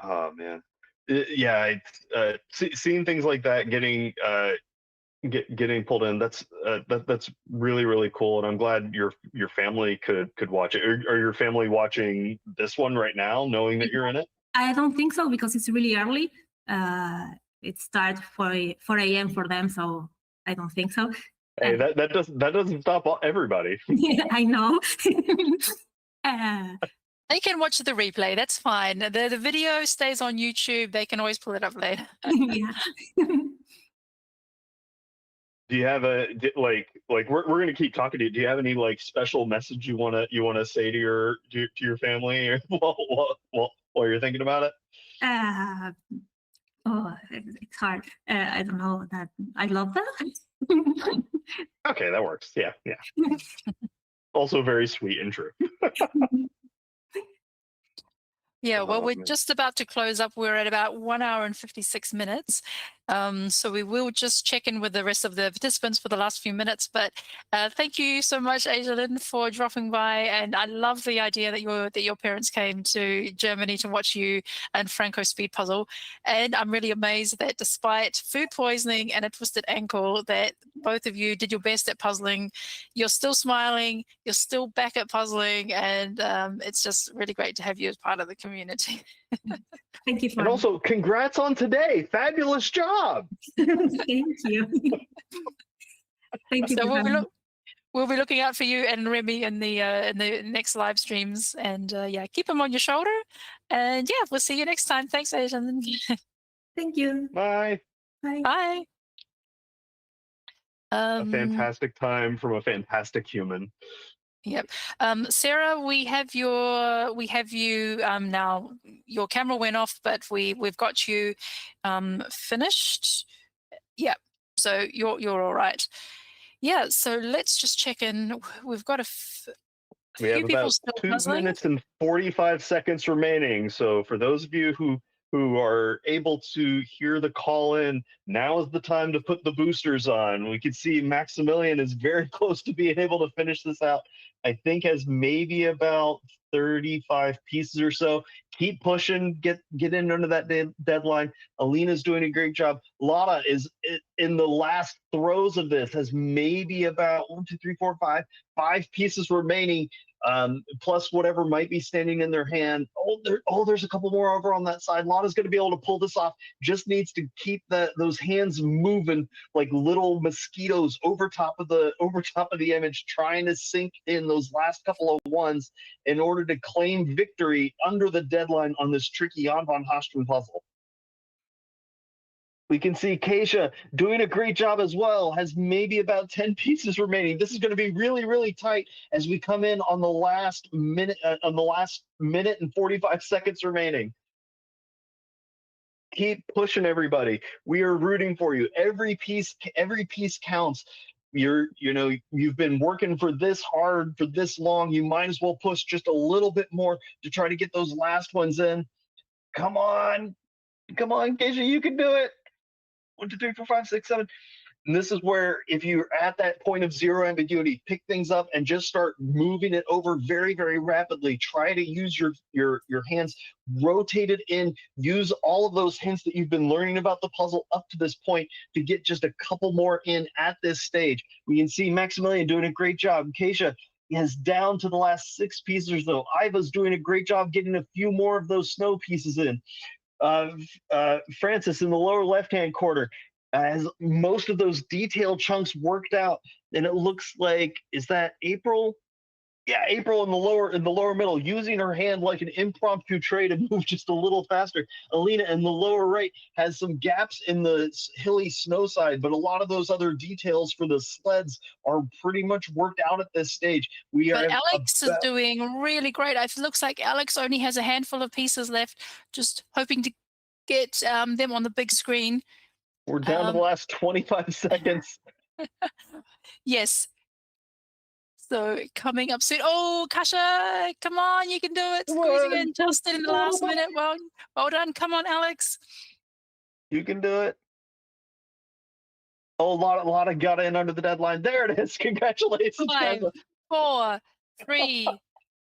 S4: Oh man, yeah, seeing things like that getting pulled in. That's really cool, and I'm glad your family could watch it. Are your family watching this one right now, knowing that you're in it?
S8: I don't think so because it's really early. It starts 4 a.m. for them, so I don't think so.
S4: Hey, that doesn't stop everybody.
S8: I know. uh,
S3: They can watch the replay. That's fine. The video stays on YouTube. They can always pull it up later.
S8: yeah.
S4: Do you have like we're gonna keep talking to you? Do you have any like special message you wanna say to your family while you're thinking about it?
S8: Oh, it's hard. I don't know that I love them.
S4: Okay, that works. Yeah. Also very sweet and true.
S3: Yeah, well,
S4: Oh,
S3: we're
S4: man.
S3: just about to close up. We're at about 1 hour and 56 minutes. So we will just check in with the rest of the participants for the last few minutes. But thank you so much, Aijalyn, for dropping by. And I love the idea that your parents came to Germany to watch you and Franco speed puzzle. And I'm really amazed that despite food poisoning and a twisted ankle, that both of you did your best at puzzling. You're still smiling. You're still back at puzzling. And it's just really great to have you as part of the community.
S8: Thank you for
S4: And also, congrats on today! Fabulous job.
S8: Thank you. Thank you.
S3: So
S8: For
S3: we'll be looking out for you and Remy in the next live streams. And yeah, keep them on your shoulder. And yeah, we'll see you next time. Thanks, Asian.
S8: Thank you.
S4: Bye.
S8: Bye.
S3: Bye.
S4: A fantastic time from a fantastic human.
S3: Yep. Sarah, we have you now. Your camera went off, but we've got you finished. Yep. So you're all right. Yeah. So let's just check in. We've got
S4: We have
S3: few people
S4: about
S3: still
S4: 2
S3: puzzling.
S4: minutes and 45 seconds remaining. So for those of you who are able to hear the call in, now is the time to put the boosters on. We can see Maximilian is very close to being able to finish this out. I think has maybe about 35 pieces or so. Keep pushing, get in under that deadline. Alina's doing a great job. Lotta is in the last throes of this, has maybe about 1, 2, 3, 4, 5 pieces remaining, plus whatever might be standing in their hand. There's a couple more over on that side. Lotta's going to be able to pull this off. Just needs to keep those hands moving like little mosquitoes over top of the image, trying to sink in those last couple of ones in order to claim victory under the deadline on this tricky Jan van Hasten puzzle. We can see Keisha doing a great job as well, has maybe about 10 pieces remaining. This is going to be really tight as we come in on the last minute, minute and 45 seconds remaining. Keep pushing, everybody. We are rooting for you. Every piece counts. You've been working for this hard for this long. You might as well push just a little bit more to try to get those last ones in. Come on, Keisha, you can do it. 1, 2, 3, 4, 5, 6, 7. And this is where, if you're at that point of zero ambiguity, pick things up and just start moving it over very rapidly. Try to use your hands, rotate it in, use all of those hints that you've been learning about the puzzle up to this point to get just a couple more in at this stage. We can see Maximilian doing a great job. Keisha is down to the last 6 pieces or so. Iva's doing a great job getting a few more of those snow pieces in. Francis in the lower left-hand corner has most of those detailed chunks worked out, and it looks like, is that April? Yeah, April in the lower middle, using her hand like an impromptu tray to move just a little faster. Alina in the lower right has some gaps in the hilly snow side, but a lot of those other details for the sleds are pretty much worked out at this stage.
S3: But Alex is doing really great. It looks like Alex only has a handful of pieces left, just hoping to get them on the big screen.
S4: We're down to the last 25 seconds.
S3: Yes. So coming up soon. Oh, Kasha, come on, you can do it. Squeezing in just in the last minute. Well done. Come on, Alex.
S4: You can do it. Oh, a lot of got in under the deadline. There it is. Congratulations,
S3: 5,
S4: guys.
S3: 4, 3,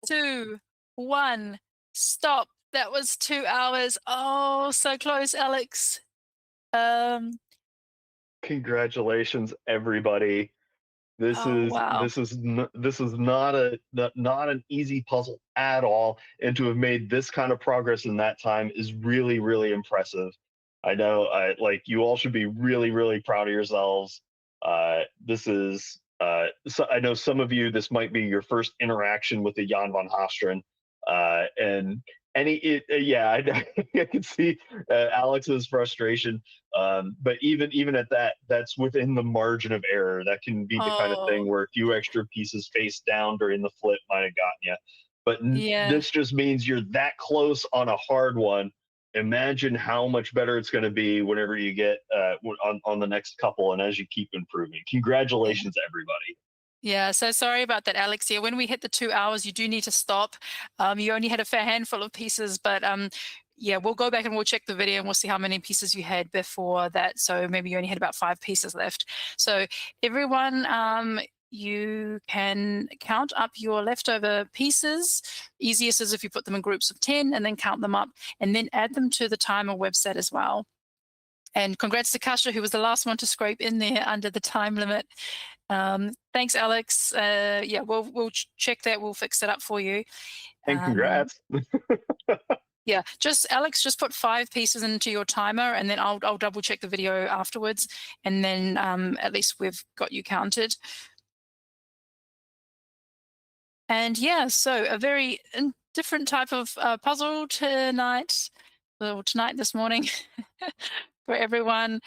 S3: 2, 1. Stop. That was 2 hours. Oh, so close, Alex.
S4: Congratulations, everybody. This
S3: Oh,
S4: is
S3: wow.
S4: this is not an easy puzzle at all, and to have made this kind of progress in that time is really, really impressive. I know, like, you all should be really, really proud of yourselves. This is so I know some of you, this might be your first interaction with the Jan van Hasteren, and yeah, I can see Alex's frustration. But even at that, that's within the margin of error. That can be the kind of thing
S3: Oh,
S4: where a few extra pieces face down during the flip might have gotten you. But
S3: yeah.
S4: this just means you're that close on a hard one. Imagine how much better it's going to be whenever you get on the next couple, and as you keep improving. Congratulations, everybody.
S3: Yeah, so sorry about that, Alex. Yeah, when we hit the 2 hours, you do need to stop. You only had a fair handful of pieces, but yeah, we'll go back and we'll check the video and we'll see how many pieces you had before that. So maybe you only had about 5 pieces left. So everyone, you can count up your leftover pieces. Easiest is if you put them in groups of 10 and then count them up and then add them to the timer website as well. And congrats to Kasha, who was the last one to scrape in there under the time limit. Thanks, Alex. Yeah, we'll check that. We'll fix it up for you.
S4: And congrats.
S3: Yeah, Alex, just put 5 pieces into your timer, and then I'll double check the video afterwards, and then at least we've got you counted. And yeah, so a very different type of puzzle tonight, this morning for everyone.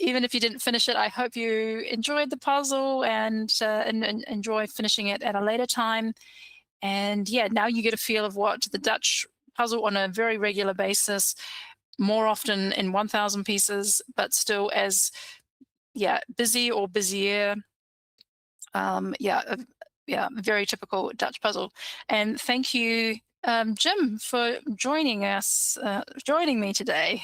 S3: Even if you didn't finish it, I hope you enjoyed the puzzle and enjoy finishing it at a later time. And yeah, now you get a feel of what the Dutch puzzle on a very regular basis, more often in 1,000 pieces, but still as busy or busier. Very typical Dutch puzzle. And thank you, Jim, for joining me today.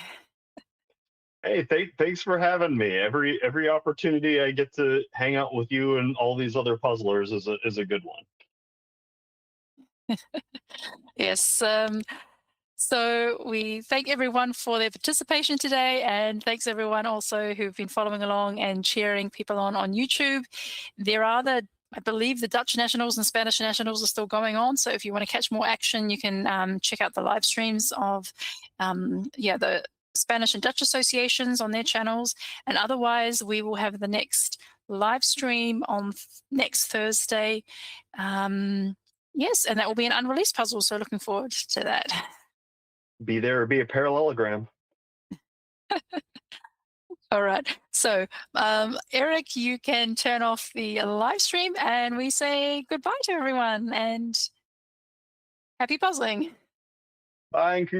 S4: Hey, thanks for having me. Every opportunity I get to hang out with you and all these other puzzlers is a good one.
S3: Yes. So we thank everyone for their participation today, and thanks everyone also who've been following along and cheering people on YouTube. There are I believe the Dutch Nationals and Spanish Nationals are still going on. So if you want to catch more action, you can check out the live streams of the Spanish and Dutch associations on their channels. And otherwise, we will have the next live stream on next Thursday. Yes, and that will be an unreleased puzzle. So looking forward to that.
S4: Be there or be a parallelogram.
S3: All right. So, Eric, you can turn off the live stream and we say goodbye to everyone and happy puzzling.
S4: Bye and congrats.